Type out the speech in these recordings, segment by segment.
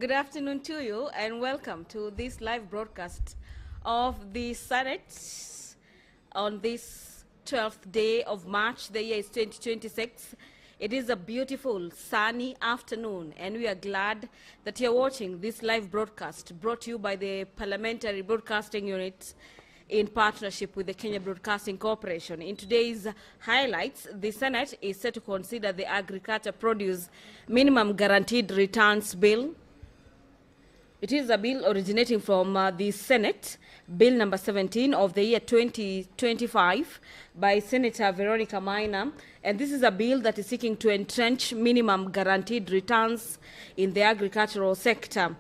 Good afternoon to you and welcome to this live broadcast of the Senate on this 12th day of March. The year is 2026. It is a beautiful sunny afternoon and we are glad that you're watching this live broadcast brought to you by the Parliamentary Broadcasting Unit in partnership with the Kenya Broadcasting Corporation. In today's highlights, the Senate is set to consider the Agriculture Produce Minimum Guaranteed Returns Bill. It is a bill originating from the Senate, Bill number 17 of the year 2025 by Senator Veronica Maina. And this is a bill that is seeking to entrench minimum guaranteed returns in the agricultural sector.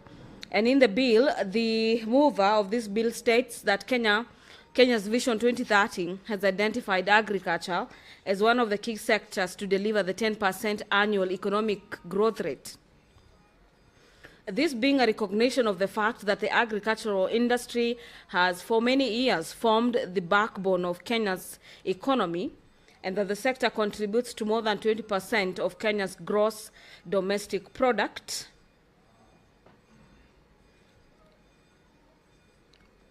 And in the bill, the mover of this bill states that Kenya's Vision 2030 has identified agriculture as one of the key sectors to deliver the 10% annual economic growth rate. This being a recognition of the fact that the agricultural industry has for many years formed the backbone of Kenya's economy and that the sector contributes to more than 20% of Kenya's gross domestic product.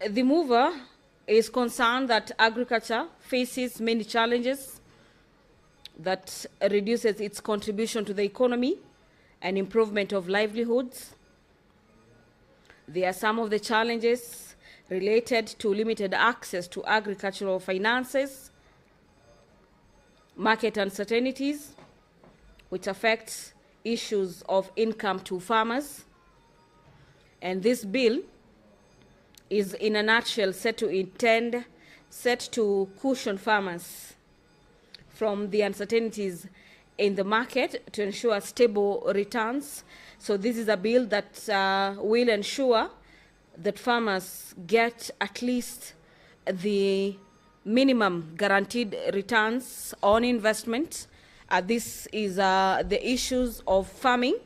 The mover is concerned that agriculture faces many challenges that reduces its contribution to the economy and improvement of livelihoods. There are some of the challenges related to limited access to agricultural finances, market uncertainties, which affects issues of income to farmers. And this bill is in a nutshell set to cushion farmers from the uncertainties in the market to ensure stable returns. So this is a bill that will ensure that farmers get at least the minimum guaranteed returns on investment. This is the issues of farming.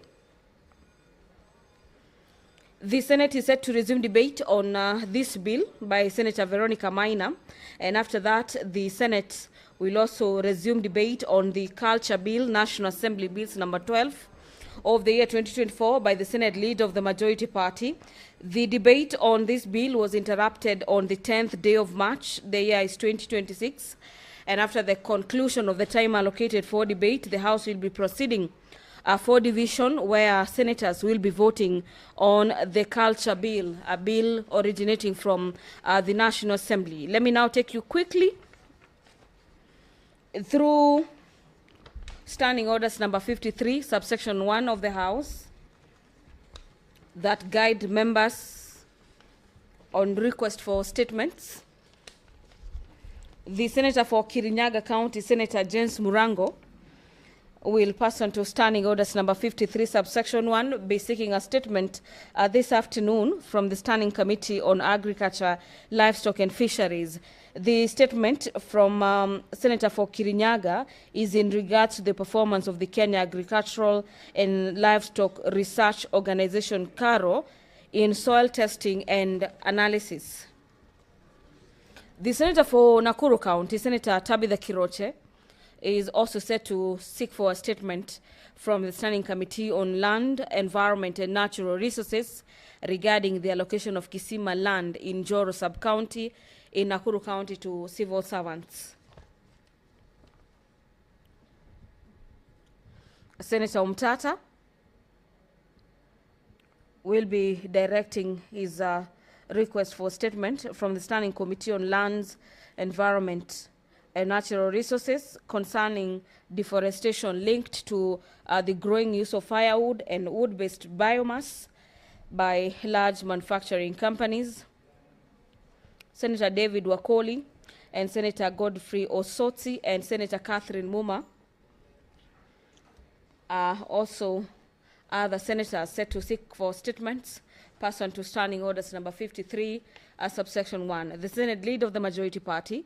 The Senate is set to resume debate on this bill by Senator Veronica Maina, and after that, the Senate will also resume debate on the Culture Bill, National Assembly Bills number 12 of the year 2024 by the Senate leader of the majority party. The debate on this bill was interrupted on the 10th day of March. The year is 2026, and after the conclusion of the time allocated for debate, the House will be proceeding for division, where senators will be voting on the Culture Bill, a bill originating from the National Assembly. Let me now take you quickly through Standing Orders number 53, subsection 1 of the House, that guide members on request for statements. The Senator for Kirinyaga County, Senator James Murango, will pass on to Standing Orders number 53, subsection 1, be seeking a statement this afternoon from the Standing Committee on Agriculture, Livestock and Fisheries. The statement from Senator for Kirinyaga is in regards to the performance of the Kenya Agricultural and Livestock Research Organization, KARO, in soil testing and analysis. The Senator for Nakuru County, Senator Tabitha Kiroche, is also set to seek for a statement from the Standing Committee on Land, Environment and Natural Resources regarding the allocation of Kisima land in Joro Sub-County in Nakuru County to civil servants. Senator Mutata will be directing his request for statement from the Standing Committee on Lands, Environment and Natural Resources concerning deforestation linked to the growing use of firewood and wood-based biomass by large manufacturing companies. Senator David Wakoli and Senator Godfrey Osotsi and Senator Catherine Muma are also other senators set to seek for statements pursuant to Standing Orders number 53, subsection 1. The Senate leader of the majority party,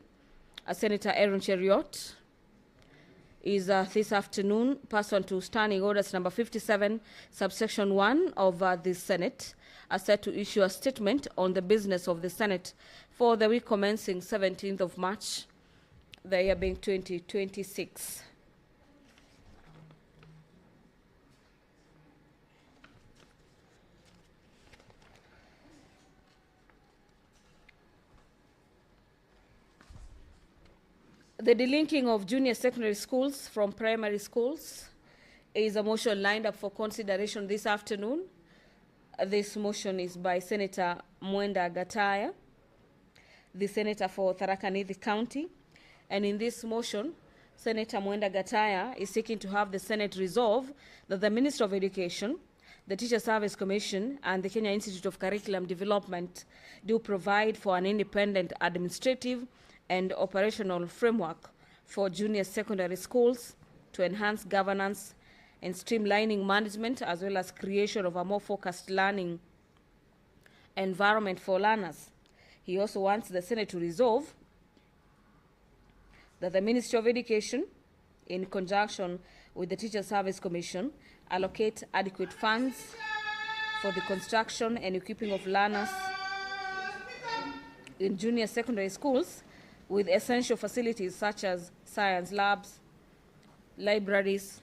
Senator Aaron Cheriot, is this afternoon pursuant to Standing Orders number 57, subsection 1 of the Senate, set to issue a statement on the business of the Senate for the week commencing 17th of March, the year being 2026. The delinking of junior secondary schools from primary schools is a motion lined up for consideration this afternoon. This motion is by Senator Mwenda Gataya, the senator for Tharaka Nithi County. And in this motion, Senator Mwenda Gataya is seeking to have the Senate resolve that the Minister of Education, the Teacher Service Commission, and the Kenya Institute of Curriculum Development do provide for an independent administrative and operational framework for junior secondary schools to enhance governance and streamlining management, as well as creation of a more focused learning environment for learners. He also wants the Senate to resolve that the Ministry of Education, in conjunction with the Teacher Service Commission, allocate adequate funds for the construction and equipping of learners in junior secondary schools with essential facilities such as science labs, libraries,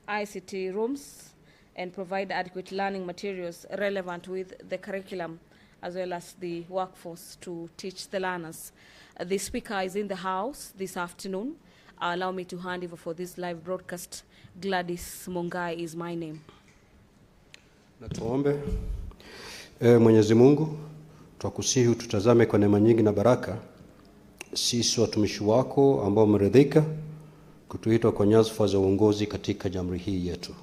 ICT rooms, and provide adequate learning materials relevant with the curriculum, as well as the workforce to teach the learners. The speaker is in the house this afternoon. Allow me to hand over for this live broadcast. Gladys Mongai is my name. Na tuombe. Mwenyezi Mungu, twakusihi tutazame kwa neema nyingi na baraka sisi watumishi wako ambao umeridhika kutuita kwa nyadhifa za uongozi katika jamhuri hii yetu.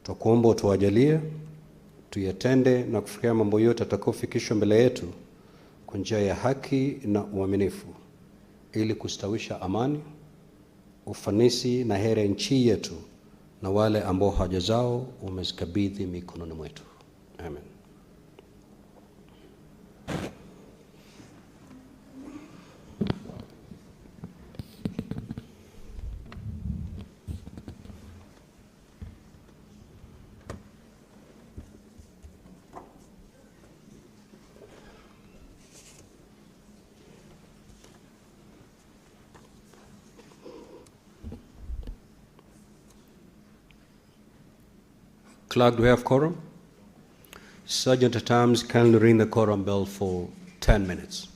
Twakuomba tuwajalie tuyatende na kufikia mambo yote atakayofikishwa mbele yetu kwa njia ya haki na uaminifu, ili kustawisha amani, ufanisi na heri nchi yetu na wale ambao haja zao umezikabidhi mikononi mwetu. Amen. Clerk, do we have quorum? Sergeant at Arms, kindly ring the quorum bell for 10 minutes.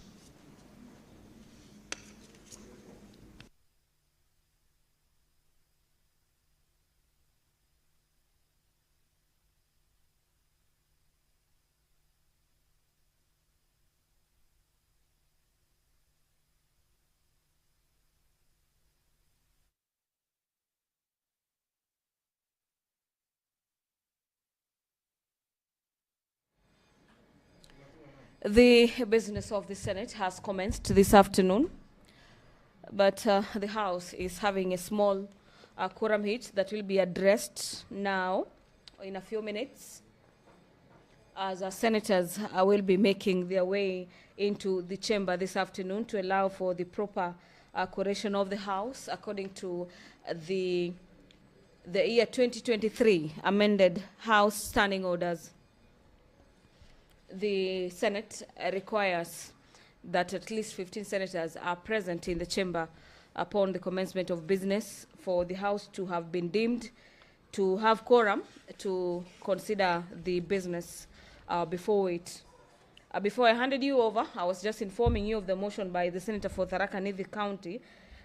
The business of the Senate has commenced this afternoon, but the House is having a small quorum hit that will be addressed now in a few minutes, as our senators will be making their way into the chamber this afternoon to allow for the proper quoration of the House according to the year 2023 amended House standing orders. The Senate requires that at least 15 senators are present in the chamber upon the commencement of business for the House to have been deemed to have quorum to consider the business before it. Before I handed you over, I was just informing you of the motion by the Senator for Tharaka Nithi County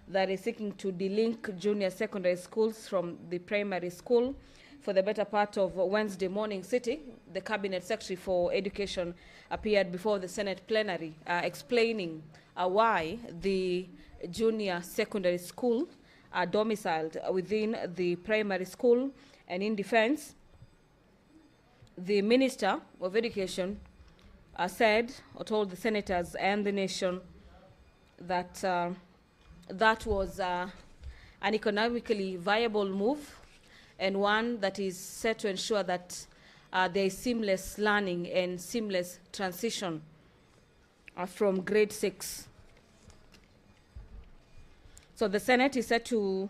that is seeking to delink junior secondary schools from the primary school. For the better part of Wednesday morning sitting, the Cabinet Secretary for Education appeared before the Senate plenary explaining why the junior secondary school are domiciled within the primary school. And in defense, the Minister of Education said or told the senators and the nation that that was an economically viable move and one that is set to ensure that there is seamless learning and seamless transition from grade 6. So the Senate is set to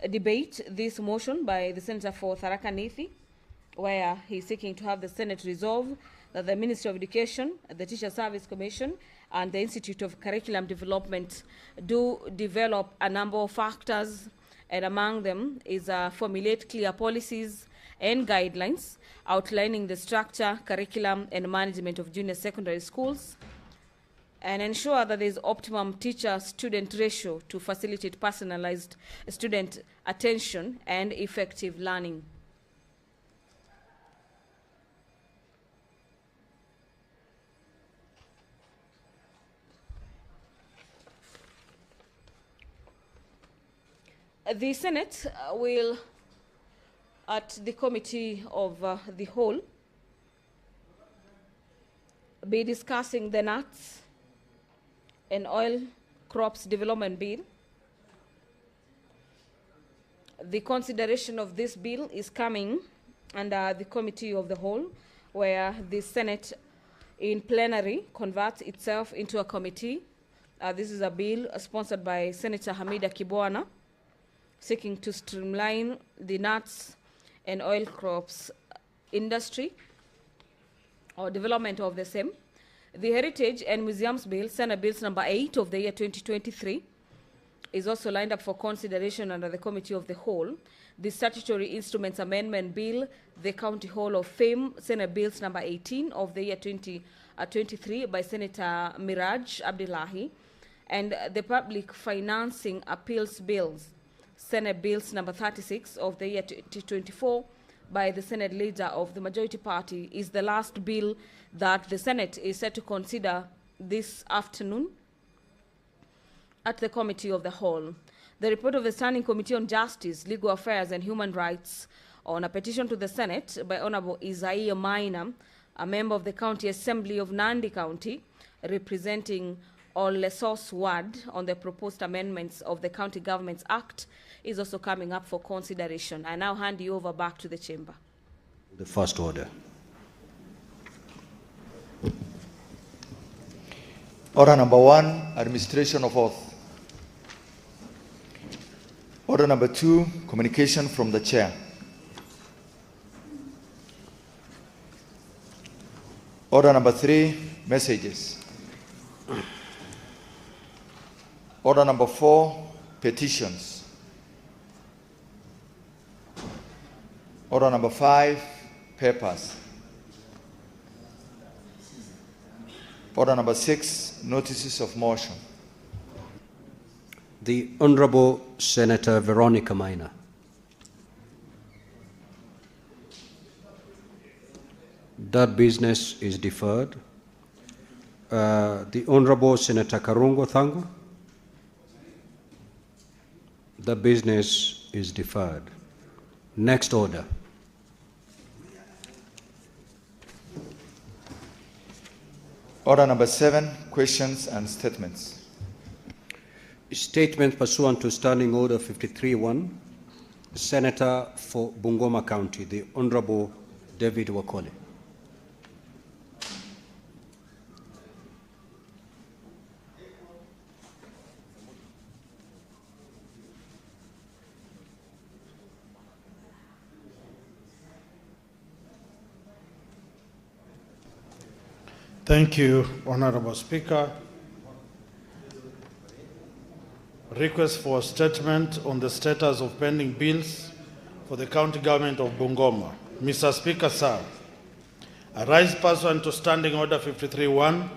debate this motion by the Senator for Tharaka Nithi, where he's seeking to have the Senate resolve that the Ministry of Education, the Teacher Service Commission, and the Institute of Curriculum Development do develop a number of factors, and among them is formulate clear policies and guidelines outlining the structure, curriculum, and management of junior secondary schools, and ensure that there is optimum teacher-student ratio to facilitate personalized student attention and effective learning. The Senate will, at the Committee of the Whole, be discussing the nuts and oil crops development bill. The consideration of this bill is coming under the Committee of the Whole, where the Senate in plenary converts itself into a committee. This is a bill sponsored by Senator Hamida Kibwana, seeking to streamline the nuts and oil crops industry or development of the same. The Heritage and Museums Bill, Senate Bills number 8 of the year 2023, is also lined up for consideration under the Committee of the Whole. The Statutory Instruments Amendment Bill, the County Hall of Fame, Senate Bills number 18 of the year 2023 by Senator Miraj Abdullahi, and the Public Financing Appeals Bills, Senate Bills number 36 of the year 2024 by the Senate leader of the majority party, is the last bill that the Senate is set to consider this afternoon at the Committee of the Whole. The report of the Standing Committee on Justice, Legal Affairs and Human Rights on a petition to the Senate by Honorable Isaiah Maina, a member of the County Assembly of Nandi County, representing Ol Lesos Ward, on the proposed amendments of the County Governments Act, is also coming up for consideration. I now hand you over back to the chamber. The first order. Order number 1, administration of oath. Order number 2, communication from the chair. Order number 3, messages. Order number 4, petitions. Order number 5, papers. Order number 6, notices of motion. The Honorable Senator Veronica Maina. That business is deferred. The Honorable Senator Karungo Thango. The business is deferred. Next order. Order number 7, questions and statements. Statement pursuant to Standing Order 53-1, Senator for Bungoma County, the Honorable David Wakoli. Thank you, Honorable Speaker. Request for a statement on the status of pending bills for the County Government of Bungoma. Mr. Speaker, sir, I rise pursuant to Standing Order 53-1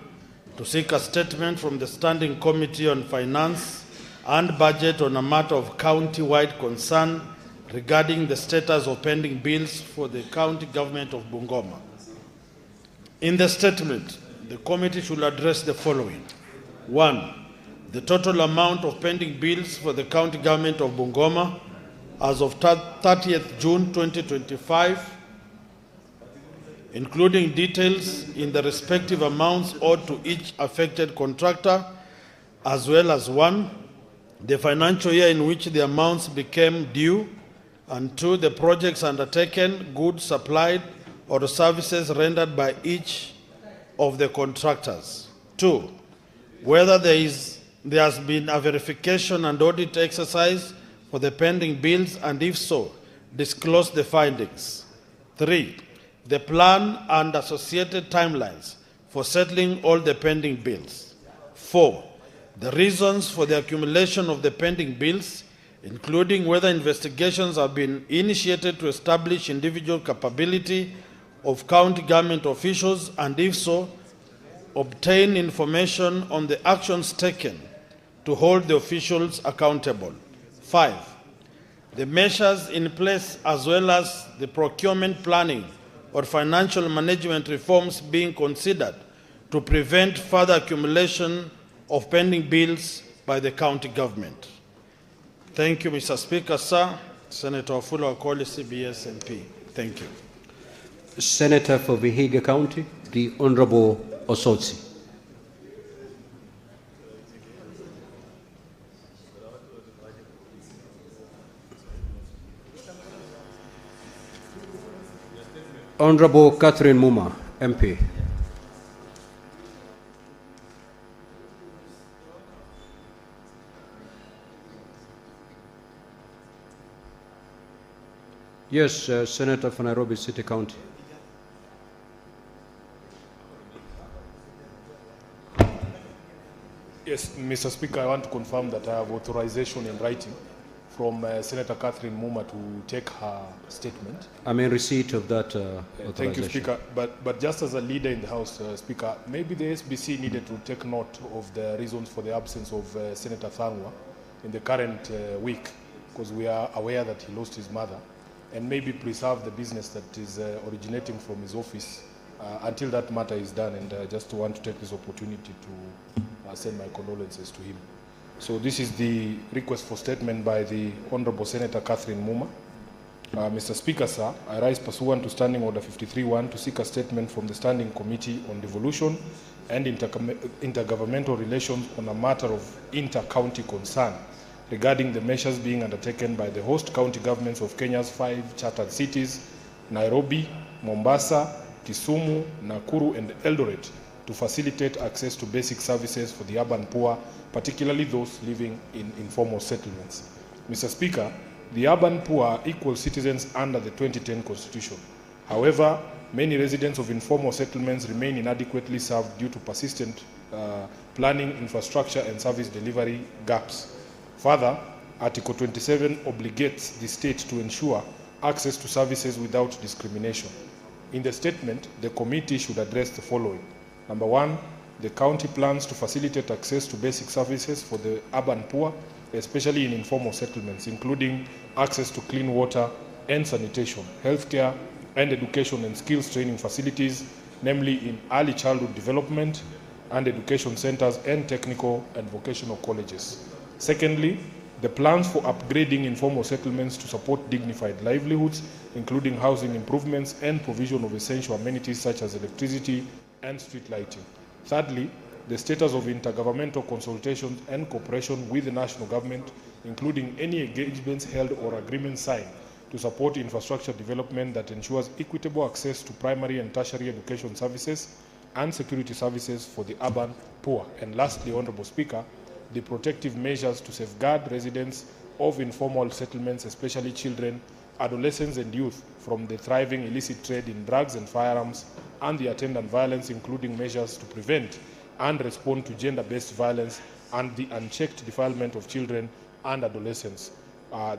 to seek a statement from the Standing Committee on Finance and Budget on a matter of county-wide concern regarding the status of pending bills for the County Government of Bungoma. In the statement, the committee should address the following. 1. The total amount of pending bills for the County Government of Bungoma as of 30th June 2025, including details in the respective amounts owed to each affected contractor, as well as 1. The financial year in which the amounts became due, and 2. The projects undertaken, goods supplied, or services rendered by each of the contractors. 2. Whether there has been a verification and audit exercise for the pending bills, and if so, disclose the findings. 3. The plan and associated timelines for settling all the pending bills. 4. The reasons for the accumulation of the pending bills, including whether investigations have been initiated to establish individual capability of county government officials, and if so, obtain information on the actions taken to hold the officials accountable. 5, the measures in place as well as the procurement planning or financial management reforms being considered to prevent further accumulation of pending bills by the county government. Thank you, Mr. Speaker, sir. Senator Wafula Wakoli, CBS MP. Thank you. Senator for Vihiga County, the Honorable Osotsi. Honorable Catherine Muma, MP. Yes, Senator for Nairobi City County. Yes, Mr. Speaker, I want to confirm that I have authorization in writing from Senator Catherine Muma to take her statement. I'm in receipt of that authorization. Thank you, Speaker. But just as a leader in the House, Speaker, maybe the SBC needed to take note of the reasons for the absence of Senator Thangwa in the current week, because we are aware that he lost his mother, and maybe preserve the business that is originating from his office until that matter is done. And I just want to take this opportunity to send my condolences to him. So this is the request for statement by the Honorable Senator Catherine Muma. Mr. Speaker, sir, I rise pursuant to Standing Order 53-1 to seek a statement from the Standing Committee on Devolution and Intergovernmental Relations on a matter of inter-county concern regarding the measures being undertaken by the host county governments of Kenya's 5 chartered cities, Nairobi, Mombasa, Kisumu, Nakuru, and Eldoret, to facilitate access to basic services for the urban poor, particularly those living in informal settlements. Mr. Speaker, the urban poor are equal citizens under the 2010 Constitution. However, many residents of informal settlements remain inadequately served due to persistent planning, infrastructure, and service delivery gaps. Further, Article 27 obligates the state to ensure access to services without discrimination. In the statement, the committee should address the following. Number 1, the county plans to facilitate access to basic services for the urban poor, especially in informal settlements, including access to clean water and sanitation, healthcare, and education and skills training facilities, namely in early childhood development and education centers and technical and vocational colleges. Secondly, the plans for upgrading informal settlements to support dignified livelihoods, including housing improvements and provision of essential amenities such as electricity and street lighting. Thirdly, the status of intergovernmental consultations and cooperation with the national government, including any engagements held or agreements signed to support infrastructure development that ensures equitable access to primary and tertiary education services and security services for the urban poor. And lastly, Honorable Speaker, the protective measures to safeguard residents of informal settlements, especially children, adolescents, and youth, from the thriving illicit trade in drugs and firearms and the attendant violence, including measures to prevent and respond to gender-based violence and the unchecked defilement of children and adolescents.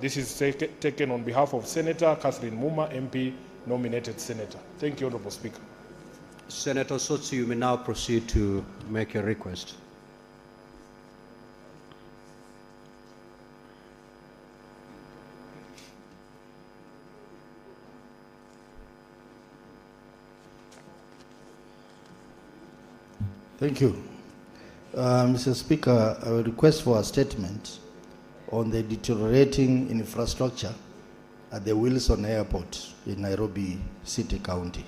This is taken on behalf of Senator Catherine Muma, MP, nominated senator. Thank you, Honorable Speaker. Senator Sotsi, you may now proceed to make your request. Thank you. Mr. Speaker, I will request for a statement on the deteriorating infrastructure at the Wilson Airport in Nairobi City County.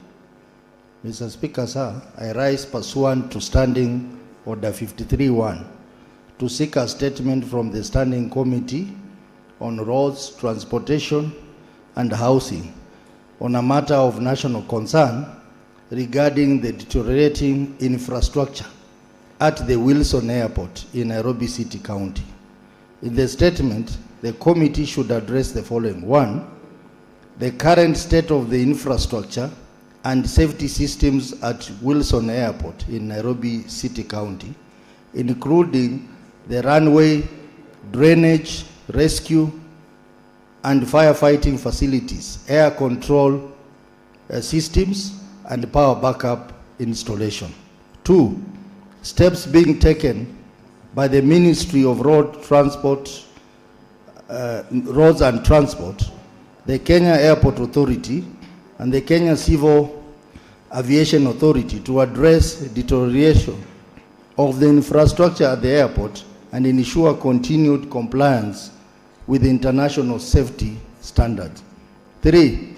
Mr. Speaker, sir, I rise pursuant to Standing Order 53-1 to seek a statement from the Standing Committee on Roads, Transportation and Housing on a matter of national concern regarding the deteriorating infrastructure at the Wilson Airport in Nairobi City County. In the statement, the committee should address the following. 1, the current state of the infrastructure and safety systems at Wilson Airport in Nairobi City County, including the runway, drainage, rescue, and firefighting facilities, air control systems, and power backup installation. 2, steps being taken by the Ministry of Roads and Transport, the Kenya Airport Authority, and the Kenya Civil Aviation Authority to address deterioration of the infrastructure at the airport and ensure continued compliance with international safety standards. 3,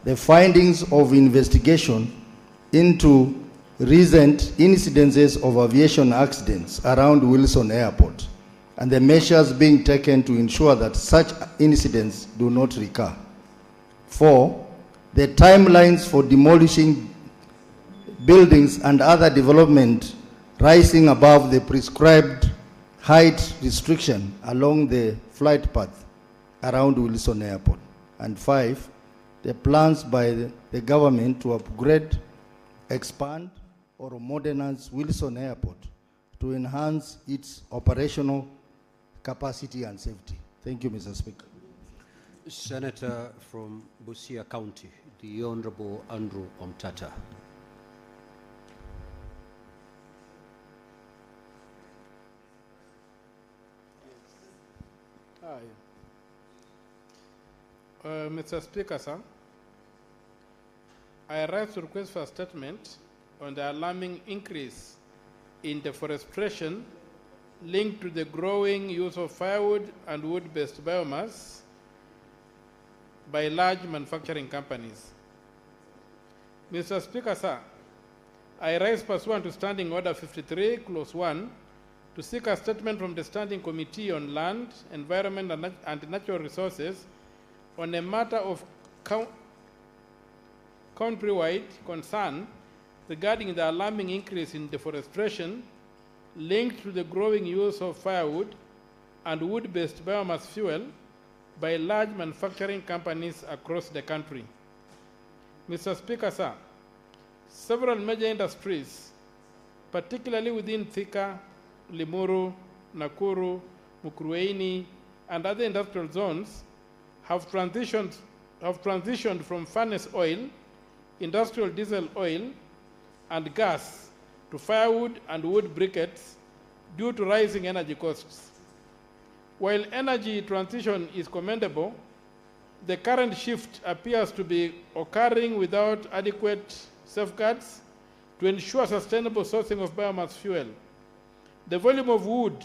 the findings of investigation into recent incidences of aviation accidents around Wilson Airport and the measures being taken to ensure that such incidents do not recur. 4, the timelines for demolishing buildings and other development rising above the prescribed height restriction along the flight path around Wilson Airport. And 5, the plans by the government to upgrade, expand, or modernize Wilson Airport to enhance its operational capacity and safety. Thank you, Mr. Speaker. Senator from Busia County, the Honorable Andrew Omtata. Mr. Speaker, sir, I rise to request for a statement on the alarming increase in deforestation linked to the growing use of firewood and wood-based biomass by large manufacturing companies. Mr. Speaker, sir, I rise pursuant to Standing Order 53, Clause 1, to seek a statement from the Standing Committee on Land, Environment and Natural Resources on a matter of countrywide concern regarding the alarming increase in deforestation linked to the growing use of firewood and wood-based biomass fuel by large manufacturing companies across the country. Mr. Speaker, sir, several major industries, particularly within Thika, Limuru, Nakuru, Mukurweini, and other industrial zones, have transitioned from furnace oil, industrial diesel oil, and gas to firewood and wood briquettes due to rising energy costs. While energy transition is commendable, the current shift appears to be occurring without adequate safeguards to ensure sustainable sourcing of biomass fuel. The volume of wood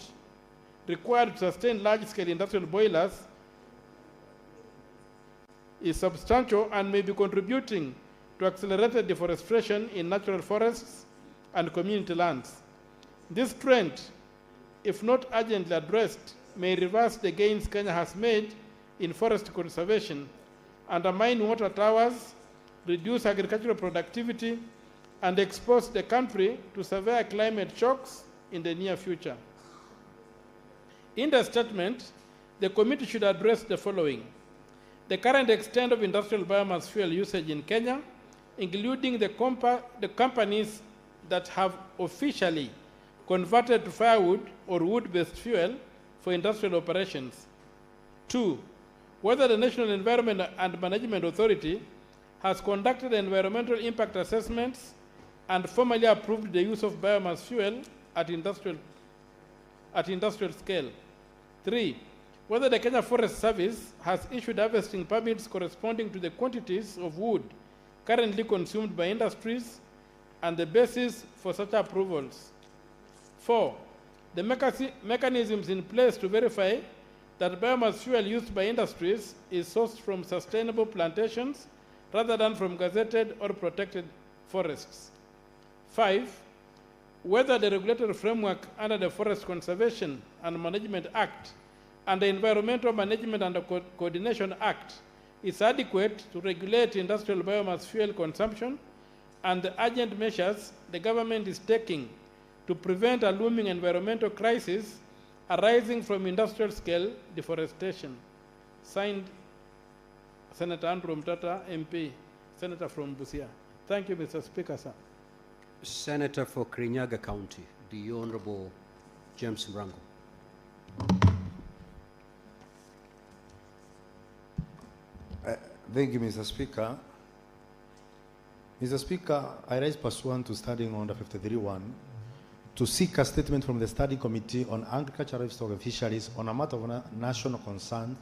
required to sustain large-scale industrial boilers is substantial and may be contributing to accelerated deforestation in natural forests and community lands. This trend, if not urgently addressed, may reverse the gains Kenya has made in forest conservation, undermine water towers, reduce agricultural productivity, and expose the country to severe climate shocks in the near future. In the statement, the committee should address the following: the current extent of industrial biomass fuel usage in Kenya, including the companies that have officially converted to firewood or wood-based fuel for industrial operations. 2, whether the National Environment and Management Authority has conducted environmental impact assessments and formally approved the use of biomass fuel at industrial scale. 3, whether the Kenya Forest Service has issued harvesting permits corresponding to the quantities of wood currently consumed by industries and the basis for such approvals. 4, the mechanisms in place to verify that biomass fuel used by industries is sourced from sustainable plantations rather than from gazetted or protected forests. 5, whether the regulatory framework under the Forest Conservation and Management Act and the Environmental Management and Coordination Act is adequate to regulate industrial biomass fuel consumption and the urgent measures the government is taking to prevent a looming environmental crisis arising from industrial scale deforestation. Signed, Senator Andrew Mtata, MP, Senator from Busia. Thank you, Mr. Speaker, sir. Senator for Kirinyaga County, the Honorable James Mrango. Thank you, Mr. Speaker. Mr. Speaker, I rise pursuant to Standing Order 53.1 to seek a statement from the Study Committee on Agricultural Livestock and Fisheries on a matter of national concern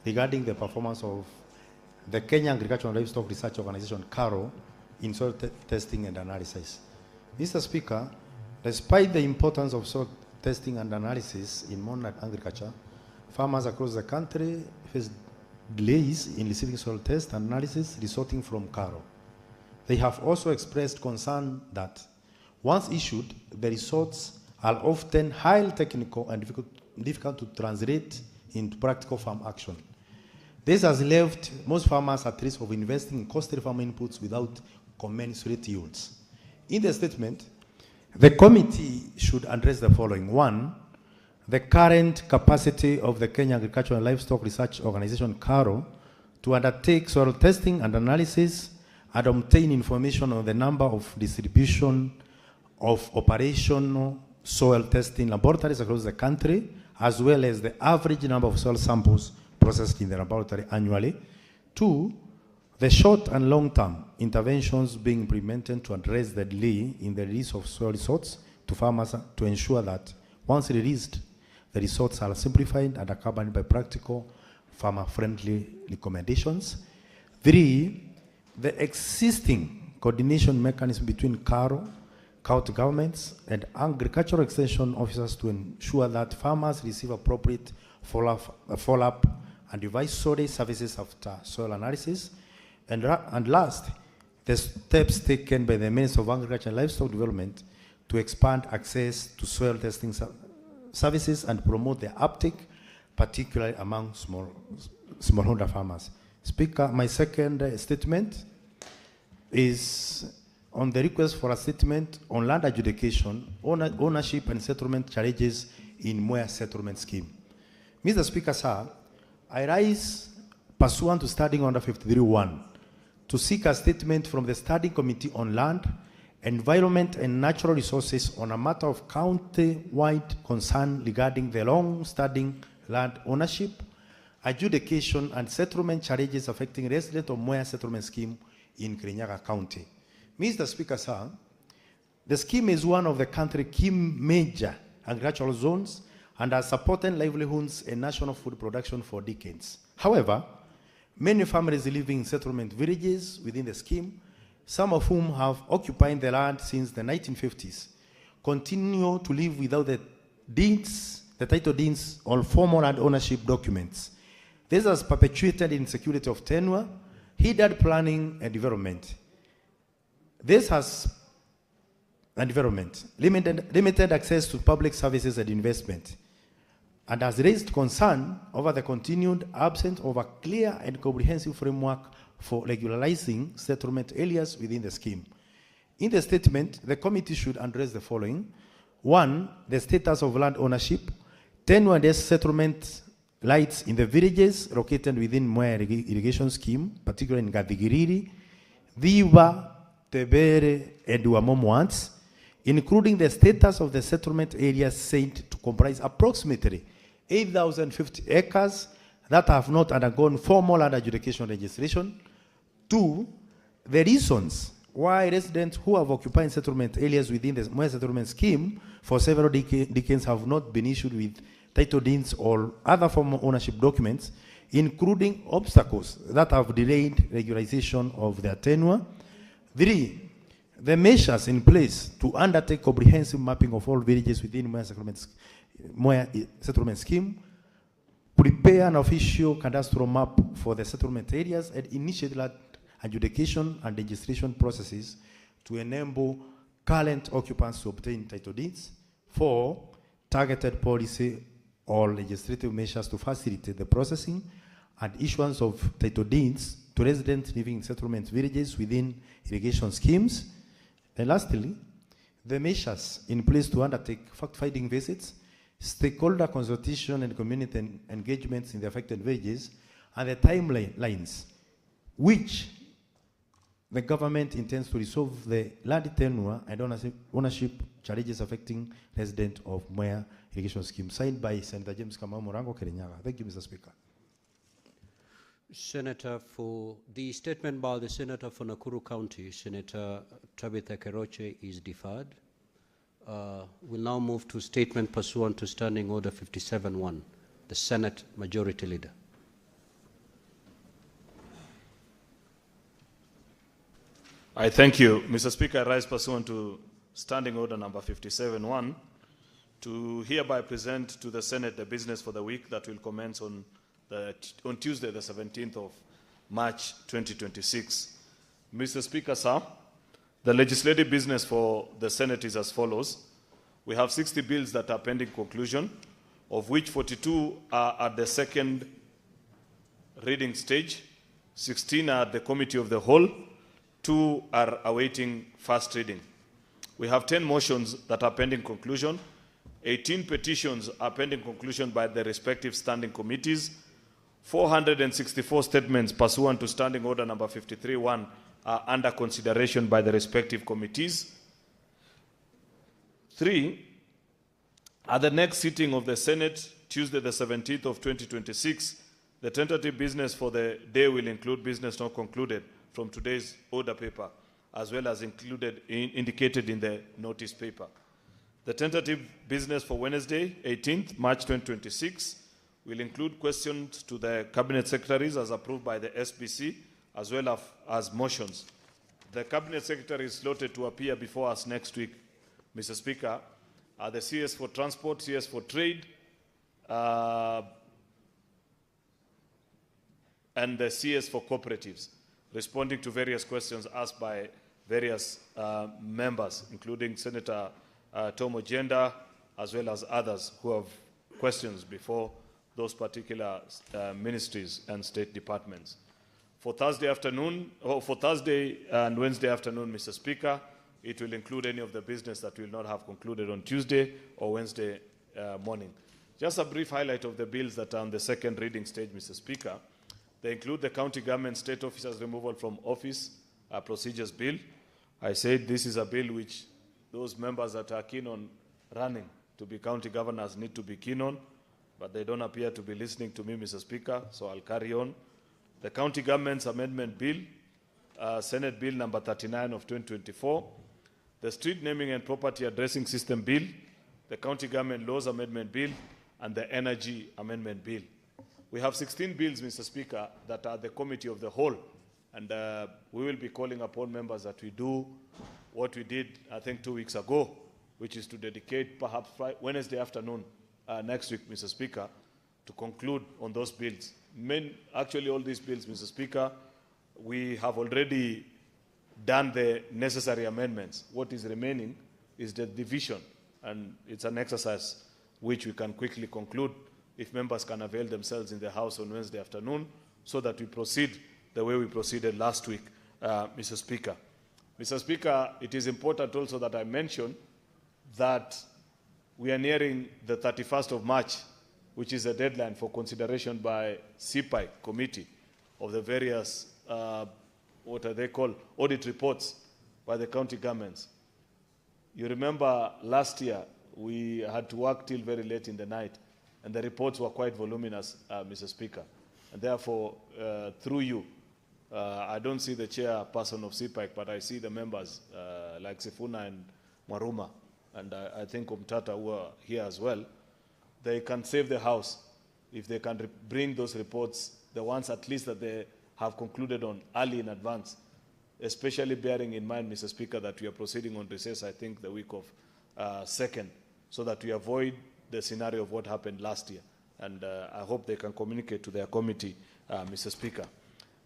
regarding the performance of the Kenya Agricultural Livestock Research Organization, KARO, in soil testing and analysis. Mr. Speaker, despite the importance of soil testing and analysis in modern agriculture, farmers across the country face delays in receiving soil test and analysis resulting from KARO. They have also expressed concern that once issued, the results are often highly technical and difficult to translate into practical farm action. This has left most farmers at risk of investing in costly farm inputs without commensurate yields. In the statement, the committee should address the following. 1, the current capacity of the Kenya Agricultural and Livestock Research Organization, KARO, to undertake soil testing and analysis and obtain information on the number of distribution of operational soil testing laboratories across the country, as well as the average number of soil samples processed in the laboratory annually. 2, the short and long-term interventions being implemented to address the delay in the release of soil results to farmers to ensure that once released, the results are simplified and accompanied by practical farmer-friendly recommendations. 3, the existing coordination mechanism between KARO, county governments, and agricultural extension officers to ensure that farmers receive appropriate follow-up and advisory services after soil analysis. And last, the steps taken by the Ministry of Agriculture and Livestock Development to expand access to soil testing services and promote their uptake, particularly among smallholder farmers. Speaker, my second statement is on the request for a statement on land adjudication, ownership and settlement challenges in Mwea settlement scheme. Mr. Speaker, sir, I rise pursuant to Standing Order 53.1 to seek a statement from the Study Committee on Land, Environment and Natural Resources on a matter of county-wide concern regarding the long-standing land ownership, adjudication and settlement challenges affecting residents of Mwea settlement scheme in Kirinyaga County. Mr. Speaker, sir, the scheme is one of the country's key major agricultural zones and has supported livelihoods and national food production for decades. However, many families living in settlement villages within the scheme, some of whom have occupied the land since the 1950s, continue to live without the title deeds or formal land ownership documents. This has perpetuated insecurity of tenure, hindered planning and development. This has limited access to public services and investment, and has raised concern over the continued absence of a clear and comprehensive framework for regularizing settlement areas within the scheme. In the statement, the committee should address the following. 1, the status of land ownership, tenure and settlement rights in the villages located within Mwea irrigation scheme, particularly in Gathigiriri, Viva, Tebere, and Uamomoans, including the status of the settlement areas said to comprise approximately 8,050 acres that have not undergone formal land adjudication registration. 2, the reasons why residents who have occupied settlement areas within the Mwea settlement scheme for several decades have not been issued with title deeds or other formal ownership documents, including obstacles that have delayed regularization of their tenure. 3, the measures in place to undertake comprehensive mapping of all villages within Mwea settlement scheme, prepare an official cadastral map for the settlement areas, and initiate land adjudication and registration processes to enable current occupants to obtain title deeds. 4, targeted policy or legislative measures to facilitate the processing and issuance of title deeds to residents living in settlement villages within irrigation schemes. And lastly, the measures in place to undertake fact-finding visits, stakeholder consultation and community engagements in the affected villages, and the timelines which the government intends to resolve the land tenure and ownership challenges affecting residents of Mwea irrigation scheme, signed by Senator James Kamau Morango, Kirinyaga. Thank you, Mr. Speaker. Senator, for the statement by the Senator for Nakuru County, Senator Tabitha Keroche, is deferred. We'll now move to statement pursuant to Standing Order 57-1. The Senate Majority Leader. I thank you, Mr. Speaker. I rise pursuant to Standing Order number 57-1 to hereby present to the Senate the business for the week that will commence on Tuesday, the 17th of March 2026. Mr. Speaker, sir, the legislative business for the Senate is as follows. We have 60 bills that are pending conclusion, of which 42 are at the second reading stage, 16 are at the committee of the whole, 2 are awaiting first reading. We have 10 motions that are pending conclusion, 18 petitions are pending conclusion by the respective standing committees, 464 statements pursuant to Standing Order number 53-1 are under consideration by the respective committees. 3, at the next sitting of the Senate, Tuesday the 17th of 2026, the tentative business for the day will include business not concluded from today's order paper, as well as indicated in the notice paper. The tentative business for Wednesday, 18th March 2026, will include questions to the Cabinet Secretaries as approved by the SBC, as well as motions. The Cabinet Secretary is slotted to appear before us next week, Mr. Speaker, are the CS for Transport, CS for Trade, and the CS for Cooperatives, responding to various questions asked by various members, including Senator Tom Ojenda, as well as others who have questions before those particular ministries and state departments. For Thursday afternoon, or for Thursday and Wednesday afternoon, Mr. Speaker, it will include any of the business that will not have concluded on Tuesday or Wednesday morning. Just a brief highlight of the bills that are on the second reading stage, Mr. Speaker. They include the County Government State Officers Removal from Office Procedures Bill. I said this is a bill which those members that are keen on running to be county governors need to be keen on, but they don't appear to be listening to me, Mr. Speaker, so I'll carry on. The County Government's Amendment Bill, Senate Bill number 39 of 2024, the Street Naming and Property Addressing System Bill, the County Government Laws Amendment Bill, and the Energy Amendment Bill. We have 16 bills, Mr. Speaker, that are the committee of the whole, and we will be calling upon members that we do what we did, I think, 2 weeks ago, which is to dedicate perhaps Wednesday afternoon next week, Mr. Speaker, to conclude on those bills. Actually, all these bills, Mr. Speaker, we have already done the necessary amendments. What is remaining is the division, and it's an exercise which we can quickly conclude if members can avail themselves in the House on Wednesday afternoon, so that we proceed the way we proceeded last week, Mr. Speaker. Mr. Speaker, it is important also that I mention that we are nearing the 31st of March, which is a deadline for consideration by CPI committee of the various, what are they called, audit reports by the county governments. You remember last year, we had to work till very late in the night, and the reports were quite voluminous, Mr. Speaker. And therefore, through you, I don't see the chairperson of CPIC, but I see the members like Sifuna and Maruma, and I think Umtata, who are here as well. They can save the House if they can bring those reports, the ones at least that they have concluded on early in advance, especially bearing in mind, Mr. Speaker, that we are proceeding on recess, I think, the week of 2nd, so that we avoid the scenario of what happened last year. And I hope they can communicate to their committee, Mr. Speaker.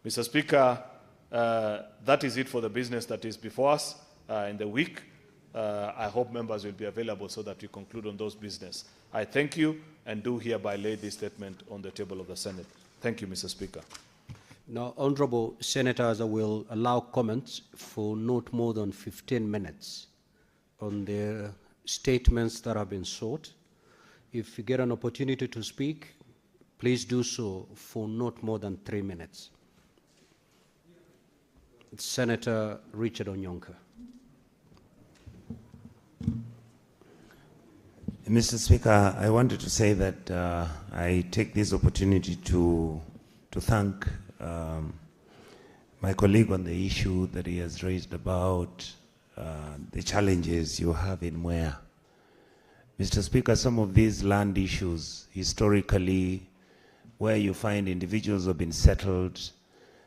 Mr. Speaker, that is it for the business that is before us in the week. I hope members will be available so that we conclude on those business. I thank you and do hereby lay this statement on the table of the Senate. Thank you, Mr. Speaker. Now, honorable senators, I will allow comments for not more than 15 minutes on the statements that have been sought. If you get an opportunity to speak, please do so for not more than 3 minutes. Senator Richard Onyonka. Mr. Speaker, I wanted to say that I take this opportunity to thank my colleague on the issue that he has raised about the challenges you have in Mwea Mr. Speaker, some of these land issues, historically, where you find individuals have been settled,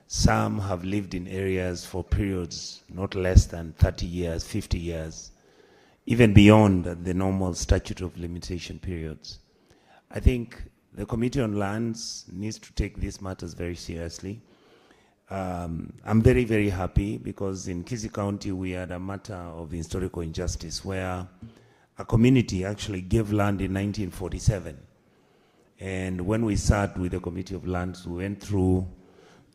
some have lived in areas for periods not less than 30 years, 50 years, even beyond the normal statute of limitation periods. I think the Committee on Lands needs to take these matters very seriously. I'm very, very happy because in Kisii County we had a matter of historical injustice where a community actually gave land in 1947. And when we sat with the Committee of Lands, we went through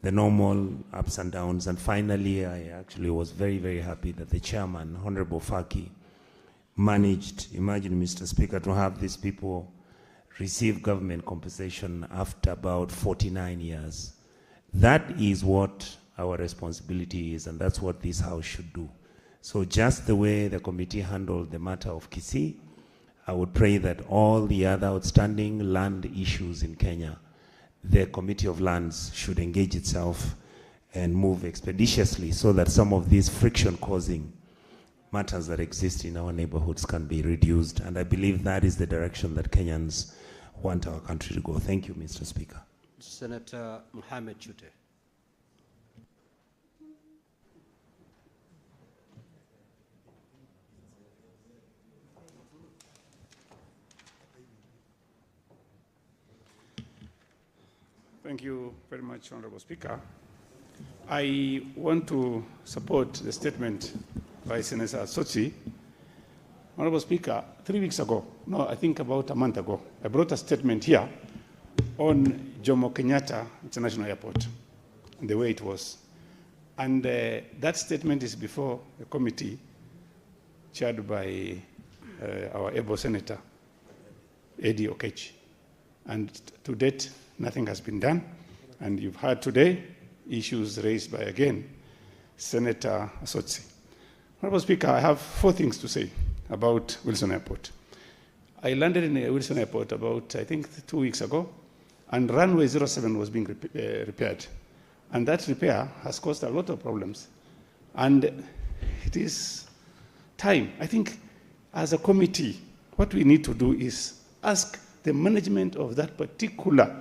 the normal ups and downs. And finally, I actually was very, very happy that the chairman, Honorable Faki, managed, imagine, Mr. Speaker, to have these people receive government compensation after about 49 years. That is what our responsibility is, and that's what this House should do. So just the way the committee handled the matter of Kisii, I would pray that all the other outstanding land issues in Kenya, the Committee of Lands should engage itself and move expeditiously so that some of these friction-causing matters that exist in our neighborhoods can be reduced. And I believe that is the direction that Kenyans want our country to go. Thank you, Mr. Speaker. Senator Mohamed Chute. Thank you very much, Honorable Speaker. I want to support the statement by Senator Sotsi. Honorable Speaker, 3 weeks ago, no, I think about a month ago, I brought a statement here on Jomo Kenyatta International Airport and the way it was. And that statement is before the committee chaired by our able Senator, Eddie Okechi. And to date, nothing has been done. And you've heard today issues raised by, again, Senator Sotsi. Honorable Speaker, I have 4 things to say about Wilson Airport. I landed in Wilson Airport about, I think, 2 weeks ago, and runway 07 was being repaired. And that repair has caused a lot of problems. And it is time. I think as a committee, what we need to do is ask the management of that particular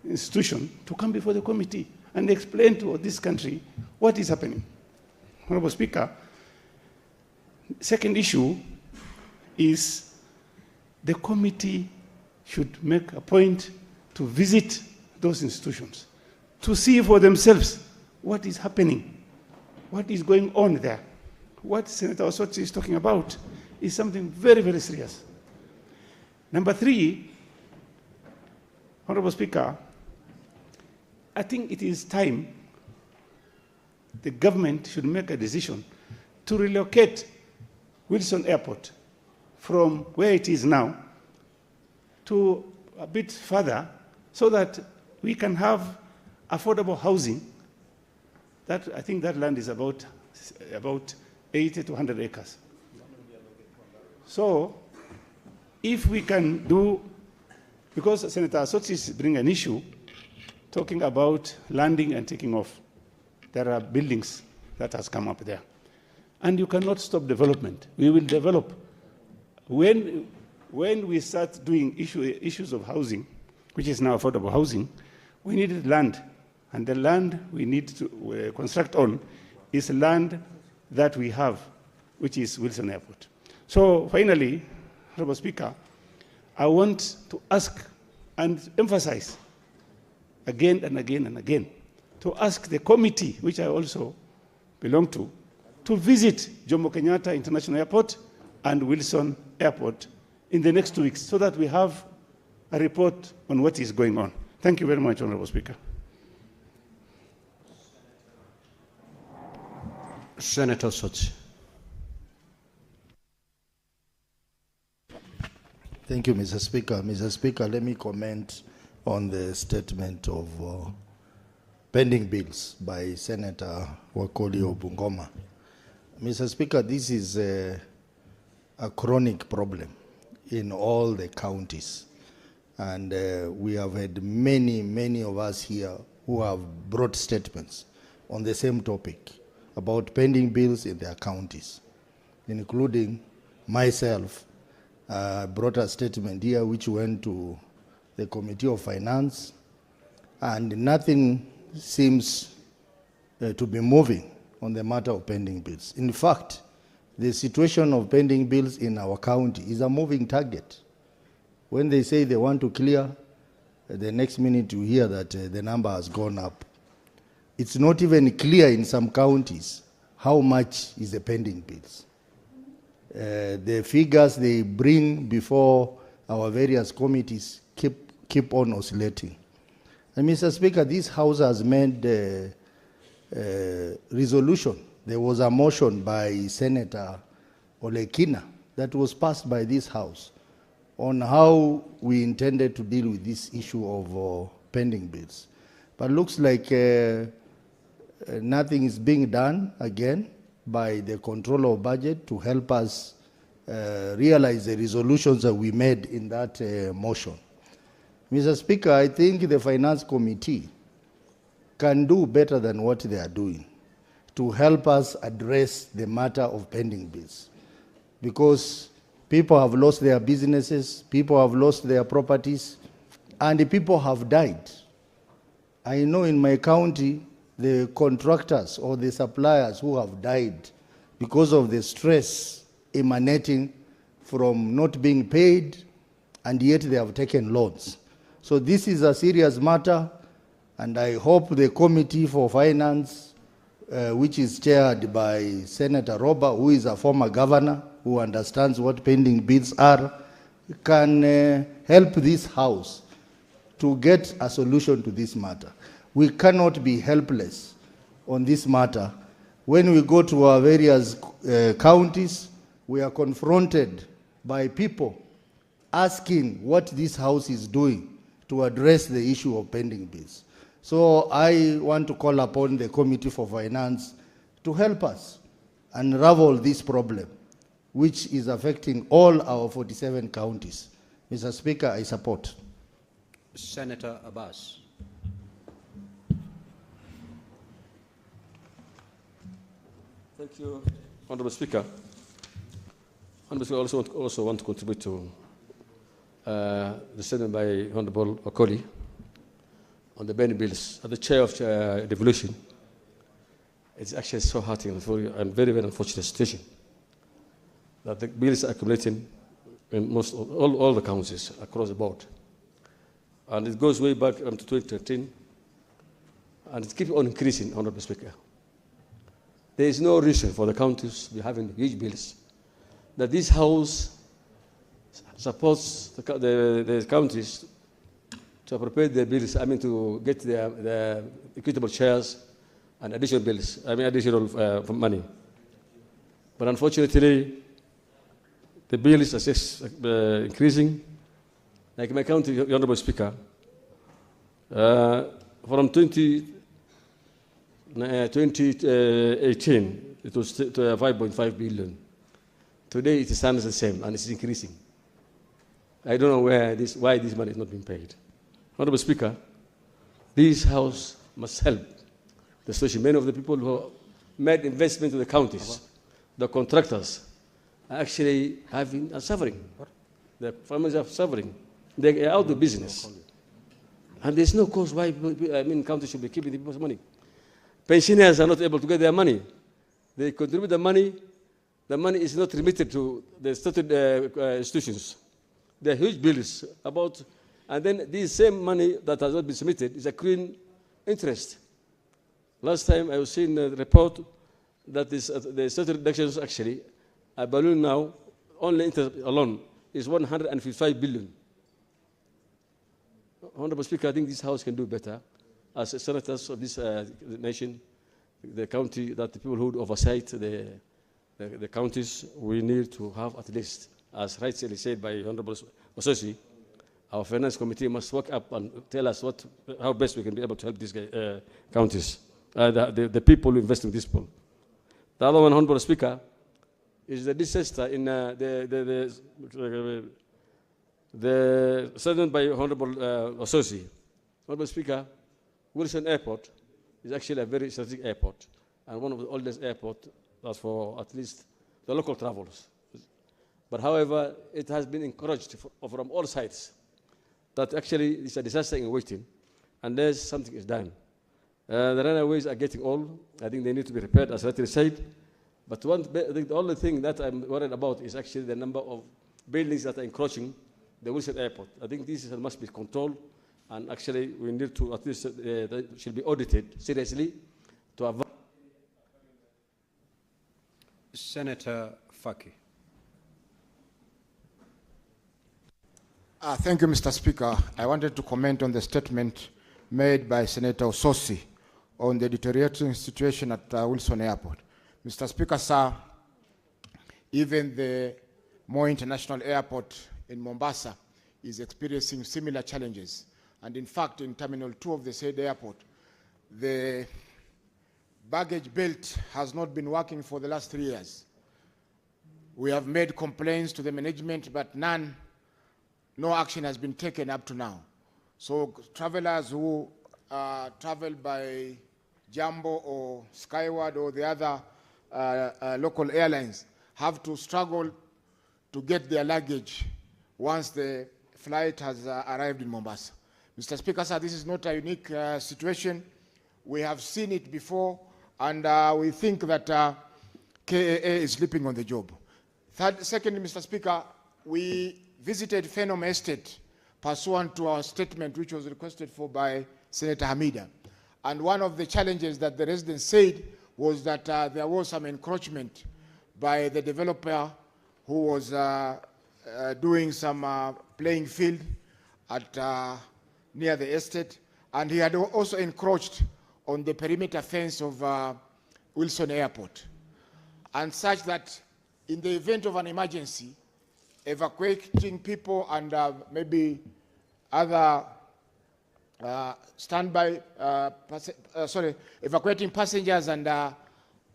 institution to come before the committee and explain to this country what is happening. Honorable Speaker, second issue is the committee should make a point to visit those institutions, to see for themselves what is happening, what is going on there. What Senator Osotsi is talking about is something very, very serious. Number 3, Honorable Speaker, I think it is time the government should make a decision to relocate Wilson Airport from where it is now to a bit further so that we can have affordable housing. That, I think that land is about 80 to 100 acres. So if we can do, because Senator Sotsi is bringing an issue talking about landing and taking off. There are buildings that has come up there. And you cannot stop development. We will develop. When we start doing issues of housing, which is now affordable housing, we needed land. And the land we need to construct on is land that we have, which is Wilson Airport. So finally, Honorable Speaker, I want to ask and emphasize again and again and again to ask the committee, which I also belong to visit Jomo Kenyatta International Airport and Wilson Airport in the next 2 weeks so that we have a report on what is going on. Thank you very much, Honorable Speaker. Senator Sotsi. Thank you, Mr. Speaker. Mr. Speaker, let me comment on the statement of pending bills by Senator Wakoli Obungoma. Mr. Speaker, this is a chronic problem in all the counties. And we have had many of us here who have brought statements on the same topic about pending bills in their counties, including myself brought a statement here which went to the Committee of Finance, and nothing seems to be moving on the matter of pending bills. In fact, the situation of pending bills in our county is a moving target. When they say they want to clear, the next minute you hear that the number has gone up. It's not even clear in some counties how much is the pending bills. The figures they bring before our various committees keep on oscillating. And Mr. Speaker, this House has made a resolution. There was a motion by Senator Olekina that was passed by this House on how we intended to deal with this issue of pending bills. But looks like nothing is being done again by the controller of budget to help us realize the resolutions that we made in that motion. Mr. Speaker, I think the Finance Committee can do better than what they are doing to help us address the matter of pending bills. Because people have lost their businesses, people have lost their properties, and the people have died. I know in my county, the contractors or the suppliers who have died because of the stress emanating from not being paid, and yet they have taken loans. So this is a serious matter, and I hope the Committee for Finance, which is chaired by Senator Roba, who is a former governor, who understands what pending bills are, can help this House to get a solution to this matter. We cannot be helpless on this matter. When we go to our various counties, we are confronted by people asking what this House is doing to address the issue of pending bills. So I want to call upon the Committee for Finance to help us unravel this problem, which is affecting all our 47 counties. Mr. Speaker, I support. Senator Abbas. Thank you, Honorable Speaker. Honorable Speaker, I also want to contribute to the statement by Honorable Okoli on the pending bills. As the chair of devolution, it's actually so hurting and very, very unfortunate situation that the bills are accumulating in all the counties across the board. And it goes way back to 2013, and it keeps on increasing, Honorable Speaker. There is no reason for the counties to be having huge bills. That this House supports the counties to appropriate their bills, to get the equitable shares and additional bills, additional money. But unfortunately, the bills are just increasing. Like my county, Honorable Speaker, from 2018, it was 5.5 billion. Today, it stands the same, and it's increasing. I don't know why this money is not being paid. Honorable Speaker, this House must help the situation. Many of the people who made investment in the counties, the contractors, are actually suffering. The farmers are suffering. They are out of business. And there's no cause why counties should be keeping the people's money. Pensioners are not able to get their money. They contribute the money. The money is not remitted to the stated institutions. There are huge bills and then this same money that has not been submitted is accruing interest. Last time I was seeing a report that the stated deductions actually are balloon now, only interest alone is 155 billion. Honorable Speaker, I think this House can do better. As senators of this nation, the county, that the people who oversight the counties, we need to have at least, as rightly said by Honorable Ososi, our Finance Committee must work up and tell us how best we can be able to help these counties, the people who invest in this pool. The other one, Honorable Speaker, is the disaster in the statement by Honorable Ososi. Honorable Speaker, Wilson Airport is actually a very strategic airport and one of the oldest airports that's for at least the local travelers. But however, it has been encouraged from all sides that actually it's a disaster in waiting unless something is done. The runaways are getting old. I think they need to be repaired, as rightly said. But I think the only thing that I'm worried about is actually the number of buildings that are encroaching the Wilson Airport. I think this must be controlled, and actually we need to, at least, that should be audited seriously to avoid. Senator Faki. Thank you, Mr. Speaker. I wanted to comment on the statement made by Senator Ososi on the deteriorating situation at Wilson Airport. Mr. Speaker, sir, even the Moi International Airport in Mombasa is experiencing similar challenges. And in fact, in Terminal 2 of the said airport, the baggage belt has not been working for the last 3 years. We have made complaints to the management, but no action has been taken up to now. So travelers who travel by Jambo or Skyward or the other local airlines have to struggle to get their luggage once the flight has arrived in Mombasa. Mr. Speaker, sir, this is not a unique situation. We have seen it before, and we think that KAA is sleeping on the job. Secondly, Mr. Speaker, we visited Phenom Estate pursuant to our statement, which was requested for by Senator Hamida. And one of the challenges that the residents said was that there was some encroachment by the developer who was doing some playing field at near the estate, and he had also encroached on the perimeter fence of Wilson Airport, and such that in the event of an emergency, evacuating people and maybe other evacuating passengers and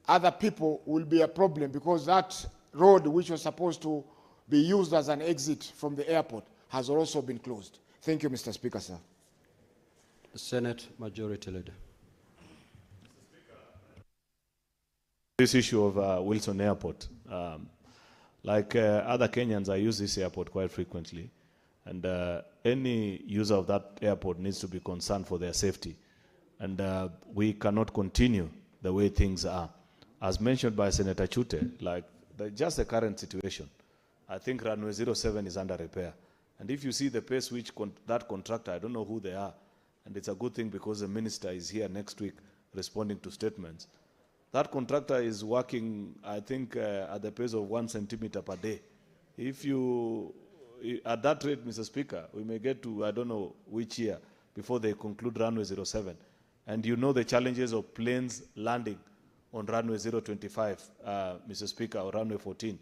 other people will be a problem, because that road, which was supposed to be used as an exit from the airport, has also been closed. Thank you, Mr. Speaker, sir. The Senate Majority Leader. This issue of Wilson Airport, like other Kenyans, I use this airport quite frequently, and any user of that airport needs to be concerned for their safety, and we cannot continue the way things are. As mentioned by Senator Chute, like just the current situation, I think runway 07 is under repair, and if you see the pace which that contractor, I don't know who they are, and it's a good thing because the minister is here next week responding to statements. That contractor is working, I think, at the pace of 1 centimeter per day. If you, at that rate, Mr. Speaker, we may get to, I don't know which year, before they conclude runway 07. And you know the challenges of planes landing on runway 025, Mr. Speaker, or runway 14,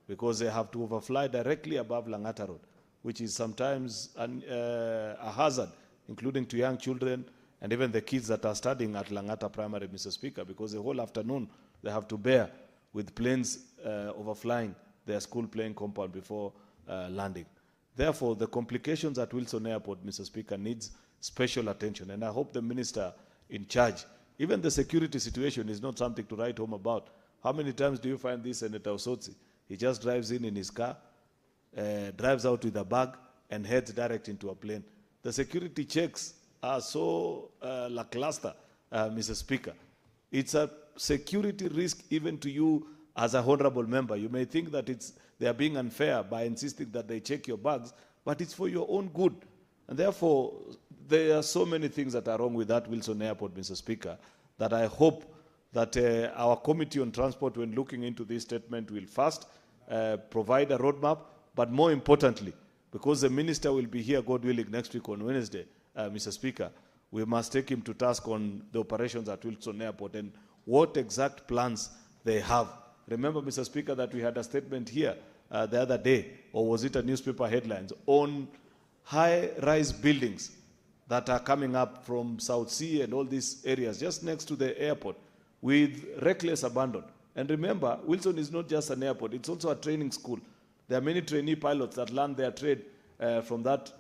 because they have to overfly directly above Langata Road, which is sometimes a hazard, including to young children, and even the kids that are studying at Langata Primary, Mr. Speaker, because the whole afternoon they have to bear with planes overflying their school playing compound before landing. Therefore, the complications at Wilson Airport, Mr. Speaker, needs special attention, and I hope the minister in charge, even the security situation is not something to write home about. How many times do you find this Senator Osotsi? He just drives in his car, drives out with a bag, and heads direct into a plane. The security checks are so lackluster, Mr. Speaker. It's a security risk even to you as a honorable member. You may think that they are being unfair by insisting that they check your bags, but it's for your own good. And therefore, there are so many things that are wrong with that Wilson Airport, Mr. Speaker, that I hope that our Committee on Transport, when looking into this statement, will first provide a roadmap, but more importantly, because the minister will be here, God willing, next week on Wednesday, Mr. Speaker, we must take him to task on the operations at Wilson Airport and what exact plans they have. Remember, Mr. Speaker, that we had a statement here the other day, or was it a newspaper headlines, on high-rise buildings that are coming up from South Sea and all these areas just next to the airport with reckless abandon. And remember, Wilson is not just an airport, it's also a training school. There are many trainee pilots that learn their trade from that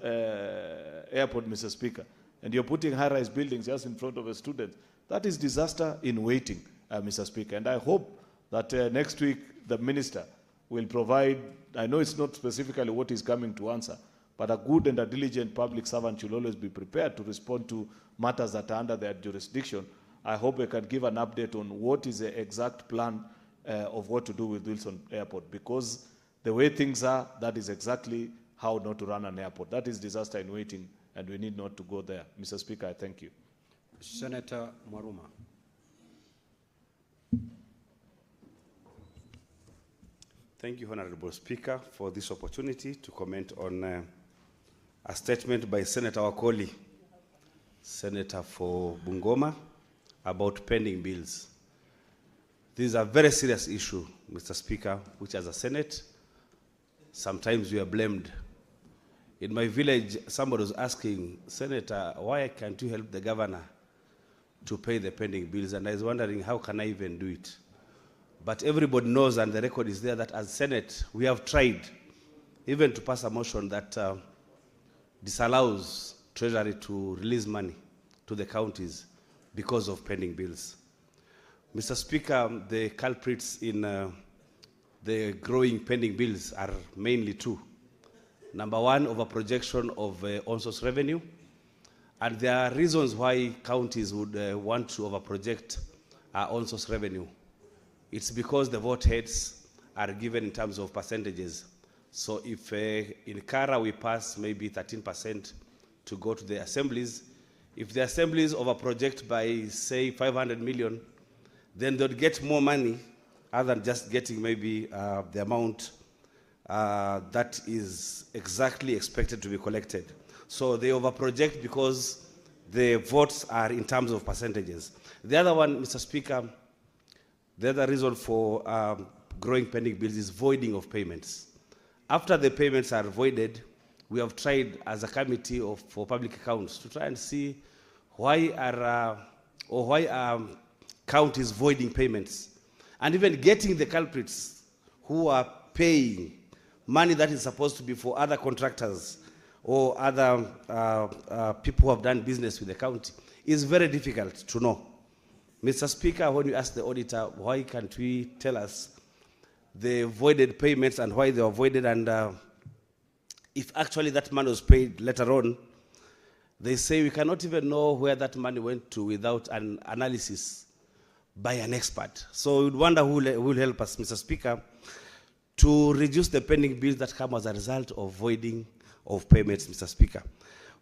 airport, Mr. Speaker. And you're putting high-rise buildings just in front of a student. That is disaster in waiting, Mr. Speaker. And I hope that next week the minister will provide, I know it's not specifically what he's coming to answer, but a good and a diligent public servant should always be prepared to respond to matters that are under their jurisdiction. I hope I can give an update on what is the exact plan of what to do with Wilson Airport, because the way things are, that is exactly how not to run an airport. That is disaster in waiting, and we need not to go there. Mr. Speaker, I thank you. Senator Mwaruma. Thank you, Honorable Speaker, for this opportunity to comment on a statement by Senator Wakoli, Senator for Bungoma, about pending bills. This is a very serious issue, Mr. Speaker, which as a Senate, sometimes we are blamed. In my village, somebody was asking, Senator, why can't you help the governor to pay the pending bills? And I was wondering, how can I even do it? But everybody knows, and the record is there, that as Senate, we have tried even to pass a motion that disallows Treasury to release money to the counties because of pending bills. Mr. Speaker, the culprits in the growing pending bills are mainly two. Number one, overprojection of on-source revenue. And there are reasons why counties would want to overproject on-source revenue. It's because the vote heads are given in terms of percentages. So if in Kara we pass maybe 13% to go to the assemblies, if the assemblies overproject by, say, 500 million, then they'll get more money other than just getting maybe the amount that is exactly expected to be collected. So they overproject because the votes are in terms of percentages. The other one, Mr. Speaker, the other reason for growing pending bills is voiding of payments. After the payments are voided, we have tried as a committee for public accounts to try and see why are counties voiding payments, and even getting the culprits who are paying money that is supposed to be for other contractors or other people who have done business with the county is very difficult to know. Mr. Speaker, when you ask the auditor, why can't we tell us the voided payments and why they were voided, and if actually that money was paid later on, they say we cannot even know where that money went to without an analysis by an expert. So we'd wonder who will help us, Mr. Speaker, to reduce the pending bills that come as a result of voiding of payments, Mr. Speaker.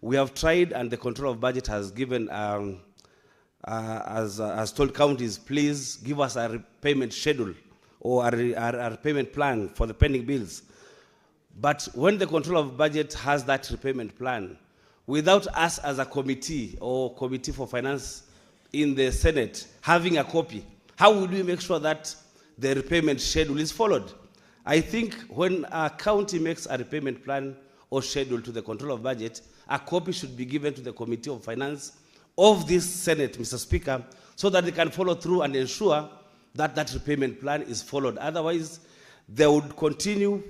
We have tried, and the Control of Budget has given has told counties, please give us a repayment schedule or a payment plan for the pending bills. But when the Control of Budget has that repayment plan, without us as a committee or committee for finance in the Senate having a copy, how would we make sure that the repayment schedule is followed? I think when a county makes a repayment plan or schedule to the Control of Budget, a copy should be given to the Committee of Finance of this Senate, Mr. Speaker, so that they can follow through and ensure that that repayment plan is followed. Otherwise, they would continue.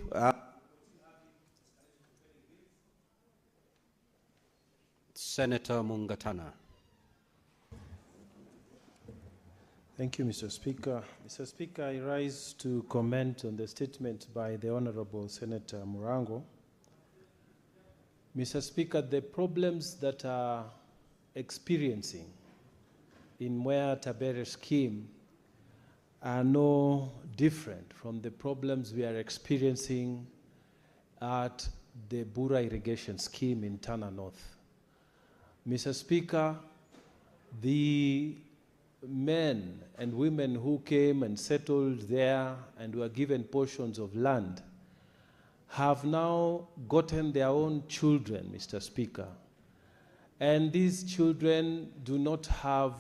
Senator Mungatana. Thank you, Mr. Speaker. Mr. Speaker, I rise to comment on the statement by the Honorable Senator Murango. Mr. Speaker, the problems that are experiencing in Mwea Tabere scheme are no different from the problems we are experiencing at the Bura irrigation scheme in Tana North. Mr. Speaker, the men and women who came and settled there and were given portions of land have now gotten their own children, Mr. Speaker. And these children do not have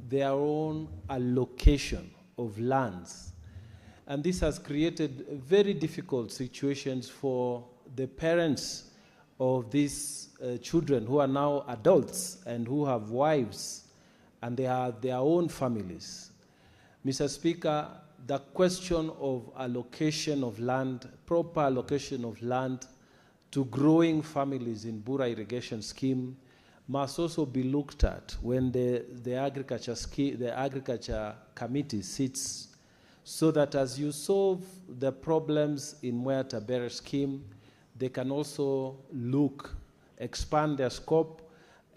their own allocation of lands. And this has created very difficult situations for the parents of these children who are now adults and who have wives and they have their own families. Mr. Speaker, the question of allocation of land, proper allocation of land to growing families in Bura irrigation scheme must also be looked at when the agriculture committee sits, so that as you solve the problems in Mwea Tabere scheme, they can also expand their scope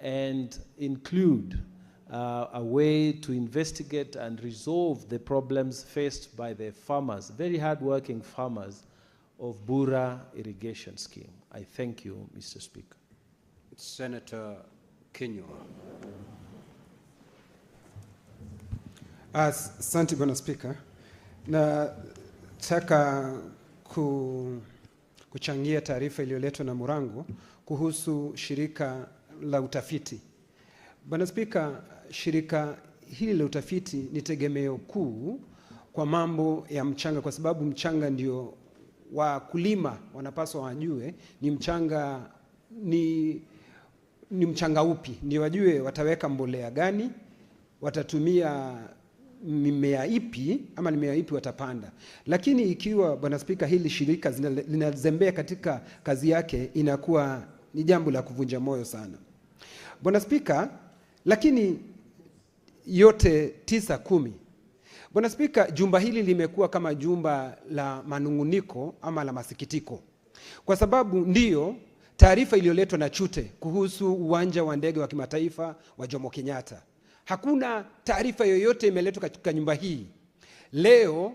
and include a way to investigate and resolve the problems faced by the farmers, very hard-working farmers of Bura irrigation scheme. I thank you, Mr. Speaker. Senator Kenywa. Asante Bwana Spika. Nataka kuchangia taarifa iliyoletwa na Murango kuhusu shirika la utafiti. Bwana Spika, shirika hili la utafiti ni tegemeo kuu kwa mambo ya mchanga, kwa sababu mchanga ndio wakulima wanapaswa wajue ni mchanga upi, ndio wajue wataweka mbolea gani, watatumia mimea ipi ama mimea ipi watapanda. Lakini ikiwa Bwana Spika, hili shirika linazembea katika kazi yake, inakuwa ni jambo la kuvunja moyo sana Bwana Spika. Lakini yote 9-10, Bwana Spika, jumba hili limekuwa kama jumba la manunguniko ama la masikitiko, kwa sababu ndiyo taarifa iliyoletwa na Chute kuhusu uwanja wa ndege wa kimataifa wa Jomo Kenyatta. Hakuna taarifa yoyote imeletwa katika nyumba hii. Leo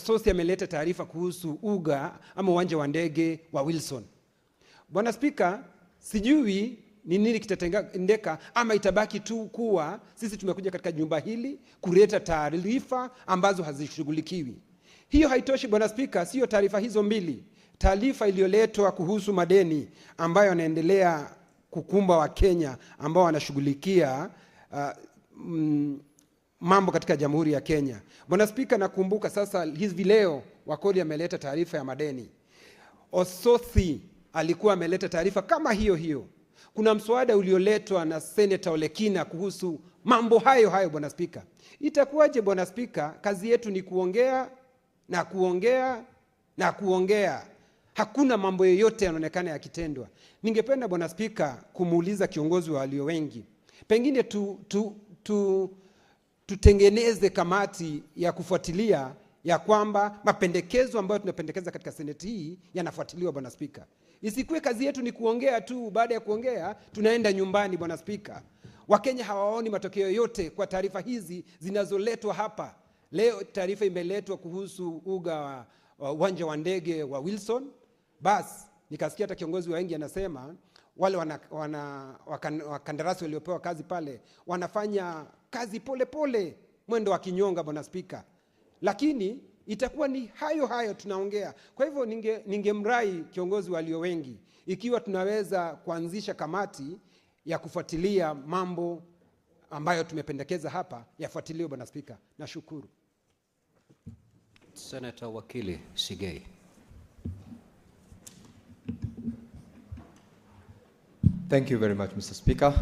Sosi ameleta taarifa kuhusu uga ama uwanja wa ndege wa Wilson. Bwana Spika, sijui ni nini kitatendeka, ama itabaki tu kuwa sisi tumekuja katika jumba hili kuleta taarifa ambazo hazishughulikiwi. Hiyo haitoshi Bwana Spika, sio taarifa hizo mbili. Taarifa iliyoletwa kuhusu madeni ambayo yanaendelea kukumba wa Kenya ambao wanashughulikia mambo katika Jamhuri ya Kenya. Bwana Spika, nakumbuka sasa hivi leo Wakoli ameleta taarifa ya madeni. Osothi alikuwa ameleta taarifa kama hiyo. Kuna mswada ulioletwa na Senator Olekina kuhusu mambo hayo Bwana Spika. Itakuwaje Bwana Spika? Kazi yetu ni kuongea na kuongea na kuongea. Hakuna mambo yoyote yanaonekana yakitendwa. Ningependa Bwana Spika kumuuliza kiongozi wa walio wengi, pengine tutengeneze kamati ya kufuatilia ya kwamba mapendekezo ambayo tunapendekeza katika seneti hii yanafuatiliwa Bwana Spika. Isikuwe kazi yetu ni kuongea tu, baada ya kuongea tunaenda nyumbani Bwana Spika. Wakenya hawaoni matokeo yote kwa taarifa hizi zinazoletwa hapa. Leo taarifa imeletwa kuhusu uga uwanja wa ndege wa Wilson. Basi nikasikia hata kiongozi wa wengi anasema wale wakandarasi waliopewa kazi pale wanafanya kazi pole mwendo wa kinyonga Bwana Spika. Lakini itakuwa ni hayo tunaongea. Kwa hivyo ningemrai kiongozi walio wengi, ikiwa tunaweza kuanzisha kamati ya kufuatilia mambo ambayo tumependekeza hapa yafuatiliwe Bwana Spika. Nashukuru. Senator Wakili Sigei. Thank you very much, Mr. Speaker.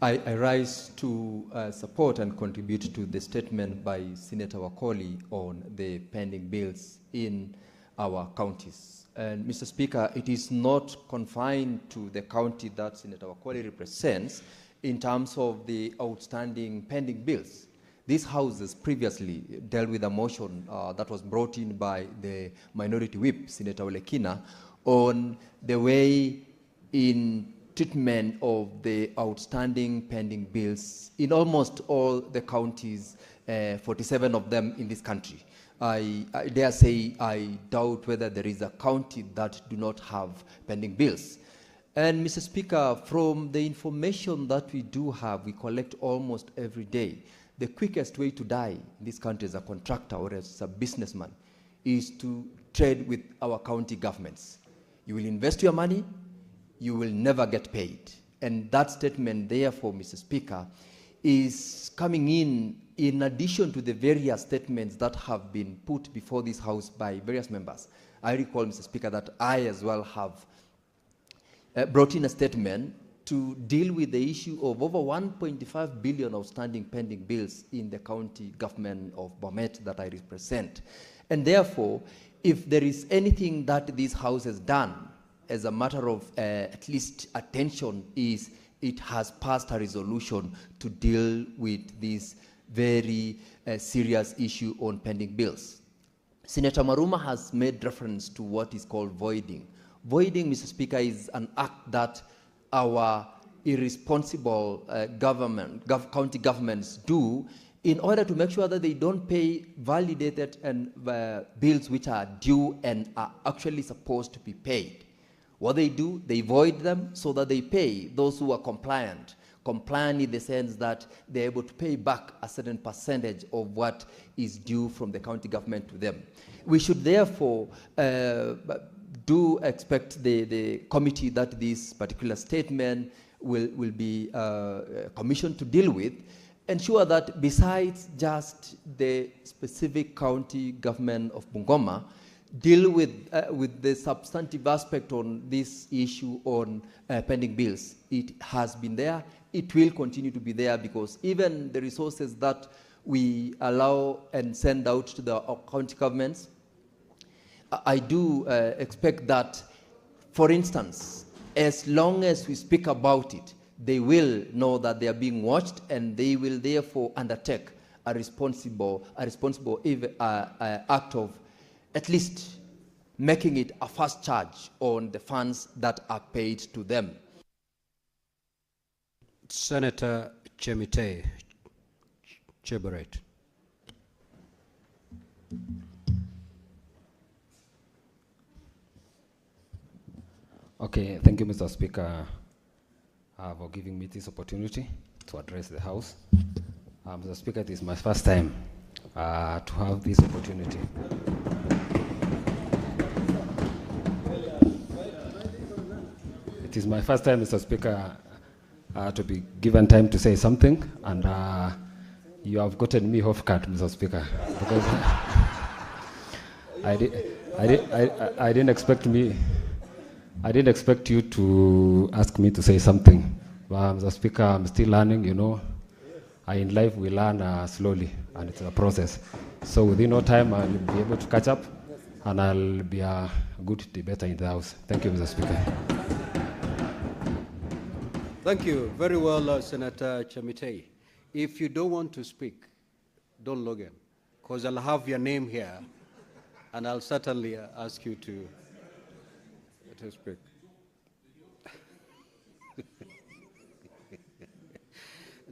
I rise to support and contribute to the statement by Senator Wakoli on the pending bills in our counties. And Mr. Speaker, it is not confined to the county that Senator Wakoli represents in terms of the outstanding pending bills. This House has previously dealt with a motion that was brought in by the Minority Whip, Senator Olekina, on the way in treatment of the outstanding pending bills in almost all the counties, 47 of them in this country. I dare say I doubt whether there is a county that do not have pending bills. And Mr. Speaker, from the information that we do have, we collect almost every day, the quickest way to die in this country as a contractor or as a businessman is to trade with our county governments. You will invest your money, you will never get paid. And that statement, therefore, Mr. Speaker, is coming in addition to the various statements that have been put before this House by various members. I recall, Mr. Speaker, that I as well have brought in a statement to deal with the issue of over 1.5 billion outstanding pending bills in the county government of Bomet that I represent. And therefore, if there is anything that this House has done as a matter of at least attention, is it has passed a resolution to deal with these very serious issue on pending bills. Senator Maruma has made reference to what is called voiding. Voiding, Mr. Speaker, is an act that our irresponsible county governments do in order to make sure that they don't pay validated and bills which are due and are actually supposed to be paid. What they do, they void them so that they pay those who are compliant. Compliant in the sense that they're able to pay back a certain percentage of what is due from the county government to them. We should therefore do expect the committee that this particular statement will be commissioned to deal with, ensure that besides just the specific county government of Bungoma, deal with the substantive aspect on this issue on pending bills. It has been there. It will continue to be there because even the resources that we allow and send out to the county governments, I do expect that, for instance, as long as we speak about it, they will know that they are being watched and they will therefore undertake a responsible act of at least making it a fast charge on the funds that are paid to them. Senator Chemite Cheberet. Okay, thank you, Mr. Speaker, for giving me this opportunity to address the House. Mr. Speaker, it is my first time to have this opportunity. It is my first time, Mr. Speaker, to be given time to say something, and you have gotten me off guard, Mr. Speaker, because I didn't expect you to ask me to say something. Mr. Speaker, I'm still learning, you know. In life, we learn slowly, and it's a process. So within no time, I'll be able to catch up, and I'll be a good debater in the House. Thank you, Mr. Speaker. Thank you. Very well, Senator Chemite. If you don't want to speak, don't log in, because I'll have your name here, and I'll certainly ask you to speak.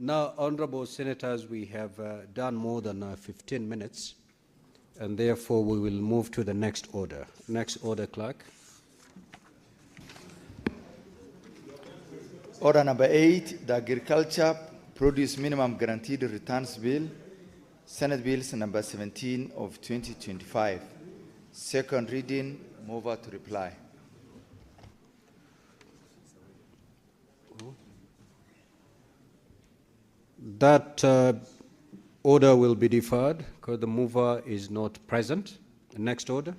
Now, honorable senators, we have done more than 15 minutes, and therefore we will move to the next order. Next order, clerk. Order number 8, the Agriculture Produce Minimum Guaranteed Returns Bill, Senate Bills number 17 of 2025. Second reading, mover to reply. That order will be deferred because the mover is not present. Next order.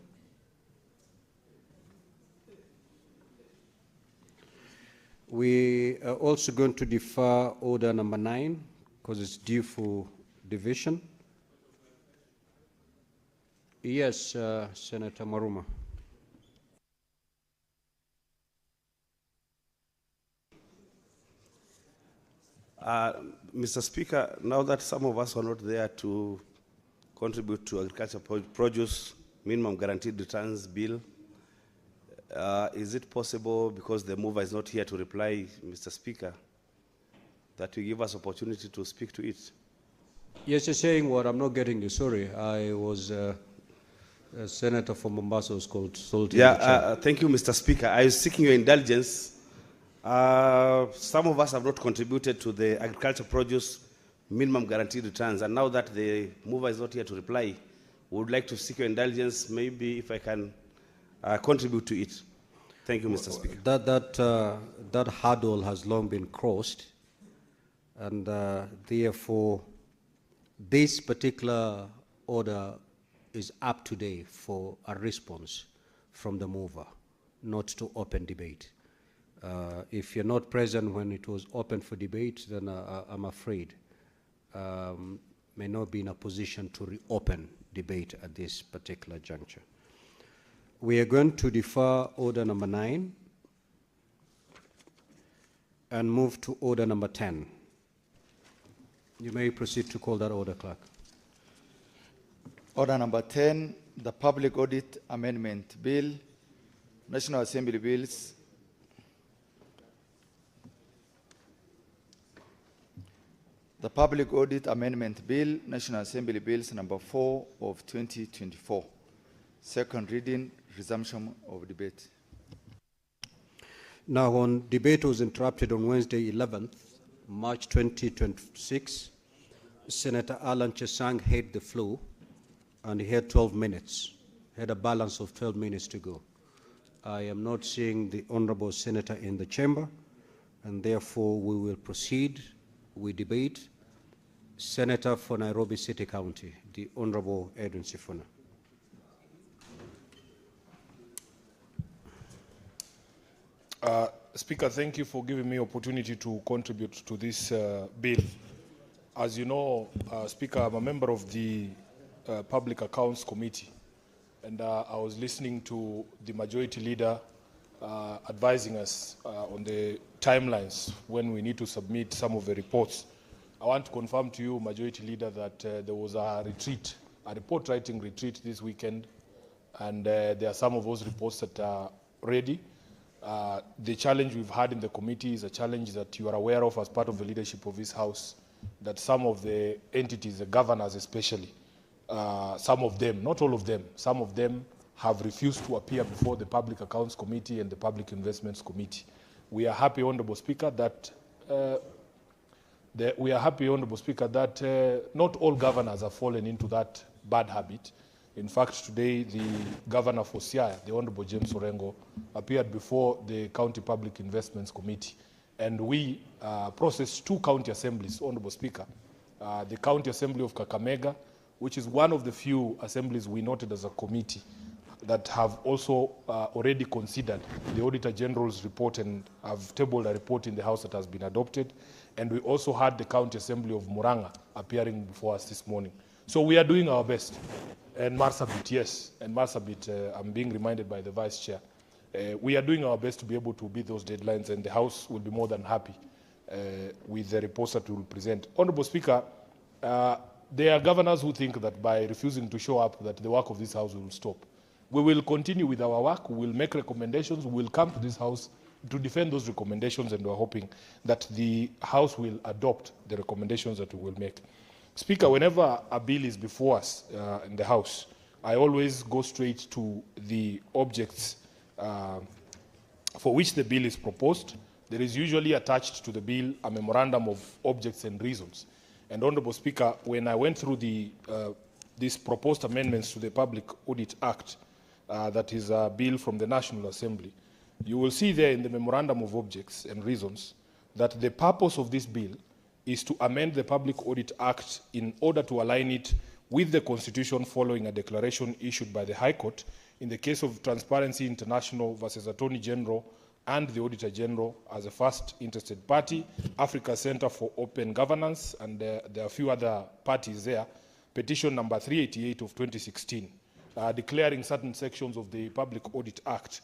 We are also going to defer order number 9 because it's due for division. Yes, Senator Maruma. Mr. Speaker, now that some of us are not there to contribute to agriculture produce minimum guaranteed returns bill, is it possible, because the mover is not here to reply, Mr. Speaker, that you give us opportunity to speak to it? Yes, you're saying what? I'm not getting you. Sorry. I was a senator from Mombasa who's called Salty. Yeah, thank you, Mr. Speaker. I was seeking your indulgence. Some of us have not contributed to the agriculture produce minimum guaranteed returns, and now that the mover is not here to reply, we would like to seek your indulgence, maybe if I can contribute to it. Thank you, Mr. Speaker. That hurdle has long been crossed, and therefore this particular order is up to date for a response from the mover, not to open debate. If you're not present when it was open for debate, then I'm afraid may not be in a position to reopen debate at this particular juncture. We are going to defer order number 9 and move to order number 10. You may proceed to call that order, Clerk. Order number 10, the Public Audit Amendment Bill, National Assembly Bills. The Public Audit Amendment Bill, National Assembly Bills number 4 of 2024. Second reading, resumption of debate. Now, on debate was interrupted on Wednesday, 11th March 2026, Senator Alan Chesang had the floor, and he had 12 minutes, had a balance of 12 minutes to go. I am not seeing the Honorable Senator in the chamber, and therefore we will proceed with debate. Senator for Nairobi City County, the Honorable Edwin Sifuna. Speaker, thank you for giving me opportunity to contribute to this bill. As you know, Speaker, I'm a member of the Public Accounts Committee, and I was listening to the Majority Leader advising us on the timelines when we need to submit some of the reports. I want to confirm to you, Majority Leader, that there was a retreat, a report writing retreat this weekend, and there are some of those reports that are ready. The challenge we've had in the committee is a challenge that you are aware of as part of the leadership of this House, that some of the entities, the governors especially, some of them, not all of them, some of them have refused to appear before the Public Accounts Committee and the Public Investments Committee. We are happy, Honourable Speaker, that not all governors have fallen into that bad habit. In fact, today the governor for Siaya, the Honourable James Orengo, appeared before the County Public Investments Committee, and we processed 2 county assemblies, Honourable Speaker. The County Assembly of Kakamega, which is one of the few assemblies we noted as a committee that have also already considered the Auditor General's report and have tabled a report in the House that has been adopted. And we also had the County Assembly of Muranga appearing before us this morning. So we are doing our best. And Marsabit, yes, and Marsabit, I'm being reminded by the Vice Chair. We are doing our best to be able to beat those deadlines, and the House will be more than happy with the reports that we will present. Honourable Speaker, there are governors who think that by refusing to show up that the work of this House will stop. We will continue with our work, we will make recommendations, we will come to this House to defend those recommendations, and we're hoping that the House will adopt the recommendations that we will make. Speaker, whenever a bill is before us in the House, I always go straight to the objects for which the bill is proposed. There is usually attached to the bill a memorandum of objects and reasons. And Honourable Speaker, when I went through these proposed amendments to the Public Audit Act, that is a bill from the National Assembly, you will see there in the memorandum of objects and reasons that the purpose of this bill is to amend the Public Audit Act in order to align it with the Constitution following a declaration issued by the High Court in the case of Transparency International versus Attorney General and the Auditor General as a first interested party, Africa Center for Open Governance, and there are a few other parties there, petition number 388 of 2016, declaring certain sections of the Public Audit Act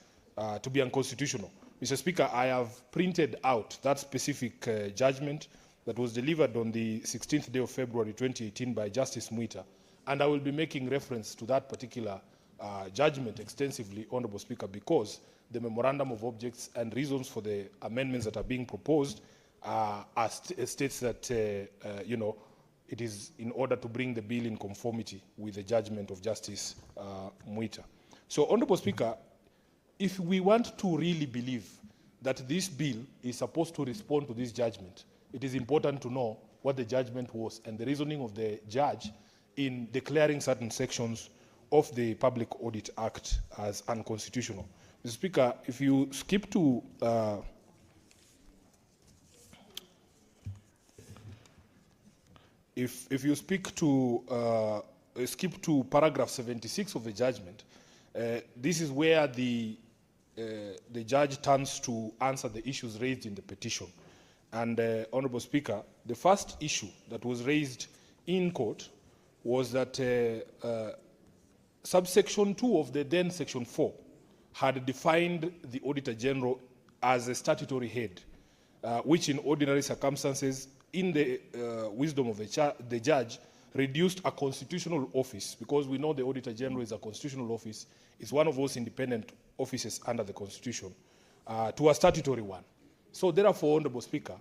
to be unconstitutional. Mr. Speaker, I have printed out that specific judgment that was delivered on the 16th day of February 2018 by Justice Mwita, and I will be making reference to that particular judgment extensively, Honourable Speaker, because the memorandum of objects and reasons for the amendments that are being proposed states that, it is in order to bring the bill in conformity with the judgment of Justice Mwita. So, Honourable Speaker, if we want to really believe that this bill is supposed to respond to this judgment, it is important to know what the judgment was and the reasoning of the judge in declaring certain sections of the Public Audit Act as unconstitutional. Mr. Speaker, if you skip to if you skip to paragraph 76 of the judgment, this is where the judge turns to answer the issues raised in the petition. And Honourable Speaker, the first issue that was raised in court was that subsection 2 of the then section 4 had defined the Auditor General as a statutory head, which in ordinary circumstances in the wisdom of the judge, reduced a constitutional office, because we know the Auditor General is a constitutional office, it's one of those independent offices under the Constitution, to a statutory one. So therefore, Honorable Speaker,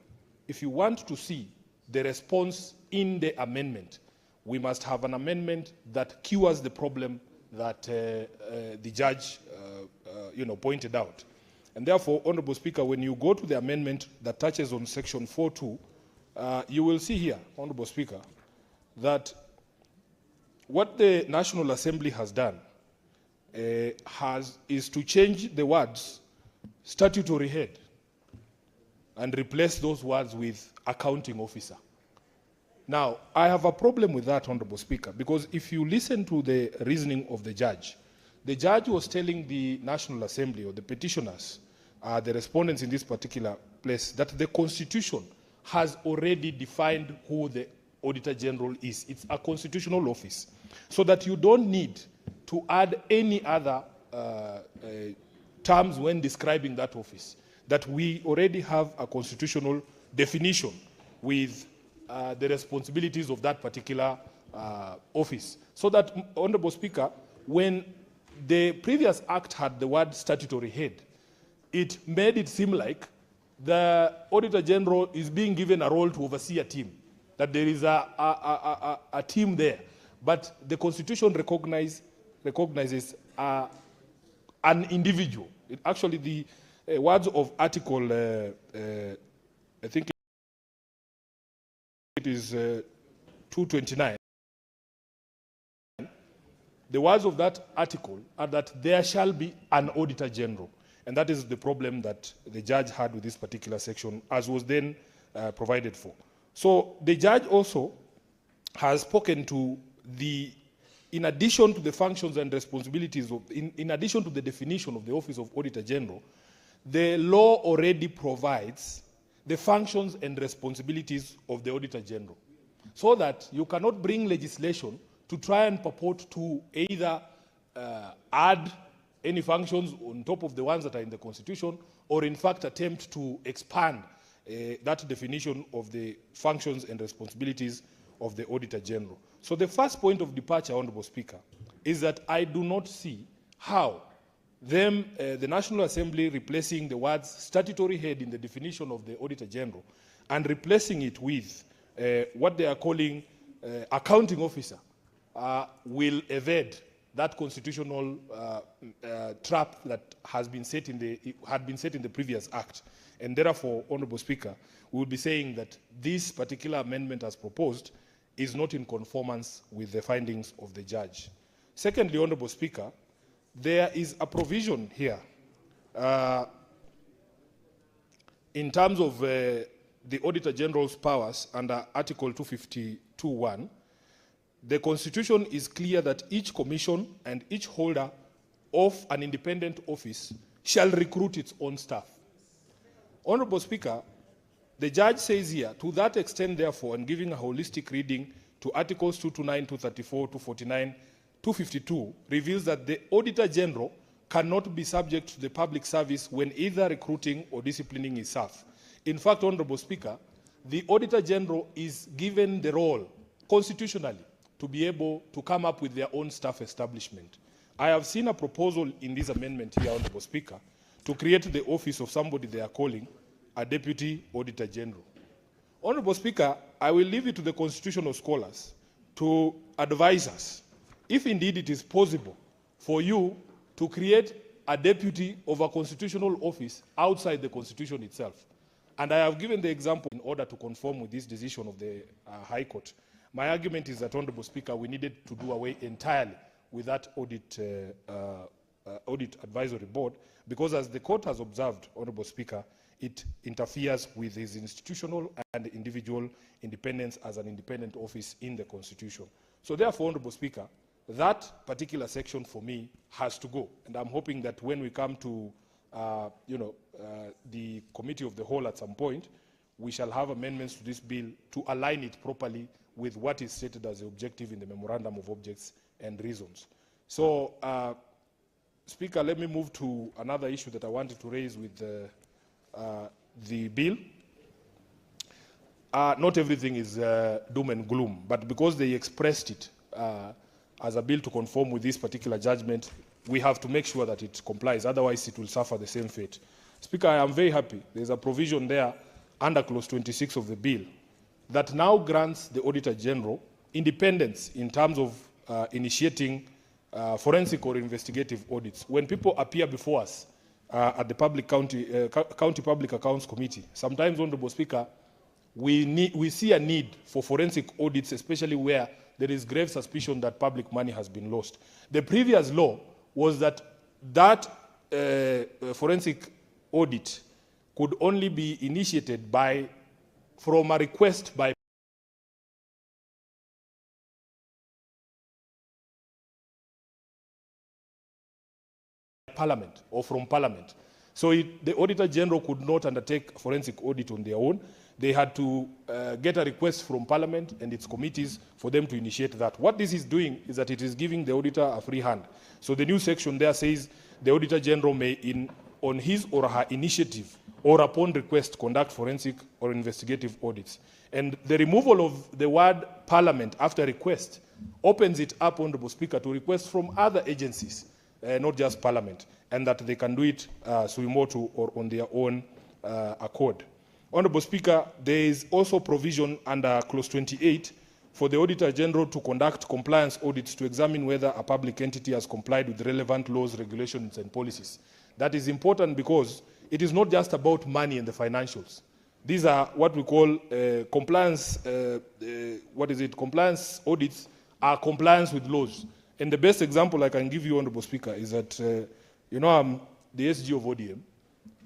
if you want to see the response in the amendment, we must have an amendment that cures the problem that the judge pointed out. And therefore, Honorable Speaker, when you go to the amendment that touches on section 4.2, you will see here, Honorable Speaker, that what the National Assembly has done is to change the words statutory head and replace those words with accounting officer. Now, I have a problem with that, Honorable Speaker, because if you listen to the reasoning of the judge was telling the National Assembly, or the petitioners, the respondents in this particular place, that the Constitution has already defined who the Auditor General is. It's a constitutional office. So that you don't need to add any other terms when describing that office. That we already have a constitutional definition with the responsibilities of that particular office. So that, Honorable Speaker, when the previous act had the word statutory head, it made it seem like the Auditor General is being given a role to oversee a team, that there is a team there. But the Constitution recognizes an individual. Actually, the words of Article, I think it is 229, the words of that article are that there shall be an Auditor General. And that is the problem that the judge had with this particular section, as was then provided for. So the judge also has spoken to in addition to the functions and responsibilities, in addition to the definition of the Office of Auditor General, the law already provides the functions and responsibilities of the Auditor General. So that you cannot bring legislation to try and purport to either add any functions on top of the ones that are in the Constitution, or in fact attempt to expand that definition of the functions and responsibilities of the Auditor General. So the first point of departure, Honorable Speaker, is that I do not see how the National Assembly replacing the words statutory head in the definition of the Auditor General and replacing it with what they are calling accounting officer will evade that constitutional trap that had been set in the previous act. And therefore, Honorable Speaker, we will be saying that this particular amendment as proposed is not in conformance with the findings of the judge. Secondly, Honorable Speaker, there is a provision here in terms of the Auditor General's powers under Article 252(1). The Constitution is clear that each commission and each holder of an independent office shall recruit its own staff. Honorable Speaker, the judge says here, to that extent, therefore, and giving a holistic reading to Articles 229, 234, 249, 252, reveals that the Auditor General cannot be subject to the public service when either recruiting or disciplining his staff. In fact, Honorable Speaker, the Auditor General is given the role constitutionally to be able to come up with their own staff establishment. I have seen a proposal in this amendment here, Honorable Speaker, to create the office of somebody they are calling a Deputy Auditor General. Honorable Speaker, I will leave it to the constitutional scholars to advise us if indeed it is possible for you to create a deputy of a constitutional office outside the Constitution itself. And I have given the example in order to conform with this decision of the High Court. My argument is that, Honorable Speaker, we needed to do away entirely with that audit advisory board, because as the court has observed, Honorable Speaker, it interferes with his institutional and individual independence as an independent office in the Constitution. So therefore, Honorable Speaker, that particular section for me has to go. And I'm hoping that when we come to the Committee of the Whole at some point, we shall have amendments to this bill to align it properly with what is stated as the objective in the Memorandum of Objects and Reasons. So, Speaker, let me move to another issue that I wanted to raise with the bill. not everything is doom and gloom, but because they expressed it as a bill to conform with this particular judgment, we have to make sure that it complies. Otherwise, it will suffer the same fate. Speaker, I am very happy. There's a provision there under clause 26 of the bill that now grants the Auditor General independence in terms of initiating forensic or investigative audits. When people appear before us at the County Public Accounts Committee, sometimes, Honorable Speaker, we see a need for forensic audits, especially where there is grave suspicion that public money has been lost. The previous law was that forensic audit could only be initiated from a request by Parliament or from Parliament. So the Auditor General could not undertake forensic audit on their own. They had to get a request from Parliament and its committees for them to initiate that. What this is doing is that it is giving the auditor a free hand. So the new section there says the Auditor General may, on his or her initiative or upon request, conduct forensic or investigative audits. And the removal of the word Parliament after request opens it up, Honorable Speaker, to request from other agencies, not just Parliament, and that they can do it sui motu or on their own accord. Honorable Speaker, there is also provision under clause 28 for the Auditor General to conduct compliance audits to examine whether a public entity has complied with relevant laws, regulations, and policies. That is important because it is not just about money and the financials. These are what we call compliance, compliance audits are compliance with laws. And the best example I can give you, Honorable Speaker, is that, I'm the SG of ODM.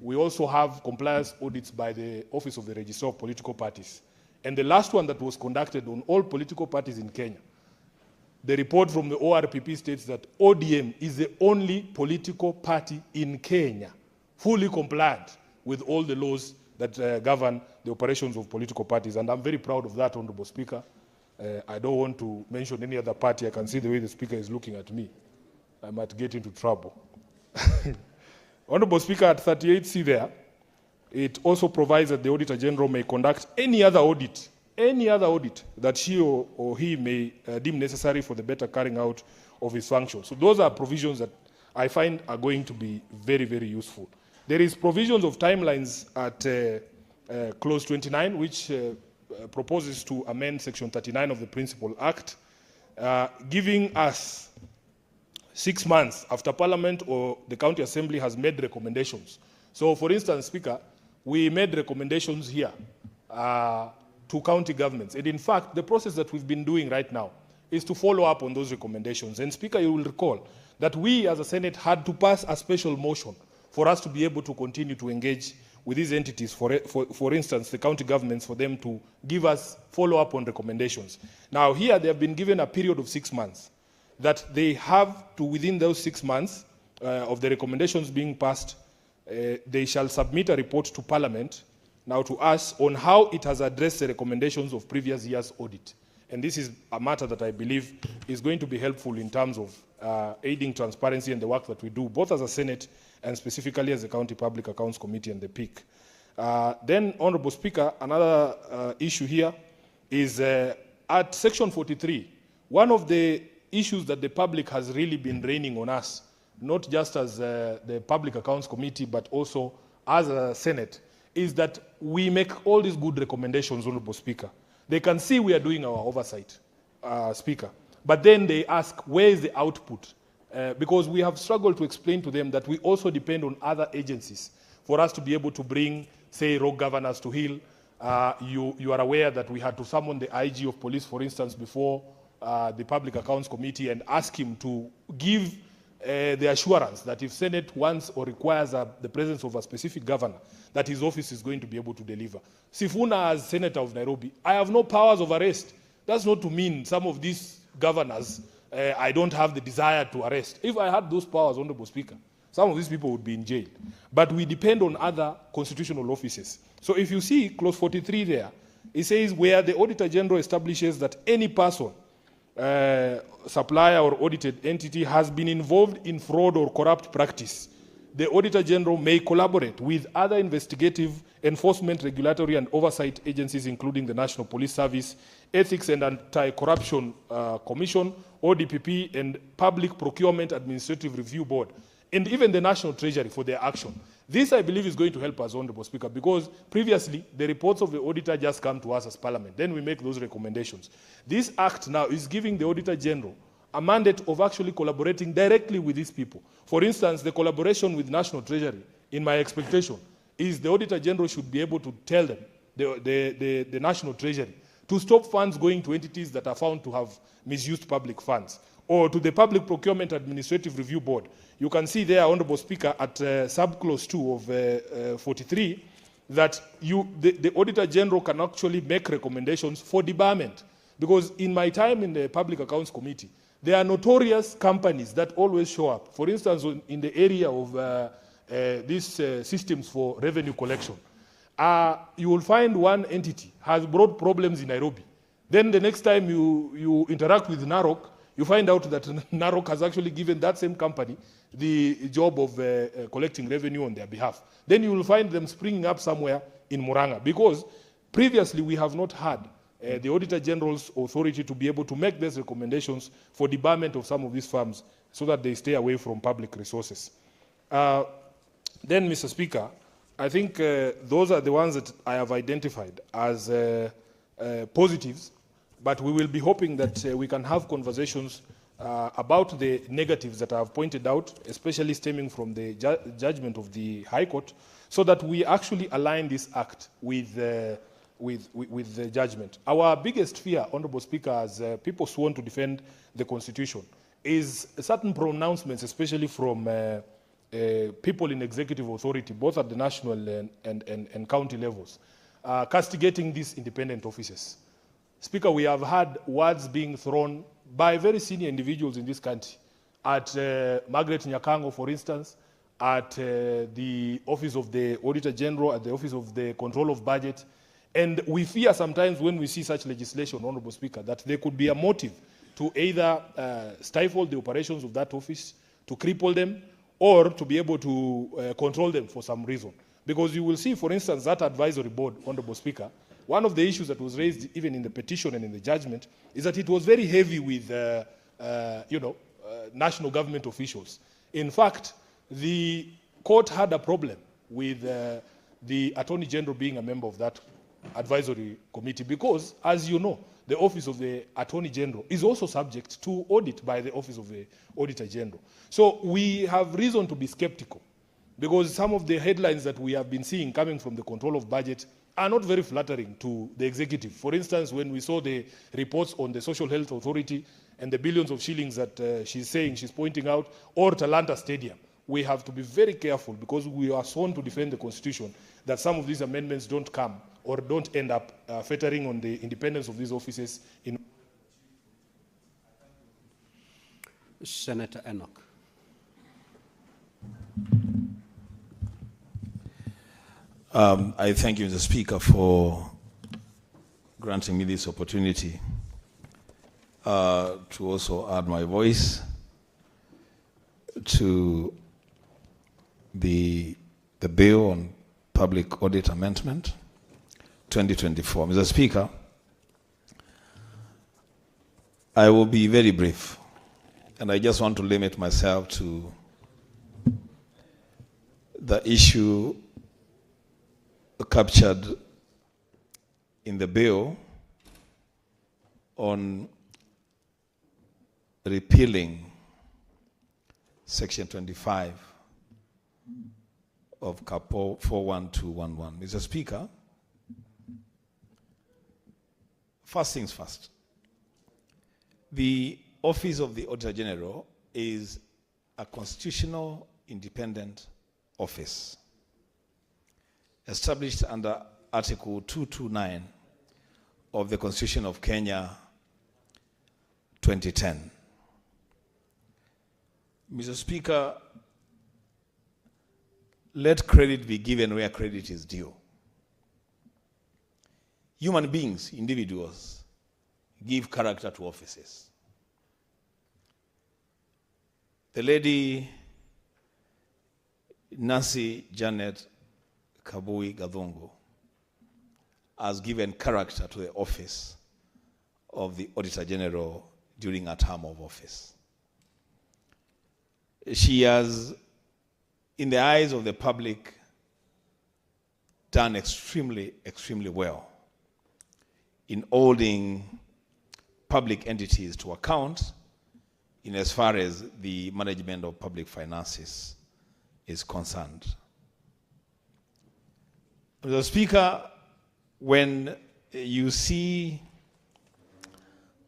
We also have compliance audits by the Office of the Registrar of Political Parties. And the last one that was conducted on all political parties in Kenya, the report from the ORPP states that ODM is the only political party in Kenya fully compliant with all the laws that govern the operations of political parties. And I'm very proud of that, Honorable Speaker. I don't want to mention any other party. I can see the way the Speaker is looking at me. I might get into trouble. Honorable Speaker, at 38C there, it also provides that the Auditor General may conduct any other audit that she or he may deem necessary for the better carrying out of his function. So those are provisions that I find are going to be very, very useful. There is provisions of timelines at clause 29, which proposes to amend section 39 of the Principal Act, giving us 6 months after Parliament or the County Assembly has made recommendations. So, for instance, Speaker, we made recommendations here to county governments. And in fact, the process that we've been doing right now is to follow up on those recommendations. And Speaker, you will recall that we as a Senate had to pass a special motion for us to be able to continue to engage with these entities, for instance, the county governments, for them to give us follow-up on recommendations. Now, here they have been given a period of 6 months that they have to, within those 6 months of the recommendations being passed, they shall submit a report to Parliament, now to us, on how it has addressed the recommendations of previous year's audit. And this is a matter that I believe is going to be helpful in terms of aiding transparency and the work that we do, both as a Senate and specifically as the County Public Accounts Committee and the PIC. Then, Honorable Speaker, another issue here is at Section 43, one of the issues that the public has really been raining on us, not just as the Public Accounts Committee, but also as a Senate, is that we make all these good recommendations, Honorable Speaker. They can see we are doing our oversight, Speaker. But then they ask, where is the output? Because we have struggled to explain to them that we also depend on other agencies for us to be able to bring, say, rogue governors to heel. You are aware that we had to summon the IG of police, for instance, before the Public Accounts Committee and ask him to give the assurance that if Senate wants or requires the presence of a specific governor, that his office is going to be able to deliver. Sifuna, as Senator of Nairobi, I have no powers of arrest. That's not to mean some of these governors, I don't have the desire to arrest. If I had those powers, Honorable Speaker, some of these people would be in jail. But we depend on other constitutional offices. So if you see clause 43 there, it says where the Auditor General establishes that any person, supplier or audited entity has been involved in fraud or corrupt practice, the Auditor General may collaborate with other investigative, enforcement, regulatory, and oversight agencies, including the National Police Service, Ethics and Anti-Corruption Commission, ODPP, and Public Procurement Administrative Review Board, and even the National Treasury for their action. This, I believe, is going to help us, Honorable Speaker, because previously the reports of the auditor just come to us as Parliament. Then we make those recommendations. This act now is giving the Auditor General a mandate of actually collaborating directly with these people. For instance, the collaboration with National Treasury, in my expectation, is the Auditor General should be able to tell them, the National Treasury, to stop funds going to entities that are found to have misused public funds, or to the Public Procurement Administrative Review Board. You can see there, Honorable Speaker, at subclause 2 of 43, that the Auditor General can actually make recommendations for debarment. Because in my time in the Public Accounts Committee, there are notorious companies that always show up. For instance, in the area of these systems for revenue collection, you will find one entity has brought problems in Nairobi. Then the next time you interact with Narok, you find out that Narok has actually given that same company the job of collecting revenue on their behalf. Then you will find them springing up somewhere in Muranga, because previously we have not had the Auditor General's authority to be able to make these recommendations for debarment of some of these firms so that they stay away from public resources. Then, Mr. Speaker, I think those are the ones that I have identified as positives, but we will be hoping that we can have conversations about the negatives that I have pointed out, especially stemming from the judgment of the High Court, so that we actually align this act with the judgment. Our biggest fear, Honorable Speaker, as people sworn to defend the Constitution, is certain pronouncements, especially from people in executive authority, both at the national and county levels, castigating these independent offices. Speaker, we have had words being thrown by very senior individuals in this country, at Margaret Nyakango, for instance, at the Office of the Auditor General, at the Office of the Control of Budget. And we fear sometimes when we see such legislation, Honorable Speaker, that there could be a motive to either stifle the operations of that office, to cripple them, or to be able to control them for some reason. Because you will see, for instance, that advisory board, Honorable Speaker, one of the issues that was raised even in the petition and in the judgment is that it was very heavy with, national government officials. In fact, the court had a problem with the Attorney General being a member of that advisory committee because, as you know, the Office of the Attorney General is also subject to audit by the Office of the Auditor General. So we have reason to be skeptical because some of the headlines that we have been seeing coming from the control of budget are not very flattering to the executive. For instance, when we saw the reports on the Social Health Authority and the billions of shillings that she's pointing out, or Talanta Stadium, we have to be very careful because we are sworn to defend the Constitution that some of these amendments don't come or don't end up fettering on the independence of these offices. Senator Enoch. I thank you, Mr. Speaker, for granting me this opportunity to also add my voice to the bill on public audit amendment 2024. Mr. Speaker, I will be very brief, and I just want to limit myself to the issue captured in the bill on repealing Section 25 of CAPO 41211. Mr. Speaker, first things first. The Office of the Auditor General is a constitutional independent office established under Article 229 of the Constitution of Kenya 2010. Mr. Speaker, let credit be given where credit is due. Human beings, individuals, give character to offices. The lady Nancy Janet Kabui Gadhungu has given character to the office of the Auditor General during her term of office. She has, in the eyes of the public, done extremely, extremely well in holding public entities to account in as far as the management of public finances is concerned. Mr. Speaker, when you see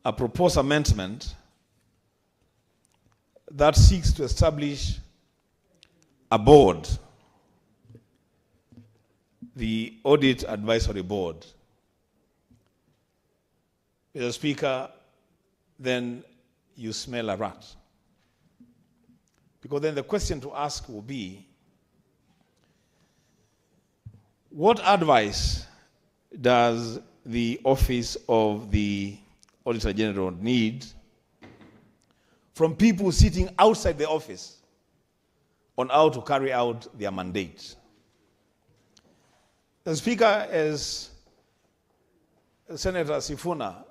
a proposed amendment that seeks to establish a board, the Audit Advisory Board, Mr. Speaker, then you smell a rat. Because then the question to ask will be, what advice does the Office of the Auditor General need from people sitting outside the office on how to carry out their mandate? The Speaker, as Senator Sifuna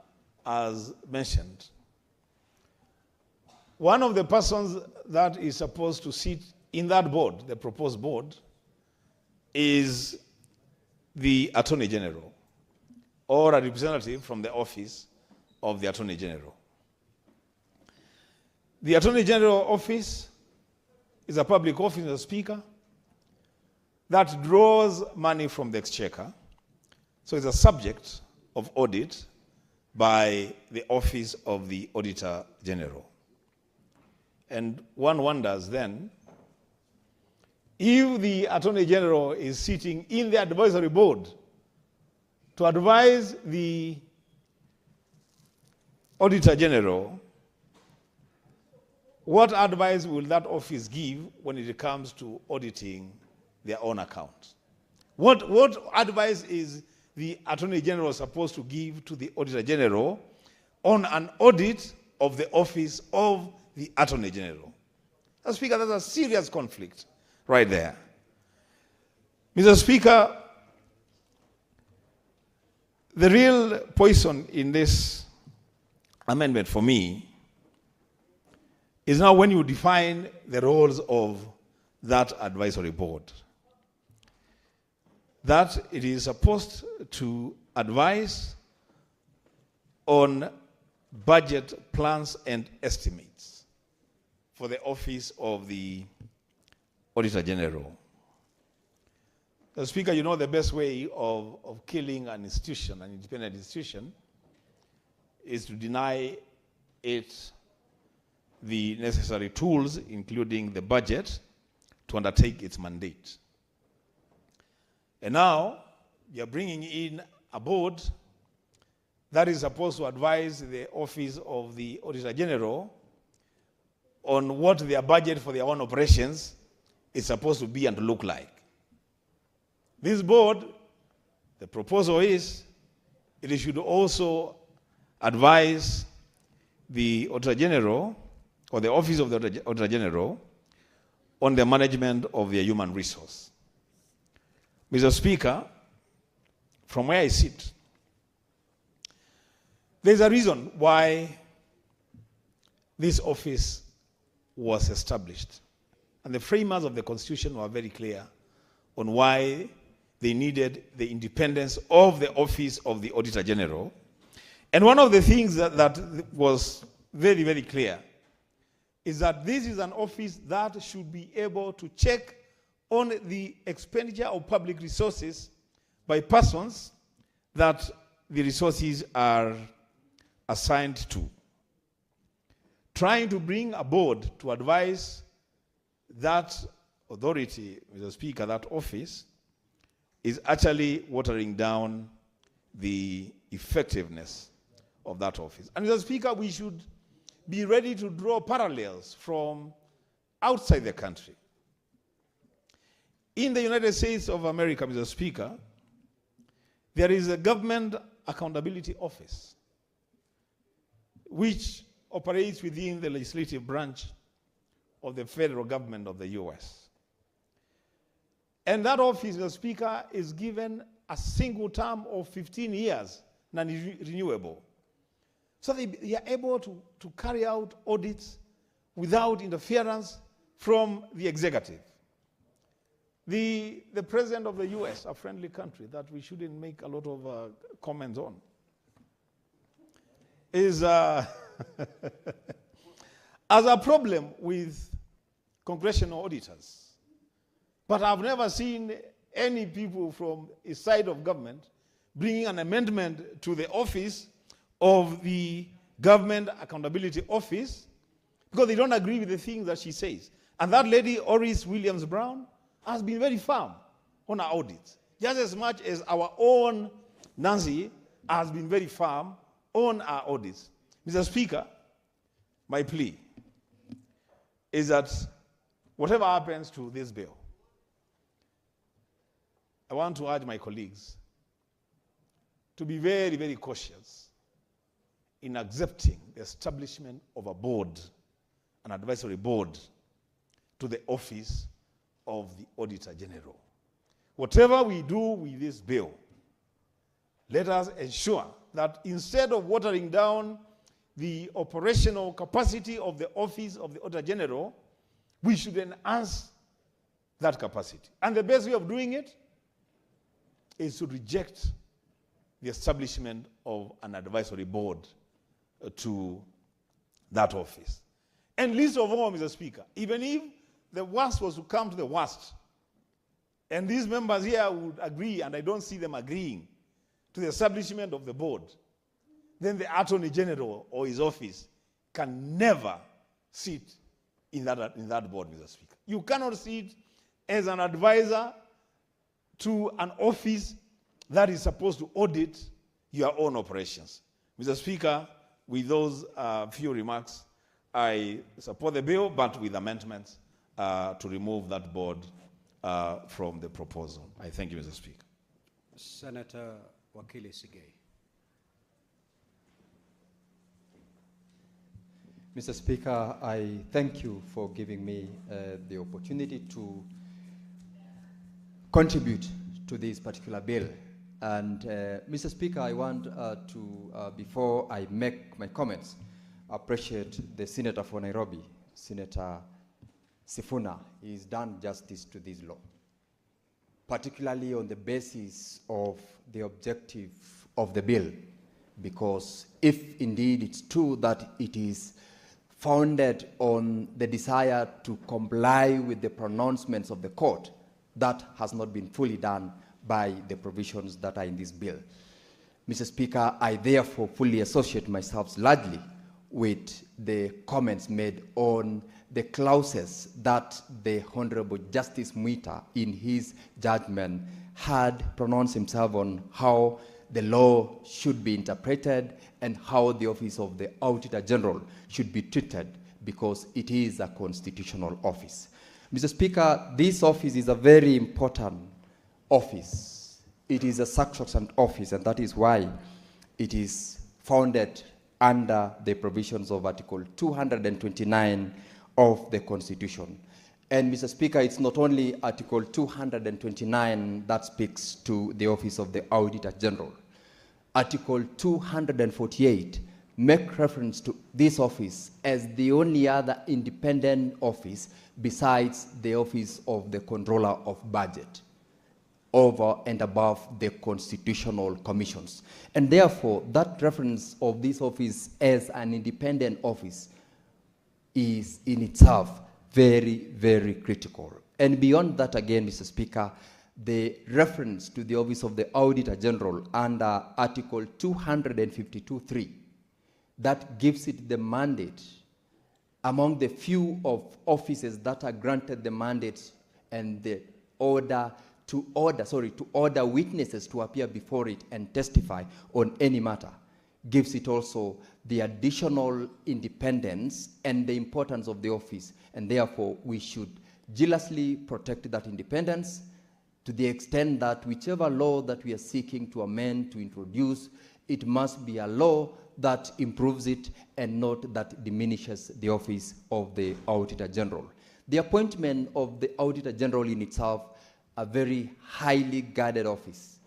has mentioned, one of the persons that is supposed to sit in that board, the proposed board, is the Attorney General or a representative from the office of the Attorney General. The Attorney General office is a public office, Mr. Speaker, that draws money from the exchequer, so it's a subject of audit by the Office of the Auditor General. And one wonders then, if the Attorney General is sitting in the advisory board to advise the Auditor General, what advice will that office give when it comes to auditing their own account? What advice is the Attorney General supposed to give to the Auditor General on an audit of the office of the Attorney General? Mr. Speaker, there's a serious conflict right there. Mr. Speaker, the real poison in this amendment for me is now when you define the roles of that advisory board. That it is supposed to advise on budget plans and estimates for the Office of the Auditor General. The Speaker, you know the best way of killing an institution, an independent institution, is to deny it the necessary tools, including the budget, to undertake its mandate. And now, you're bringing in a board that is supposed to advise the Office of the Auditor General on what their budget for their own operations is supposed to be and to look like. This board, the proposal is, it should also advise the Auditor General or the Office of the Auditor General on the management of their human resource. Mr. Speaker, from where I sit, there's a reason why this office was established. And the framers of the Constitution were very clear on why they needed the independence of the Office of the Auditor General. And one of the things that was very, very clear is that this is an office that should be able to check on the expenditure of public resources by persons that the resources are assigned to. Trying to bring a board to advise that authority, Mr. Speaker, that office, is actually watering down the effectiveness of that office. And Mr. Speaker, we should be ready to draw parallels from outside the country. In the United States of America, Mr. Speaker, there is a Government Accountability Office which operates within the legislative branch of the federal government of the US. And that office, the Speaker, is given a single term of 15 years, non-renewable. So they are able to carry out audits without interference from the executive. The president of the US, a friendly country that we shouldn't make a lot of comments on, is has a problem with congressional auditors. But I've never seen any people from his side of government bringing an amendment to the office of the Government Accountability Office because they don't agree with the things that she says. And that lady, Oris Williams-Brown, has been very firm on our audits, just as much as our own Nancy has been very firm on our audits. Mr. Speaker, my plea is that whatever happens to this bill, I want to urge my colleagues to be very, very cautious in accepting the establishment of a board, an advisory board, to the office of the Auditor General. Whatever we do with this bill, let us ensure that instead of watering down the operational capacity of the office of the Auditor General, we should enhance that capacity. And the best way of doing it is to reject the establishment of an advisory board to that office. And least of all, Mr. Speaker, even if the worst was to come to the worst, and these members here would agree, and I don't see them agreeing, to the establishment of the board, then the Attorney General or his office can never sit in that board, Mr. Speaker. You cannot sit as an advisor to an office that is supposed to audit your own operations. Mr. Speaker, with those few remarks, I support the bill, but with amendments to remove that board from the proposal. I thank you, Mr. Speaker. Senator Wakili Sigei. Mr. Speaker, I thank you for giving me the opportunity to contribute to this particular bill. And Mr. Speaker, I want to, before I make my comments, appreciate the Senator for Nairobi, Senator Sifuna. He's done justice to this law, particularly on the basis of the objective of the bill, because if indeed it's true that it is founded on the desire to comply with the pronouncements of the court, that has not been fully done by the provisions that are in this bill. Mr. Speaker, I therefore fully associate myself largely with the comments made on the clauses that the Honorable Justice Mwita, in his judgment, had pronounced himself on how the law should be interpreted and how the office of the Auditor General should be treated, because it is a constitutional office. Mr. Speaker, this office is a very important office. It is a sacrosanct office, and that is why it is founded under the provisions of Article 229 of the Constitution. And Mr. Speaker, it's not only Article 229 that speaks to the office of the Auditor General. Article 248 makes reference to this office as the only other independent office besides the office of the Controller of Budget, over and above the constitutional commissions. And therefore, that reference of this office as an independent office is in itself very, very critical. And beyond that, again, Mr. Speaker, the reference to the office of the Auditor General under Article 252(3, that gives it the mandate among the few of offices that are granted the mandate and the order to order witnesses to appear before it and testify on any matter, gives it also the additional independence and the importance of the office. And therefore, we should jealously protect that independence to the extent that whichever law that we are seeking to amend, to introduce, it must be a law that improves it and not that diminishes the office of the Auditor General. The appointment of the Auditor General in itself a very highly guarded office.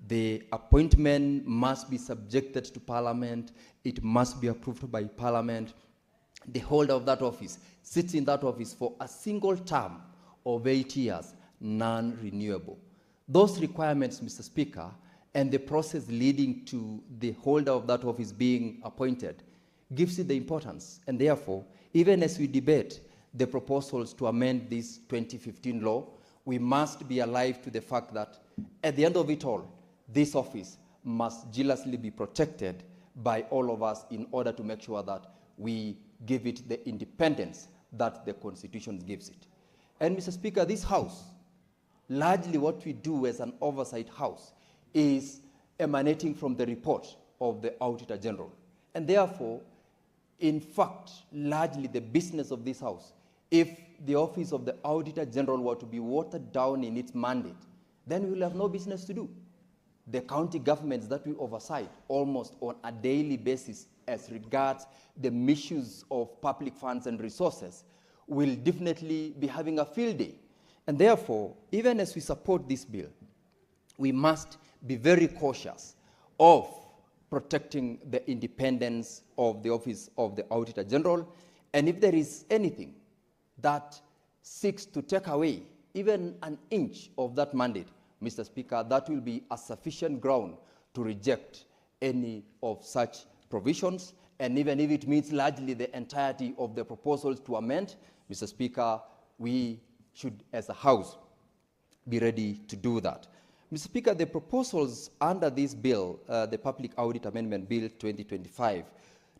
The appointment must be subjected to Parliament. It must be approved by Parliament. The holder of that office sits in that office for a single term of 8 years, non-renewable. Those requirements, Mr. Speaker, and the process leading to the holder of that office being appointed gives it the importance. And therefore, even as we debate the proposals to amend this 2015 law, we must be alive to the fact that at the end of it all, this office must jealously be protected by all of us in order to make sure that we give it the independence that the Constitution gives it. And Mr. Speaker, this House, largely what we do as an oversight House is emanating from the report of the Auditor General. And therefore, in fact, largely the business of this House, if the office of the Auditor General were to be watered down in its mandate, then we will have no business to do. The county governments that we oversight almost on a daily basis as regards the misuse of public funds and resources will definitely be having a field day. And therefore, even as we support this bill, we must be very cautious of protecting the independence of the office of the Auditor General. And if there is anything that seeks to take away even an inch of that mandate, Mr. Speaker, that will be a sufficient ground to reject any of such provisions. And even if it means largely the entirety of the proposals to amend, Mr. Speaker, we should, as a House, be ready to do that. Mr. Speaker, the proposals under this bill, the Public Audit Amendment Bill 2025,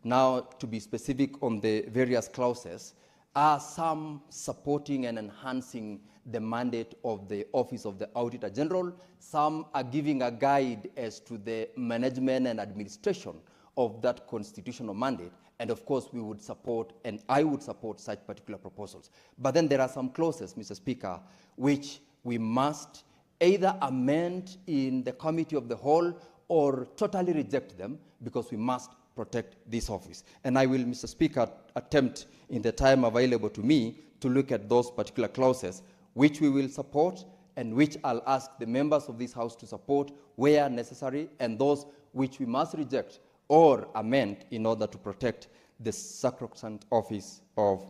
now to be specific on the various clauses, are some supporting and enhancing the mandate of the Office of the Auditor General. Some are giving a guide as to the management and administration of that constitutional mandate. And of course, we would support, and I would support such particular proposals. But then there are some clauses, Mr. Speaker, which we must either amend in the committee of the whole or totally reject them, because we must protect this office. And I will, Mr. Speaker, attempt in the time available to me to look at those particular clauses which we will support and which I'll ask the members of this House to support where necessary, and those which we must reject or amend in order to protect the sacrosanct office of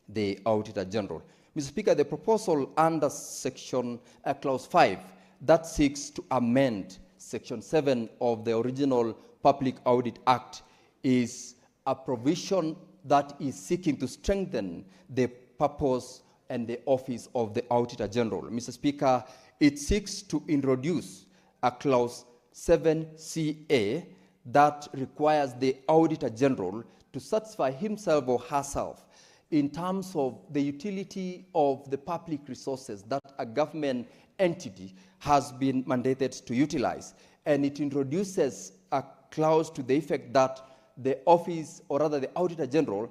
the Auditor General. Mr. Speaker, the proposal under Section Clause 5 that seeks to amend Section 7 of the original Public Audit Act is a provision that is seeking to strengthen the purpose and the office of the Auditor General. Mr. Speaker, it seeks to introduce a Clause 7CA that requires the Auditor General to satisfy himself or herself in terms of the utility of the public resources that a government entity has been mandated to utilize. And it introduces a clause to the effect that the office, or rather the Auditor General,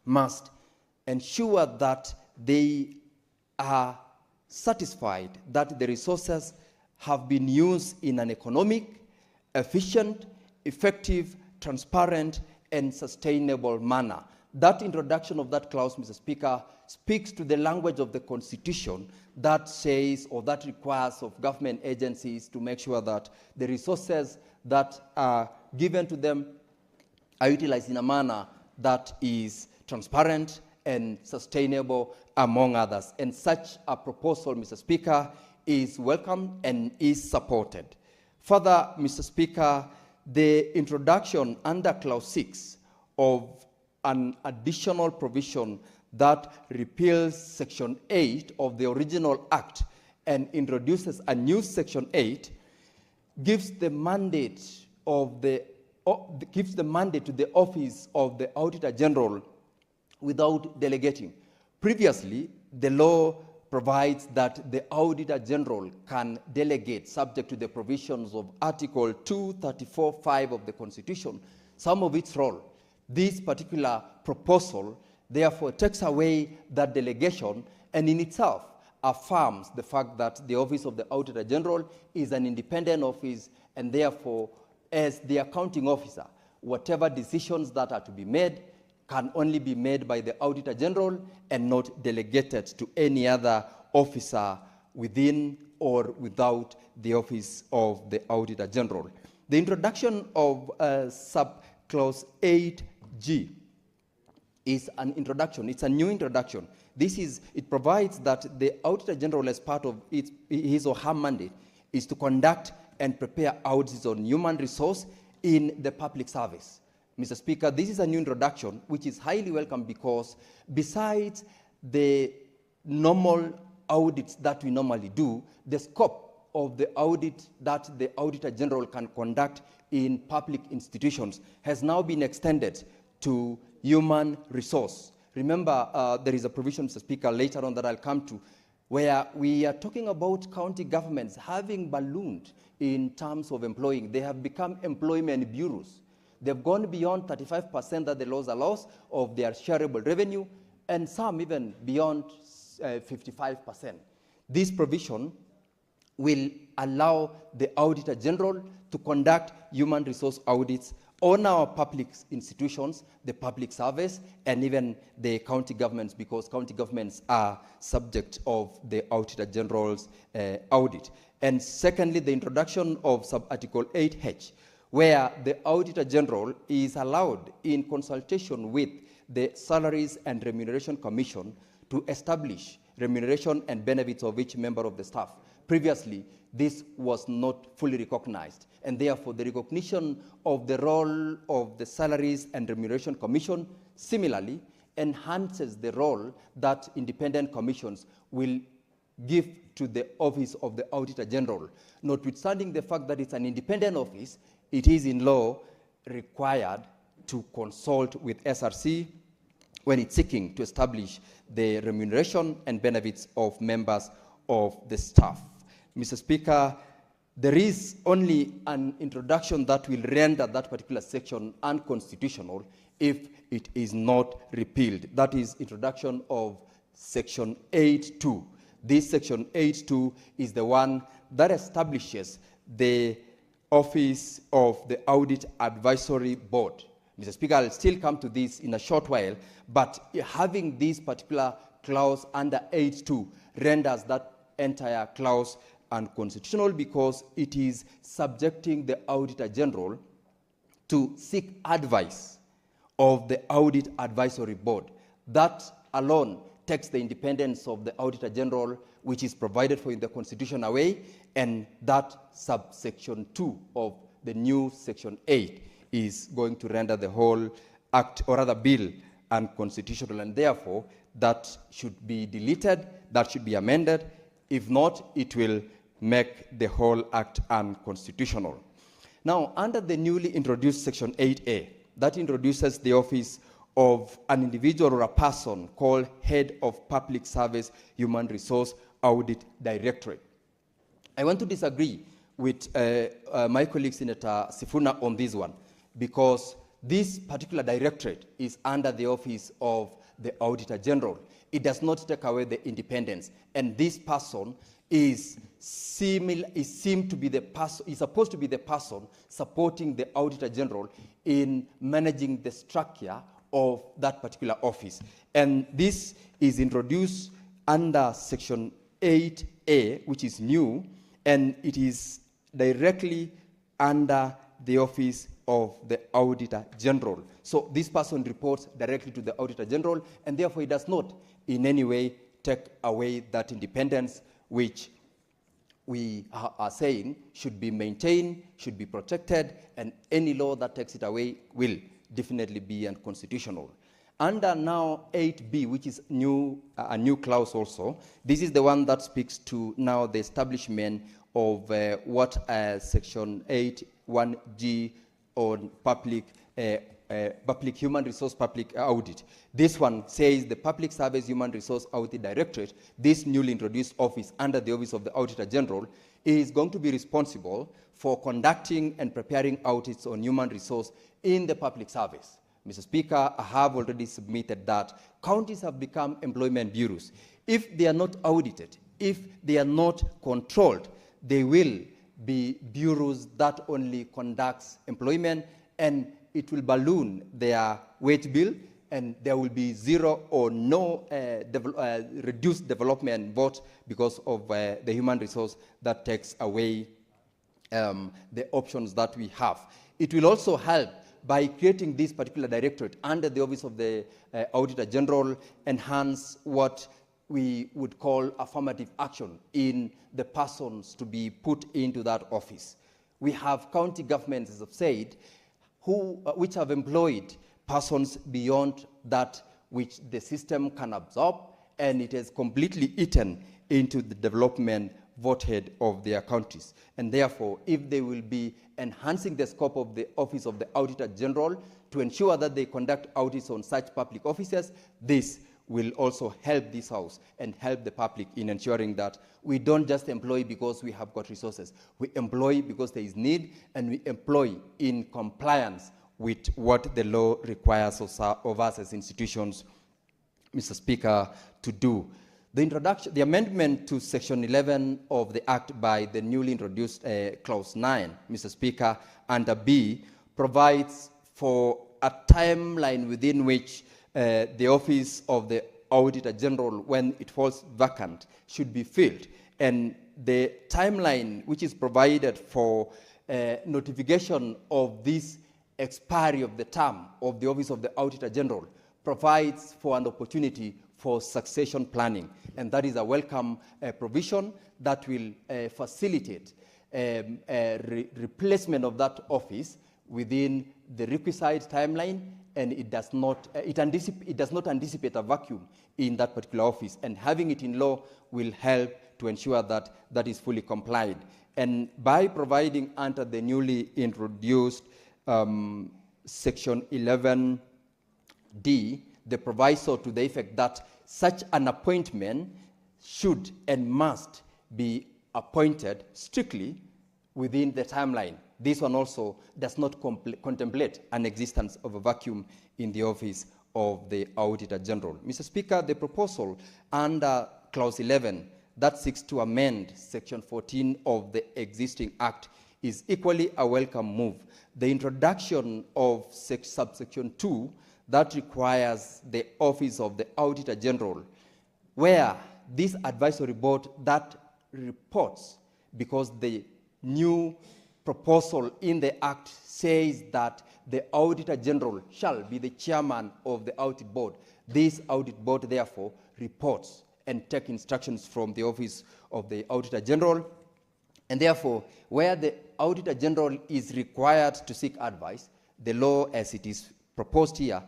must ensure that they are satisfied that the resources have been used in an economic, efficient, effective, transparent, and sustainable manner. That introduction of that clause, Mr. Speaker, speaks to the language of the Constitution that says, or that requires of government agencies to make sure that the resources that are given to them are utilized in a manner that is transparent and sustainable, among others. And such a proposal, Mr. Speaker, is welcome and is supported. Further, Mr. Speaker, the introduction under Clause 6 of an additional provision that repeals Section 8 of the original Act and introduces a new Section 8 gives the mandate of the mandate to the office of the Auditor General without delegating. Previously, the law provides that the Auditor General can delegate, subject to the provisions of Article 234(5) of the Constitution, some of its role. This particular proposal, therefore, takes away that delegation and in itself affirms the fact that the Office of the Auditor General is an independent office, and therefore, as the accounting officer, whatever decisions that are to be made can only be made by the Auditor General and not delegated to any other officer within or without the office of the Auditor General. The introduction of subclause 8G is an introduction. It's a new introduction. It provides that the Auditor General, as part of his or her mandate, is to conduct and prepare audits on human resource in the public service. Mr. Speaker, this is a new introduction which is highly welcome because besides the normal audits that we normally do, the scope of the audit that the Auditor General can conduct in public institutions has now been extended to human resource. Remember, there is a provision, Mr. Speaker, later on that I'll come to, where we are talking about county governments having ballooned in terms of employing. They have become employment bureaus. They've gone beyond 35% that the laws allows of their shareable revenue, and some even beyond 55%. This provision will allow the Auditor General to conduct human resource audits on our public institutions, the public service, and even the county governments, because county governments are subject of the Auditor General's audit. And secondly, the introduction of sub-article 8H, where the Auditor General is allowed, in consultation with the Salaries and Remuneration Commission, to establish remuneration and benefits of each member of the staff. Previously, this was not fully recognized, and therefore the recognition of the role of the Salaries and Remuneration Commission similarly enhances the role that independent commissions will give to the office of the Auditor General. Notwithstanding the fact that it's an independent office, it is in law required to consult with SRC when it's seeking to establish the remuneration and benefits of members of the staff. Mr. Speaker, there is only an introduction that will render that particular section unconstitutional if it is not repealed. That is introduction of section 8.2. This section 8.2 is the one that establishes the office of the Audit Advisory Board. Mr. Speaker, I'll still come to this in a short while, but having this particular clause under 8.2 renders that entire clause unconstitutional because it is subjecting the Auditor General to seek advice of the Audit Advisory Board. That alone takes the independence of the Auditor General, which is provided for in the Constitution, away, and that subsection 2 of the new section 8 is going to render the whole act, or rather bill, unconstitutional, and therefore that should be deleted, that should be amended. If not, it will make the whole act unconstitutional. Now, under the newly introduced section 8A, that introduces the office of an individual or a person called Head of Public Service Human Resource Audit Directorate. I want to disagree with my colleague Senator Sifuna on this one, because this particular directorate is under the office of the Auditor General. It does not take away the independence, and this person is supposed to be the person supporting the Auditor General in managing the structure of that particular office. And this is introduced under section 8A, which is new, and it is directly under the office of the Auditor General. So this person reports directly to the Auditor General, and therefore it does not in any way take away that independence which we are saying should be maintained, should be protected, and any law that takes it away will definitely be unconstitutional. Under now 8B, which is a new clause also, this is the one that speaks to now the establishment of what section 8.1G on public human resource public audit. This one says the Public Service Human Resource Audit Directorate, this newly introduced office under the office of the Auditor General, is going to be responsible for conducting and preparing audits on human resource in the public service. Mr. Speaker, I have already submitted that counties have become employment bureaus. If they are not audited, if they are not controlled, they will be bureaus that only conducts employment, and it will balloon their wage bill, and there will be zero or no reduced development vote because of the human resource that takes away the options that we have. It will also help by creating this particular directorate under the Office of the Auditor General, enhance what we would call affirmative action in the persons to be put into that office. We have county governments, as I've said, which have employed persons beyond that which the system can absorb, and it has completely eaten into the development voted of their countries. And therefore, if they will be enhancing the scope of the Office of the Auditor General to ensure that they conduct audits on such public offices, this will also help this House and help the public in ensuring that we don't just employ because we have got resources. We employ because there is need, and we employ in compliance with what the law requires of us as institutions, Mr. Speaker, to do. The amendment to Section 11 of the Act by the newly introduced Clause 9, Mr. Speaker, under B, provides for a timeline within which the Office of the Auditor General, when it falls vacant, should be filled. And the timeline which is provided for notification of this expiry of the term of the Office of the Auditor General provides for an opportunity for succession planning. And that is a welcome provision that will facilitate replacement of that office within the requisite timeline, and it does not anticipate a vacuum in that particular office. And having it in law will help to ensure that that is fully complied. And by providing under the newly introduced Section 11D, the proviso to the effect that such an appointment should and must be appointed strictly within the timeline. This one also does not contemplate an existence of a vacuum in the Office of the Auditor General. Mr. Speaker, the proposal under Clause 11 that seeks to amend Section 14 of the existing Act is equally a welcome move. The introduction of subsection 2 that requires the Office of the Auditor General, where this advisory board that reports, because the new proposal in the Act says that the Auditor General shall be the chairman of the audit board. This audit board, therefore, reports and takes instructions from the Office of the Auditor General. And therefore, where the Auditor General is required to seek advice, the law as it is proposed here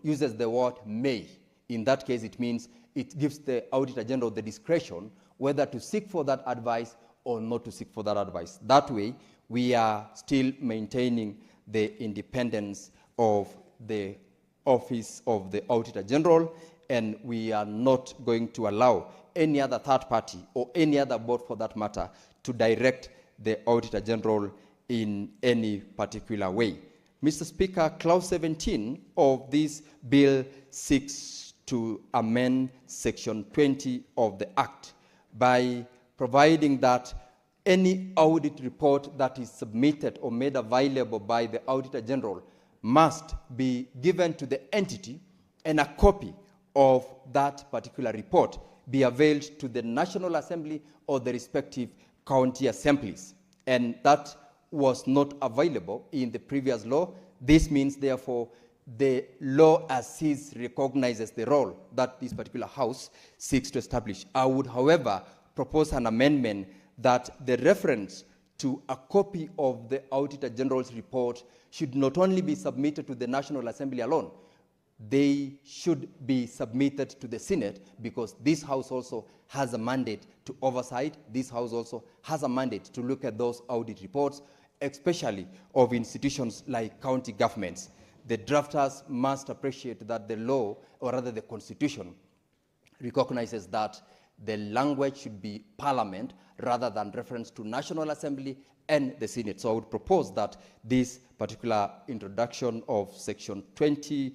uses the word may. In that case, it means it gives the Auditor General the discretion whether to seek for that advice or not to seek for that advice. That way, we are still maintaining the independence of the Office of the Auditor General, and we are not going to allow any other third party or any other board for that matter to direct the Auditor General in any particular way. Mr. Speaker, Clause 17 of this bill seeks to amend Section 20 of the Act by providing that any audit report that is submitted or made available by the Auditor General must be given to the entity, and a copy of that particular report be availed to the National Assembly or the respective county assemblies. And that was not available in the previous law. This means, therefore, the law as is recognizes the role that this particular House seeks to establish. I would, however, propose an amendment that the reference to a copy of the Auditor General's report should not only be submitted to the National Assembly alone, they should be submitted to the Senate, because this House also has a mandate to oversight. This House also has a mandate to look at those audit reports, especially of institutions like county governments. The drafters must appreciate that the law, or rather the Constitution, recognizes that the language should be Parliament rather than reference to National Assembly and the Senate. So I would propose that this particular introduction of Section 20A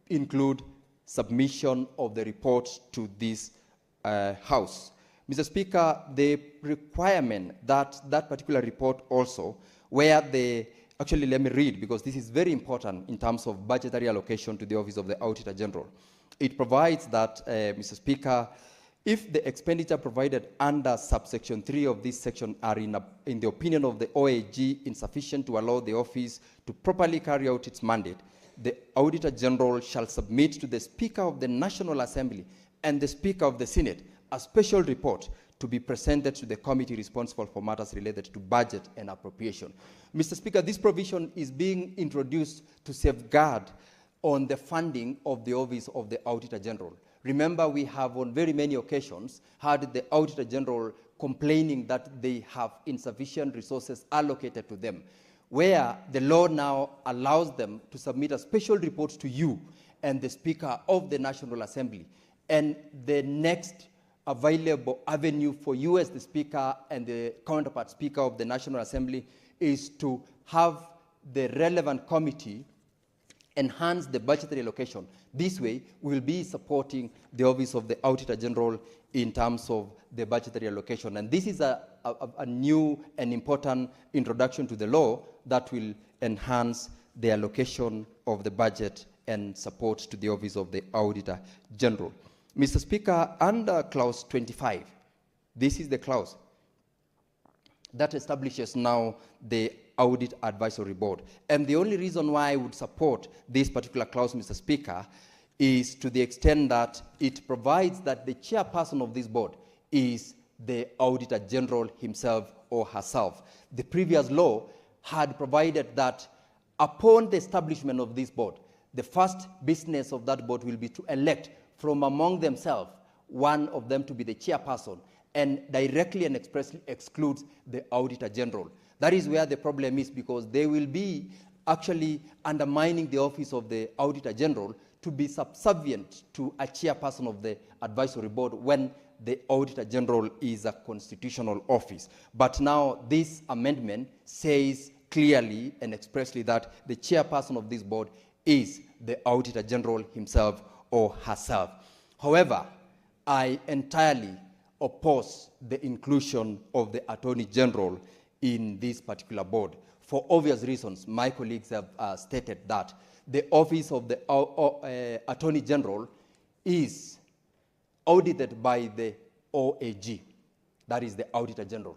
include submission of the report to this House. Mr. Speaker, the requirement that that particular report also, where the Actually, let me read, because this is very important in terms of budgetary allocation to the Office of the Auditor General. It provides that, Mr. Speaker, if the expenditure provided under subsection 3 of this section are in the opinion of the OAG insufficient to allow the office to properly carry out its mandate, the Auditor General shall submit to the Speaker of the National Assembly and the Speaker of the Senate a special report to be presented to the committee responsible for matters related to budget and appropriation. Mr. Speaker, this provision is being introduced to safeguard on the funding of the Office of the Auditor General. Remember, we have on very many occasions had the Auditor General complaining that they have insufficient resources allocated to them, where the law now allows them to submit a special report to you and the Speaker of the National Assembly. And the next available avenue for you as the Speaker and the counterpart Speaker of the National Assembly is to have the relevant committee enhance the budgetary allocation. This way, we will be supporting the Office of the Auditor General in terms of the budgetary allocation. And this is a new and important introduction to the law that will enhance the allocation of the budget and support to the Office of the Auditor General. Mr. Speaker, under clause 25, this is the clause that establishes now the Audit Advisory Board. And the only reason why I would support this particular clause, Mr. Speaker, is to the extent that it provides that the chairperson of this board is the Auditor General himself or herself. The previous law had provided that upon the establishment of this board, the first business of that board will be to elect from among themselves one of them to be the chairperson, and directly and expressly excludes the Auditor General. That is where the problem is, because they will be actually undermining the office of the Auditor General to be subservient to a chairperson of the advisory board when the Auditor General is a constitutional office. But now this amendment says clearly and expressly that the chairperson of this board is the Auditor General himself or herself. However, I entirely oppose the inclusion of the Attorney General in this particular board. For obvious reasons, my colleagues have stated that the office of the Attorney General is audited by the OAG, that is the Auditor General.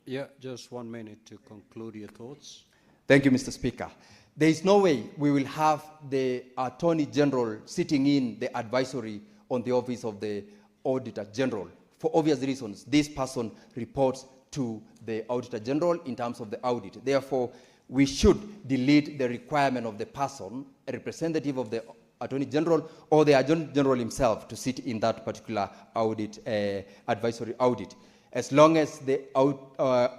Yeah, just 1 minute to conclude your thoughts. Thank you, Mr. Speaker. There is no way we will have the Attorney General sitting in the advisory on the office of the Auditor General. For obvious reasons, this person reports to the Auditor General in terms of the audit. Therefore, we should delete the requirement of the person, a representative of the Attorney General or the Attorney General himself, to sit in that particular audit, advisory audit. As long as the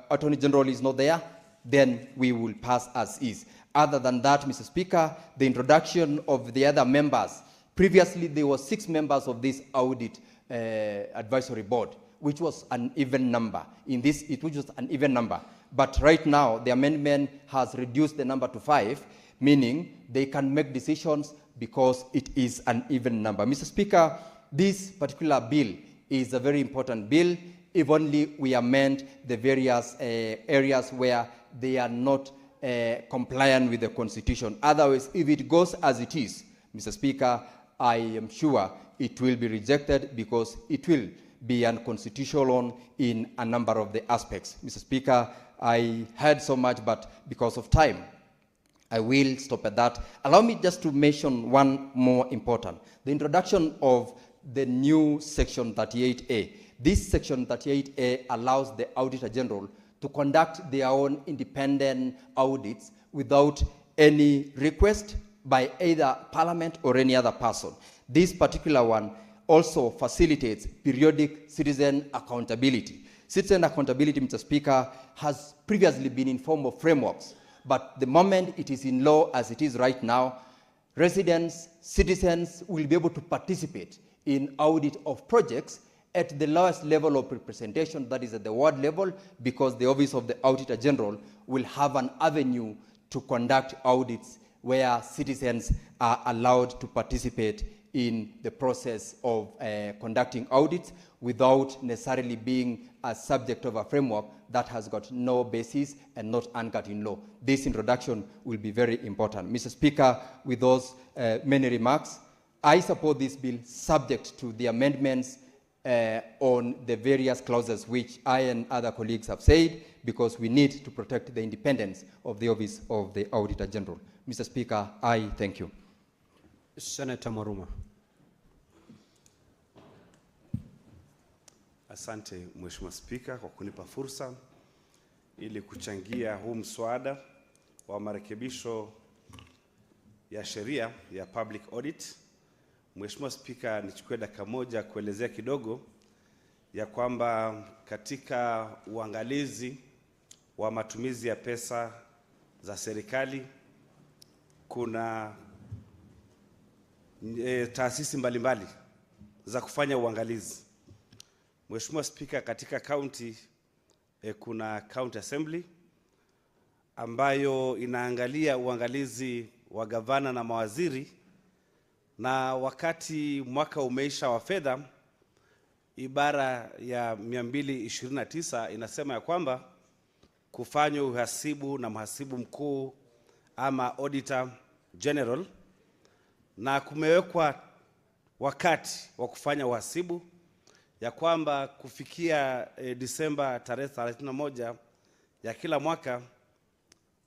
Attorney General is not there, then we will pass as is. Other than that, Mr. Speaker, the introduction of the other members. Previously, there were 6 members of this audit advisory board, which was an even number. In this, it was just an even number. But right now, the amendment has reduced the number to 5, meaning they can make decisions because it is an even number. Mr. Speaker, this particular bill is a very important bill, if only we amend the various areas where they are not compliant with the Constitution. Otherwise, if it goes as it is, Mr. Speaker, I am sure it will be rejected because it will be unconstitutional in a number of the aspects. Mr. Speaker, I heard so much, but because of time, I will stop at that. Allow me just to mention one more important. The introduction of the new Section 38A. This Section 38A allows the Auditor General to conduct their own independent audits without any request by either Parliament or any other person. This particular one also facilitates periodic citizen accountability. Citizen accountability, Mr. Speaker, has previously been in form of frameworks, but the moment it is in law as it is right now, residents, citizens will be able to participate in audit of projects at the lowest level of representation, that is at the ward level, because the Office of the Auditor General will have an avenue to conduct audits where citizens are allowed to participate in the process of conducting audits without necessarily being a subject of a framework that has got no basis and not anchored in law. This introduction will be very important. Mr. Speaker, with those many remarks, I support this bill subject to the amendments on the various clauses which I and other colleagues have said, because we need to protect the independence of the office of the Auditor General. Mr. Speaker, I thank you. Senator Maruma. Asante Mheshimiwa Spika kwa kunipa fursa ili kuchangia huu mswada wa marekebisho ya sheria ya public audit. Mheshimiwa Spika, nichukue dakika moja kuelezea kidogo ya kwamba katika uangalizi wa matumizi ya pesa za serikali kuna taasisi mbalimbali za kufanya uangalizi. Mheshimiwa Spika, katika county kuna county assembly ambayo inaangalia uangalizi wa gavana na mawaziri, na wakati mwaka umeisha wa fedha, ibara ya 229 inasema ya kwamba kufanywa uhasibu na mhasibu mkuu ama auditor general, na kumewekwa wakati wa kufanya uhasibu ya kwamba kufikia Disemba tarehe 31 ya kila mwaka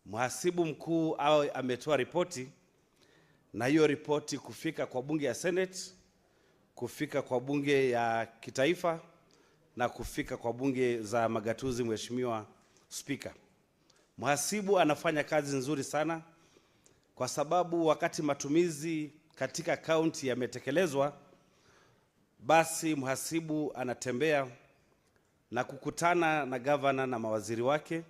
mhasibu mkuu au ametoa ripoti, na hiyo ripoti kufika kwa bunge ya Senate, kufika kwa bunge ya kitaifa na kufika kwa bunge za magatuzi. Mheshimiwa Spika, mhasibu anafanya kazi nzuri sana, kwa sababu wakati matumizi katika kaunti yametekelezwa, basi mhasibu anatembea na kukutana na gavana na mawaziri wake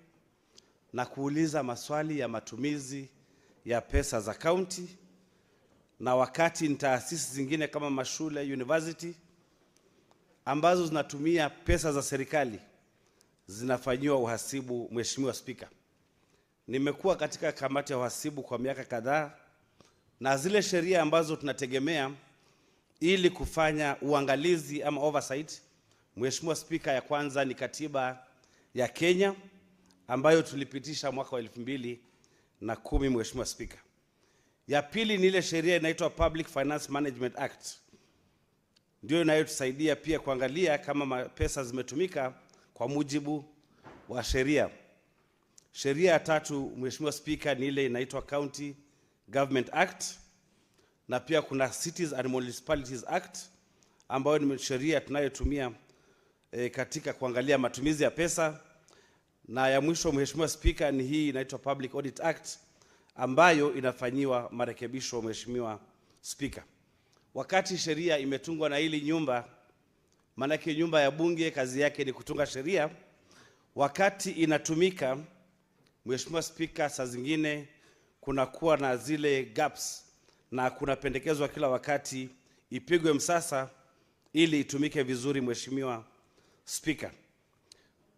na kuuliza maswali ya matumizi ya pesa za kaunti, na wakati ni taasisi zingine kama mashule, university ambazo zinatumia pesa za serikali zinafanyiwa uhasibu. Mheshimiwa Spika, nimekuwa katika kamati ya uhasibu kwa miaka kadhaa, na zile sheria ambazo tunategemea ili kufanya uangalizi ama oversight, Mheshimiwa Spika, ya kwanza ni katiba ya Kenya ambayo tulipitisha mwaka wa 2010. Mheshimiwa Spika, ya pili ni ile sheria inaitwa Public Finance Management Act, ndio inayotusaidia pia kuangalia kama pesa zimetumika kwa mujibu wa sheria. Sheria ya tatu, Mheshimiwa Spika, ni ile inaitwa County Government Act, na pia kuna Cities and Municipalities Act ambayo ni sheria tunayotumia katika kuangalia matumizi ya pesa. Na ya mwisho, Mheshimiwa Spika, ni hii inaitwa Public Audit Act ambayo inafanyiwa marekebisho. Mheshimiwa Spika, wakati sheria imetungwa na hili nyumba, manake nyumba ya bunge kazi yake ni kutunga sheria, wakati inatumika, Mheshimiwa Spika, saa zingine kuna kuwa na zile gaps, na kuna pendekezwa kila wakati ipigwe msasa ili itumike vizuri. Mheshimiwa Spika,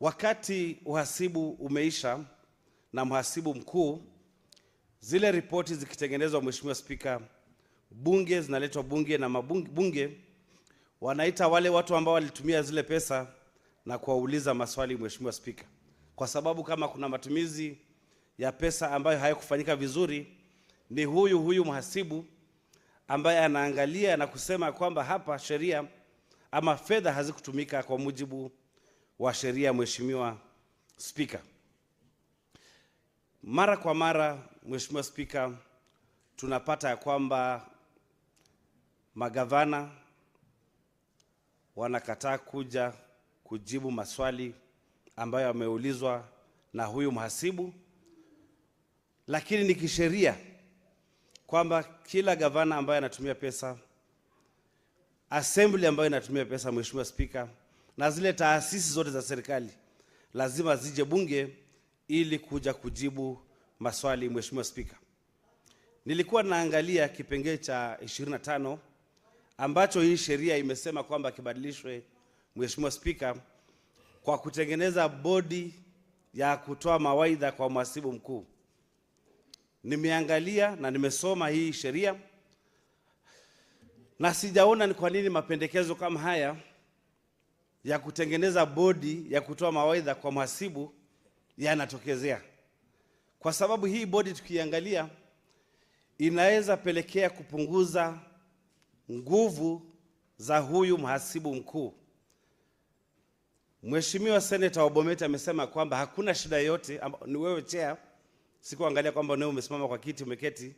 wakati uhasibu umeisha na mhasibu mkuu, zile ripoti zikitengenezwa, Mheshimiwa Spika, bunge zinaletwa bunge, na bunge wanaita wale watu ambao walitumia zile pesa na kuwauliza maswali. Mheshimiwa Spika, kwa sababu kama kuna matumizi ya pesa ambayo hayakufanyika vizuri, ni huyu mhasibu ambaye anaangalia na kusema kwamba hapa sheria ama fedha hazikutumika kwa mujibu wa sheria. Mheshimiwa Spika, mara kwa mara, Mheshimiwa Spika, tunapata ya kwamba magavana wanakataa kuja kujibu maswali ambayo yameulizwa na huyu mhasibu, lakini ni kisheria kwamba kila gavana ambaye anatumia pesa, assembly ambayo inatumia pesa, Mheshimiwa Spika, na zile taasisi zote za serikali lazima zije bunge ili kuja kujibu maswali. Mheshimiwa Spika, nilikuwa naangalia kipengele cha 25 ambacho hii sheria imesema kwamba kibadilishwe, Mheshimiwa Spika, kwa kutengeneza bodi ya kutoa mawaidha kwa mhasibu mkuu. Nimeangalia na nimesoma hii sheria, Na sijaona ni kwa nini mapendekezo kama haya ya kutengeneza bodi ya kutoa mawaidha kwa mhasibu yanatokezea. Kwa sababu hii bodi tukiangalia inaweza pelekea kupunguza nguvu za huyu mhasibu mkuu. Mheshimiwa Senator Wabomete amesema kwamba hakuna shida yote, ni wewe chair, sikuangalia kwamba wewe umesimama kwa kiti umeketi,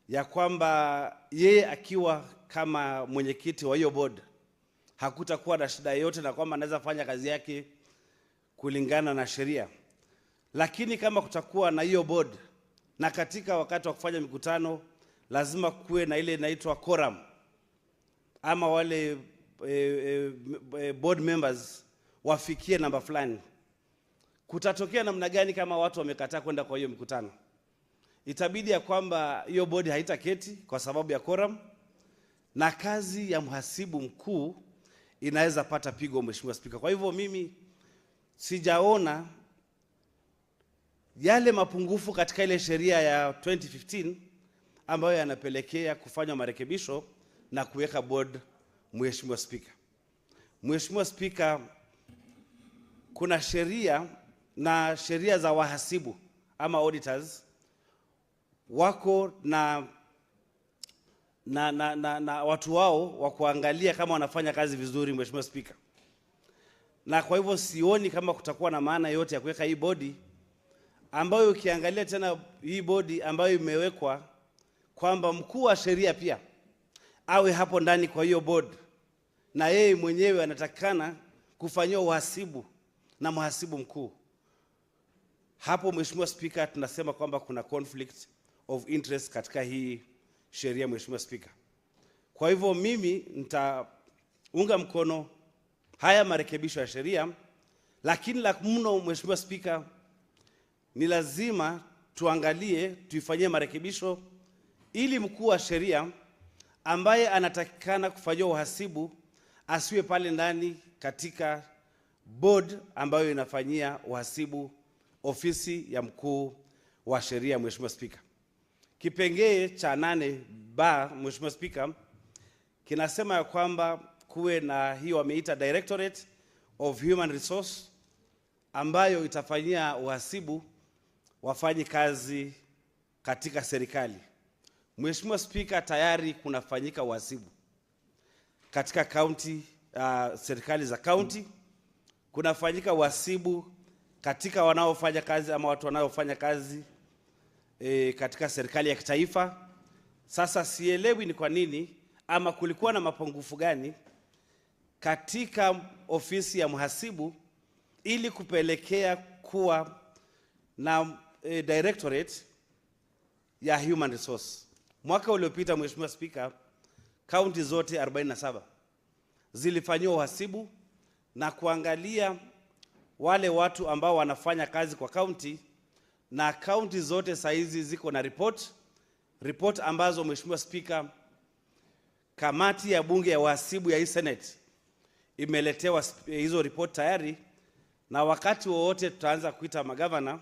ya kwamba yeye akiwa kama mwenyekiti wa hiyo board hakutakuwa na shida yote na kwamba anaweza fanya kazi yake kulingana na sheria. Lakini kama kutakuwa na hiyo board na katika wakati wa kufanya mikutano lazima kuwe na ile inaitwa quorum, ama wale board members wafikie namba fulani, kutatokea namna gani kama watu wamekataa kwenda kwa hiyo mikutano? Itabidi ya kwamba hiyo bodi haitaketi kwa sababu ya quorum, na kazi ya mhasibu mkuu inaweza pata pigo, Mheshimiwa Spika. Kwa hivyo mimi sijaona yale mapungufu katika ile sheria ya 2015 ambayo yanapelekea kufanya marekebisho na kuweka board. Mheshimiwa Spika, Mheshimiwa Spika, kuna sheria na sheria za wahasibu ama auditors wako na watu wao wa kuangalia kama wanafanya kazi vizuri, Mheshimiwa Spika. Na kwa hivyo sioni kama kutakuwa na maana yote ya kuweka hii bodi ambayo ukiangalia tena hii bodi ambayo imewekwa kwamba mkuu wa sheria pia awe hapo ndani kwa hiyo board, na yeye mwenyewe anatakana kufanyia uhasibu na mhasibu mkuu. Hapo Mheshimiwa Spika, tunasema kwamba kuna conflict of interest katika hii sheria, Mheshimiwa Spika. Kwa hivyo mimi nitaunga mkono haya marekebisho ya sheria, lakini la mno, Mheshimiwa Spika, ni lazima tuangalie, tuifanyie marekebisho ili mkuu wa sheria ambaye anatakikana kufanyia uhasibu asiwe pale ndani katika board ambayo inafanyia uhasibu ofisi ya mkuu wa sheria, Mheshimiwa Spika. Kipengee cha 8(b), Mheshimiwa Spika, kinasema ya kwamba kuwe na hiyo wameita Directorate of Human Resource ambayo itafanyia uhasibu wafanyi kazi katika serikali. Mheshimiwa Spika, tayari kunafanyika uhasibu katika county, serikali za county, kunafanyika uhasibu katika wanaofanya kazi ama watu wanaofanya kazi katika serikali ya kitaifa. Sasa sielewi ni kwa nini ama kulikuwa na mapungufu gani katika ofisi ya mhasibu ili kupelekea kuwa na directorate ya human resource. Mwaka uliopita, Mheshimiwa Spika, county zote 47 zilifanywa uhasibu na kuangalia wale watu ambao wanafanya kazi kwa county, na county zote saizi ziko na report ambazo, Mheshimiwa Spika, kamati ya bunge ya uhasibu ya hii Senate imeletewa hizo report tayari, na wakati wowote tutaanza kuita magavana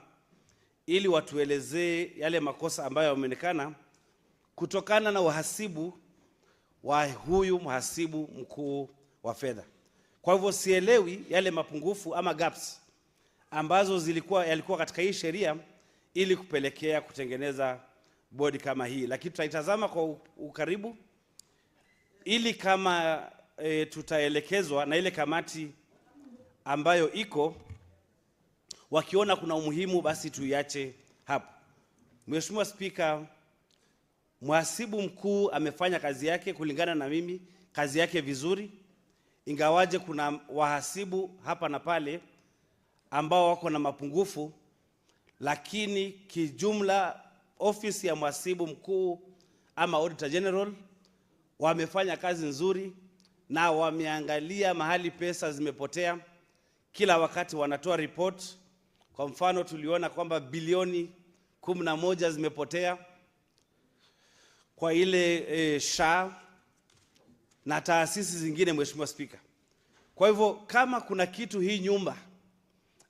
ili watuelezee yale makosa ambayo yameonekana kutokana na uhasibu wa huyu mhasibu mkuu wa fedha. Kwa hivyo sielewi yale mapungufu ama gaps ambazo yalikuwa katika hii sheria ili kupelekea kutengeneza bodi kama hii, lakini tutaitazama kwa ukaribu ili kama tutaelekezwa na ile kamati ambayo iko, wakiona kuna umuhimu basi tuiache hapo. Mheshimiwa Spika, mhasibu mkuu amefanya kazi yake kulingana na mimi, kazi yake vizuri, ingawaje kuna wahasibu hapa na pale ambao wako na mapungufu, lakini kijumla ofisi ya mhasibu mkuu ama auditor general wamefanya kazi nzuri na wameangalia mahali pesa zimepotea. Kila wakati wanatoa report. Kwa mfano tuliona kwamba bilioni 11 zimepotea kwa ile SHA na taasisi zingine, Mheshimiwa Spika. Kwa hivyo kama kuna kitu hii nyumba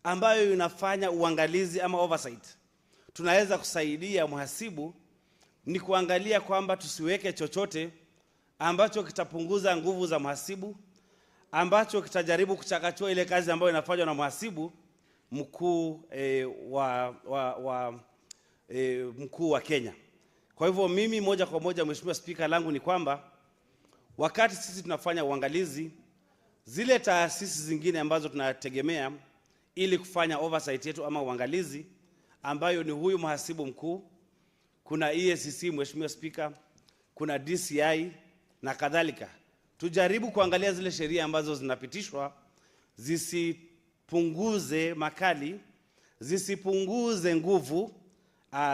ambayo inafanya uangalizi ama oversight tunaweza kusaidia mhasibu, ni kuangalia kwamba tusiweke chochote ambacho kitapunguza nguvu za mhasibu, ambacho kitajaribu kuchakachua ile kazi ambayo inafanywa na mhasibu mkuu mkuu wa Kenya. Kwa hivyo mimi moja kwa moja, Mheshimiwa Spika, langu ni kwamba wakati sisi tunafanya uangalizi, zile taasisi zingine ambazo tunategemea ili kufanya oversight yetu ama uangalizi, ambayo ni huyu mhasibu mkuu, kuna EACC Mheshimiwa Spika, kuna DCI na kadhalika, tujaribu kuangalia zile sheria ambazo zinapitishwa zisipunguze makali, zisipunguze nguvu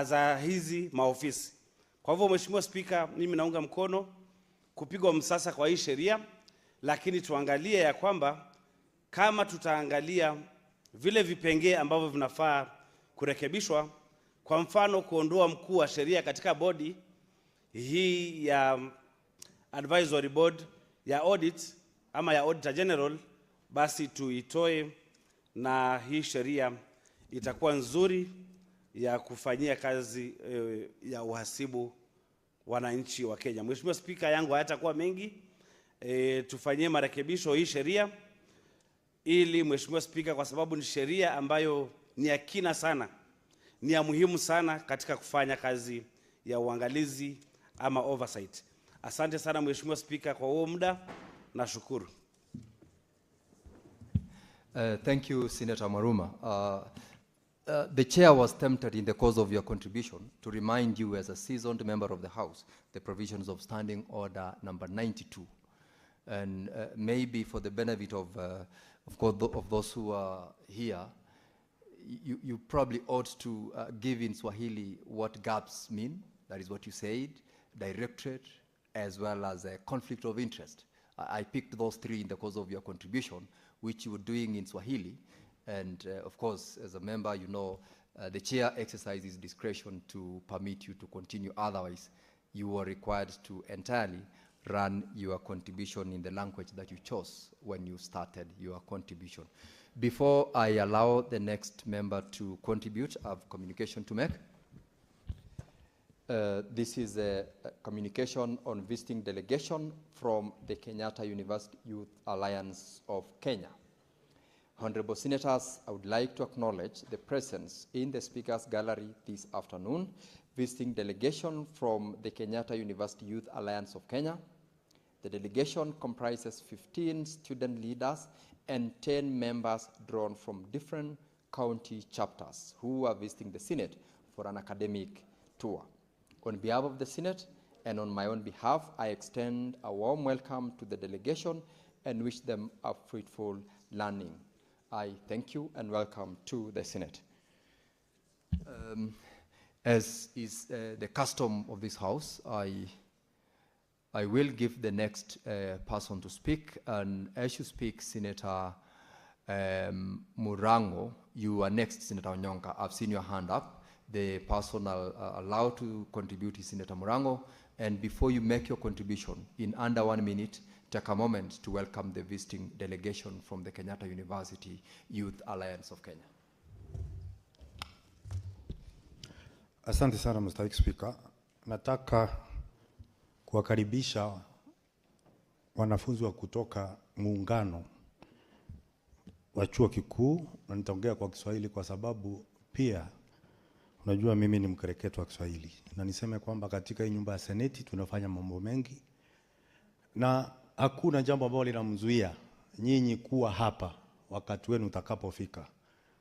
za hizi maofisi. Kwa hivyo Mheshimiwa Spika, mimi naunga mkono kupigwa msasa kwa hii sheria, lakini tuangalie ya kwamba kama tutaangalia vile vipengee ambavyo vinafaa kurekebishwa, kwa mfano kuondoa mkuu wa sheria katika bodi hii ya advisory board ya audit ama ya auditor general, basi tuitoe na hii sheria itakuwa nzuri ya kufanyia kazi ya uhasibu wananchi wa Kenya. Mheshimiwa Spika, yangu hayatakuwa mengi. Tufanyie marekebisho hii sheria ili Mheshimiwa Spika, kwa sababu ni sheria ambayo ni ya kina sana, ni ya muhimu sana katika kufanya kazi ya uangalizi ama oversight. Asante sana Mheshimiwa Spika kwa huo muda, nashukuru. Thank you, Senator Maruma. The chair was tempted in the course of your contribution to remind you as a seasoned member of the House the provisions of Standing Order number 92. And maybe for the benefit of those who are here, you probably ought to give in Swahili what gaps mean. That is what you said, directorate, as well as a conflict of interest. I picked those three in the course of your contribution, which you were doing in Swahili. And of course, as a member, you know, the chair exercises discretion to permit you to continue. Otherwise, you are required to entirely run your contribution in the language that you chose when you started your contribution. Before I allow the next member to contribute, I have communication to make. This is a communication on visiting delegation from the Kenyatta University Youth Alliance of Kenya. Honorable Senators, I would like to acknowledge the presence in the Speaker's Gallery this afternoon, visiting delegation from the Kenyatta University Youth Alliance of Kenya. The delegation comprises 15 student leaders and 10 members drawn from different county chapters who are visiting the Senate for an academic tour. On behalf of the Senate and on my own behalf, I extend a warm welcome to the delegation and wish them a fruitful learning. I thank you and welcome to the Senate. As is the custom of this House, I will give the next person to speak, and as you speak, Senator Murango, you are next, Senator Onyonka. I've seen your hand up. The person allowed to contribute is Senator Murango, and before you make your contribution, in under 1 minute, take a moment to welcome the visiting delegation from the Kenyatta University Youth Alliance of Kenya. Asante sana Mr. Speaker. Nataka kuwakaribisha wanafunzi wa kutoka muungano wa chuo kikuu, na nitaongea kwa Kiswahili kwa sababu pia unajua mimi ni mkereketo wa Kiswahili. Na niseme kwamba katika hii nyumba ya Seneti tunafanya mambo mengi, na hakuna jambo ambalo linamzuia nyinyi kuwa hapa wakati wenu utakapofika.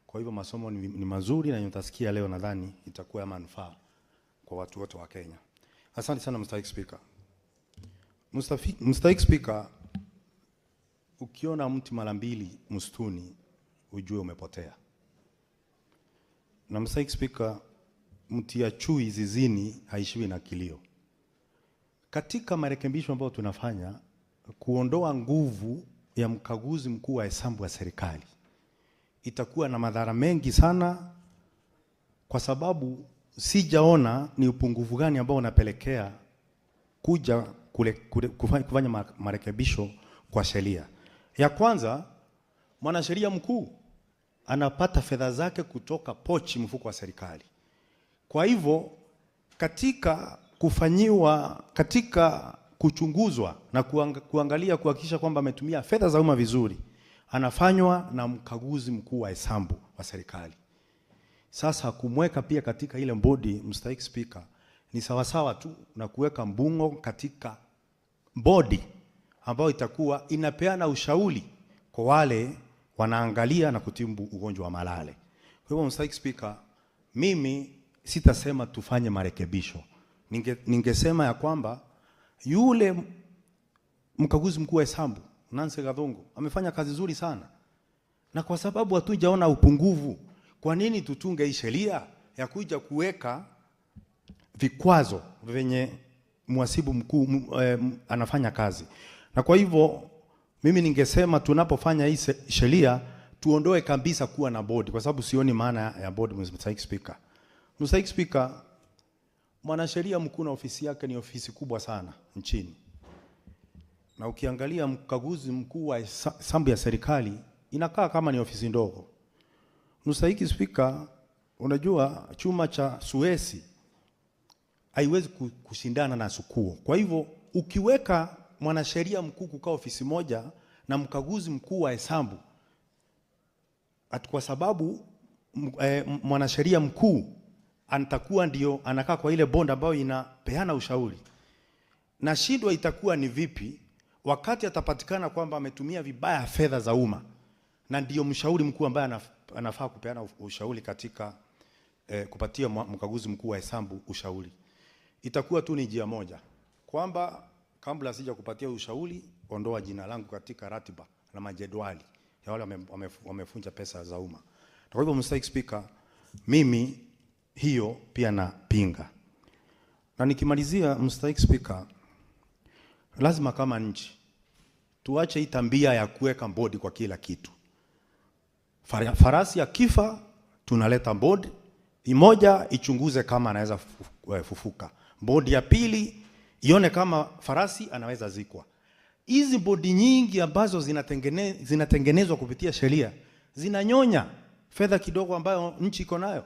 Kwa hivyo masomo ni mazuri, na mtasikia leo, nadhani itakuwa ya manufaa kwa watu wote wa Kenya. Asante sana Mr. Speaker. Mr. Speaker, ukiona mti mara mbili msituni ujue umepotea. Na Mr. Speaker, mti ya chui zizini haishiwi na kilio. Katika marekebisho ambayo tunafanya kuondoa nguvu ya mkaguzi mkuu wa hesabu wa serikali, itakuwa na madhara mengi sana, kwa sababu sijaona ni upungufu gani ambao unapelekea kuja kufanya marekebisho kwa sheria. Ya kwanza, mwanasheria mkuu anapata fedha zake kutoka pochi mfuko wa serikali. Kwa hivyo katika kuchunguzwa na kuangalia kuhakikisha kwamba ametumia fedha za umma vizuri, anafanywa na mkaguzi mkuu wa hesabu wa serikali. Sasa kumweka pia katika ile bodi, mstahiki Speaker, ni sawasawa tu na kuweka mbungo katika bodi ambayo itakuwa inapeana ushauri kwa wale wanaangalia na kutibu ugonjwa wa malale. Kwa hivyo mstahiki Speaker, mimi sitasema tufanye marekebisho. Ningesema ya kwamba yule mkaguzi mkuu wa hesabu Nancy Gathungu amefanya kazi nzuri sana, na kwa sababu hatujaona upungufu, kwa nini tutunge hii sheria ya kuja kuweka vikwazo venye mhasibu mkuu anafanya kazi? Na kwa hivyo mimi ningesema tunapofanya hii sheria tuondoe kabisa kuwa na bodi, kwa sababu sioni maana ya bodi. Mstahiki Speaker, mstahiki Speaker, mwanasheria mkuu na ofisi yake ni ofisi kubwa sana nchini, na ukiangalia mkaguzi mkuu wa hesabu ya serikali inakaa kama ni ofisi ndogo. Mstahiki Speaker, unajua chuma cha Suezi haiwezi kushindana na sukuo. Kwa hivyo ukiweka mwanasheria mkuu kukaa ofisi moja na mkaguzi mkuu wa hesabu, kwa sababu mwanasheria mkuu anatakuwa ndio anakaa kwa ile bond ambayo inapeana ushauri, na shindwa itakuwa ni vipi wakati atapatikana kwamba ametumia vibaya fedha za umma, na ndio mshauri mkuu ambaye anafaa kupeana ushauri katika kupatia mkaguzi mkuu wa hesabu ushauri. Itakuwa tu ni njia moja kwamba kabla sija kupatia ushauri, ondoa jina langu katika ratiba na majedwali ya wale wamefunja pesa za umma. Kwa hivyo mstahiki Speaker, mimi hiyo pia napinga. Na nikimalizia mstahiki Speaker, lazima kama nchi tuache hii tabia ya kuweka bodi kwa kila kitu. Farasi ya kifa tunaleta bodi moja ichunguze kama anaweza fufuka. Bodi ya pili ione kama farasi anaweza zikwa. Hizi bodi nyingi ambazo zinatengenezwa kupitia sheria zinanyonya fedha kidogo ambayo nchi iko nayo.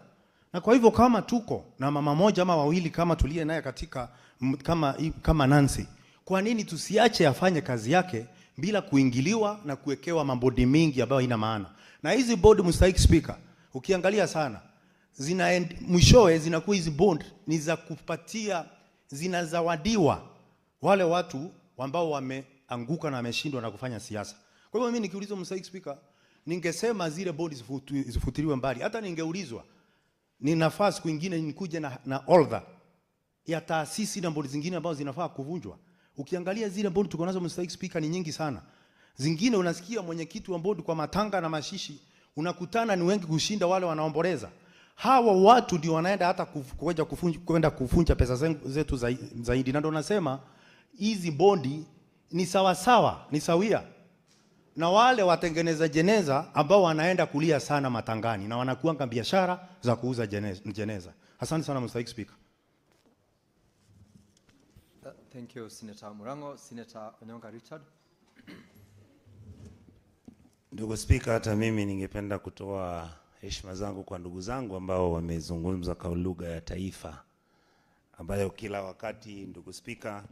Na kwa hivyo kama tuko na mama moja ama wawili kama tulie naye katika kama Nancy, kwa nini tusiache afanye kazi yake bila kuingiliwa na kuwekewa mabodi mingi ambayo haina maana? Na hizi bodi mstahiki Speaker, ukiangalia sana mwishowe zinakuwa hizi bond ni za kupatia, zinazawadiwa wale watu ambao wameanguka na wameshindwa na kufanya siasa. Kwa hivyo mimi nikiulizwa mstahiki Speaker, ningesema zile bodi zifutiliwe mbali. Hata ningeulizwa ni nafasi kwingine nikuje na order ya taasisi na bodi zingine ambazo zinafaa kuvunjwa. Ukiangalia zile bodi tuko nazo mstahiki Speaker ni nyingi sana. Zingine unasikia mwenyekiti wa bodi kwa matanga na mashishi unakutana ni wengi kushinda wale wanaomboleza. Hawa watu ndio wanaenda hata kwenda kufunja pesa zetu zaidi. Na ndio nasema hizi bodi ni sawa ni sawia na wale watengeneza jeneza ambao wanaenda kulia sana matangani na wanakuanga biashara za kuuza jeneza. Asante sana mstahiki Speaker. Thank you, Senator Murango. Senator Onyonga Richard. Ndugu Speaker, hata mimi ningependa kutoa heshima zangu kwa ndugu zangu ambao wamezungumza kwa lugha ya taifa ambayo kila wakati, ndugu Speaker,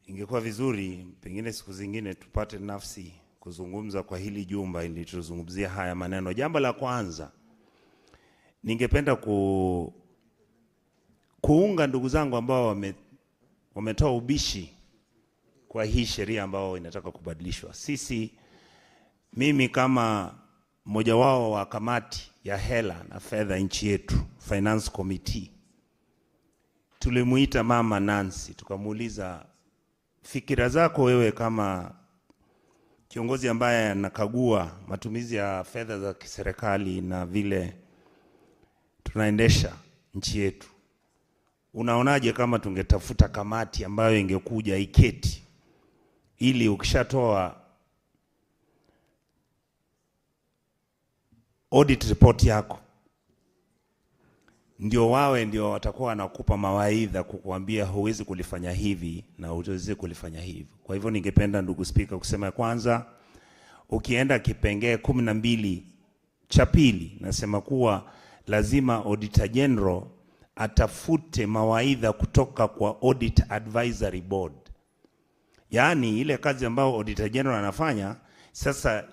ingekuwa vizuri pengine siku zingine tupate nafsi kuzungumza kwa hili jumba ili tuzungumzie haya maneno. Jambo la kwanza, ningependa kuunga ndugu zangu ambao wametoa ubishi kwa hii sheria ambao inataka kubadilishwa. Mimi kama mmoja wao wa kamati ya hela na fedha nchi yetu, Finance Committee, tulimuita mama Nancy tukamuuliza, fikira zako wewe kama kiongozi ambaye anakagua matumizi ya fedha za kiserikali na vile tunaendesha nchi yetu, unaonaje kama tungetafuta kamati ambayo ingekuja iketi ili ukishatoa audit report yako ndio watakuwa wanakupa mawaidha kukuambia huwezi kulifanya hivi na huwezi kulifanya hivi. Kwa hivyo ningependa ndugu Speaker kusema kwanza, ukienda kipengee 12 cha pili nasema kuwa lazima Auditor General atafute mawaidha kutoka kwa Audit Advisory Board. Yaani ile kazi ambayo Auditor General anafanya, sasa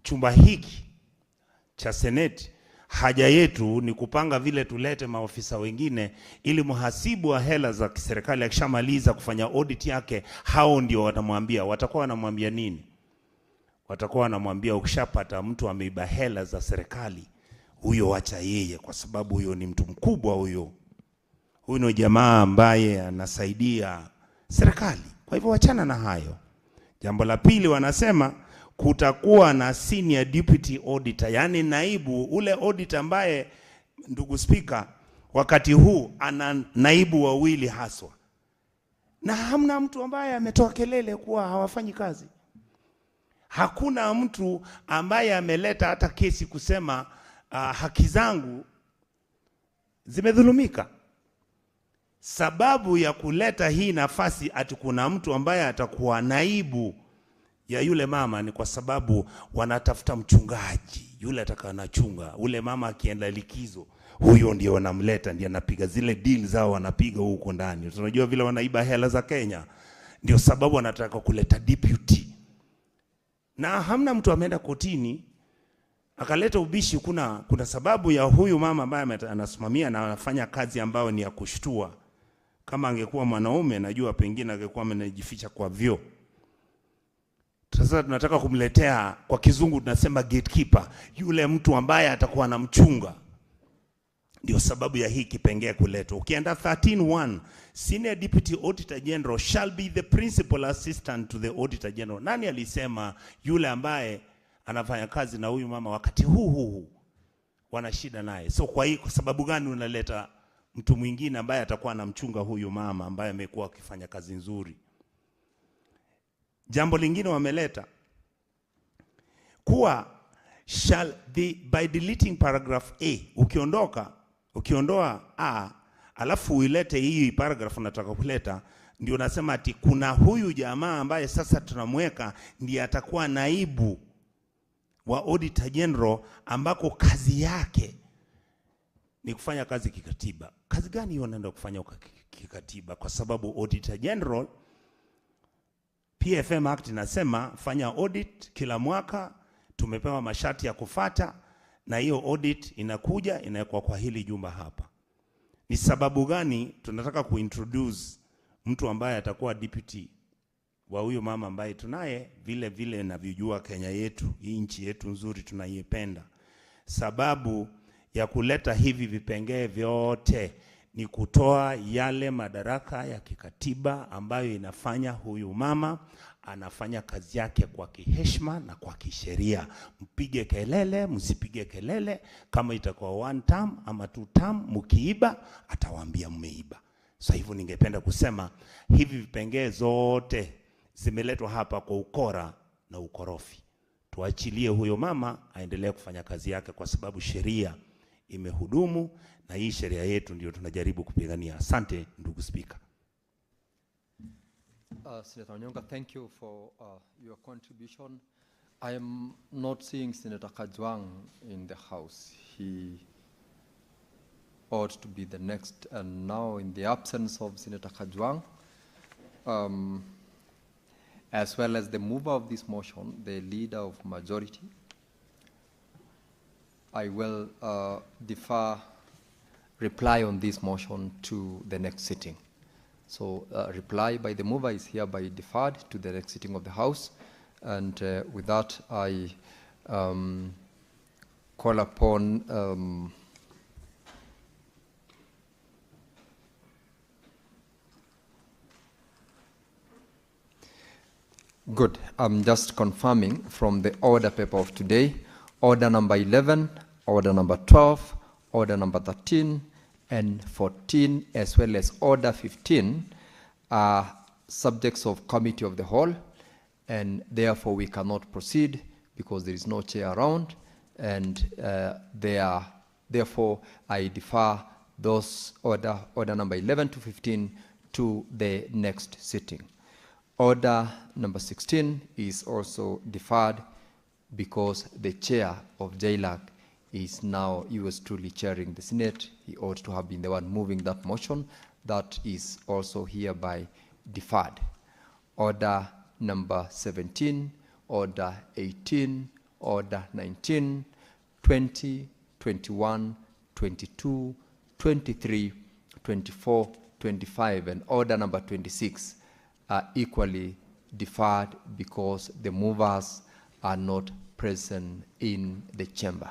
chumba hiki cha Senate, haja yetu ni kupanga vile tulete maofisa wengine, ili mhasibu wa hela za kiserikali akishamaliza kufanya audit yake, hao ndio watamwambia. Watakuwa wanamwambia nini? Watakuwa wanamwambia, ukishapata mtu ameiba hela za serikali, huyo wacha yeye, kwa sababu huyo ni mtu mkubwa, huyo ni jamaa ambaye anasaidia serikali. Kwa hivyo wachana na hayo. Jambo la pili, wanasema kutakuwa na senior deputy auditor, yani naibu, ule auditor ambaye, ndugu Speaker, wakati huu ana naibu wawili haswa, na hamna mtu ambaye ametoa kelele kuwa hawafanyi kazi. Hakuna mtu ambaye ameleta hata kesi kusema haki zangu zimedhulumika. Sababu ya kuleta hii nafasi ati kuna mtu ambaye atakuwa naibu ya yule mama ni kwa sababu wanatafuta mchungaji, yule atakaanachunga. Ule mama akienda likizo, huyo ndio wanamleta, ndio anapiga zile deal zao, wanapiga huko ndani. Tunajua vile wanaiba hela za Kenya. Ndio sababu wanataka kuleta deputy. Na hamna mtu ameenda kotini akaleta ubishi. Kuna sababu ya huyu mama ambaye anasimamia na anafanya kazi ambayo ni ya kushtua. Kama angekuwa mwanaume, najua pengine angekuwa amenejificha kwa vyo. Sasa tunataka kumletea, kwa kizungu tunasema gatekeeper, yule mtu ambaye atakuwa na mchunga. Ndio sababu ya hii kipengee kuletwa. Ukienda 13.1, Senior Deputy Auditor General shall be the principal assistant to the Auditor General. Nani alisema yule ambaye anafanya kazi na huyu mama wakati huu wana shida naye? So kwa sababu gani unaleta mtu mwingine ambaye atakuwa anamchunga huyu mama ambaye amekuwa akifanya kazi nzuri? Jambo lingine wameleta kuwa shall be, by deleting paragraph A, ukiondoa A alafu uilete hii paragraph unataka kuleta, ndio nasema ati kuna huyu jamaa ambaye sasa tunamweka ndiye atakuwa naibu wa Auditor General, ambako kazi yake ni kufanya kazi kikatiba. Kazi gani hiyo anaenda kufanya kikatiba? Kwa sababu Auditor General, PFM Act inasema fanya audit kila mwaka, tumepewa masharti ya kufata, na hiyo audit inakuja inawekwa kwa hili jumba hapa. Ni sababu gani tunataka kuintroduce mtu ambaye atakuwa deputy wa huyo mama ambaye tunaye? Vile na vijua Kenya yetu, hii nchi yetu nzuri tunaiyependa. Sababu ya kuleta hivi vipengee vyote ni kutoa yale madaraka ya kikatiba ambayo inafanya huyu mama anafanya kazi yake kwa kiheshima na kwa kisheria. Mpige kelele, msipige kelele. Kama itakuwa 1 term ama 2 term, mkiiba atawaambia mmeiba. Sasa hivyo ningependa kusema hivi vipengee zote zimeletwa hapa kwa ukora na ukorofi. Tuachilie huyo mama aendelee kufanya kazi yake, kwa sababu sheria imehudumu na hii sheria yetu ndio tunajaribu kupigania. Asante ndugu Speaker. Senator Onyonga, thank you for your contribution. I am not seeing Senator Kajwang in the House. He ought to be the next. And now, in the absence of Senator Kajwang, as well as the mover of this motion, the leader of majority, I will defer reply on this motion to the next sitting. So reply by the mover is hereby deferred to the next sitting of the House. And with that, I call upon good. I'm just confirming from the order paper of today, order number 11, order number 12, order number 13, and 14, as well as order 15, are subjects of committee of the whole, and therefore we cannot proceed because there is no chair around, and therefore I defer those order number 11 to 15 to the next sitting. Order number 16 is also deferred because the chair of JLAC is now yours truly chairing the Senate. He ought to have been the one moving that motion. That is also hereby deferred. Order number 17, order 18, order 19, 20, 21, 22, 23, 24, 25, and order number 26 are equally deferred because the movers are not present in the chamber.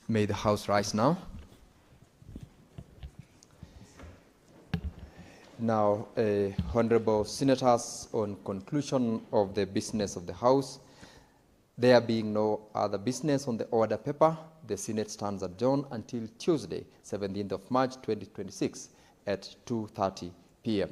May the House rise now. Now, honorable senators, on conclusion of the business of the House, there being no other business on the order paper, the Senate stands adjourned until Tuesday, 17th of March, 2026 at 2:30 p.m.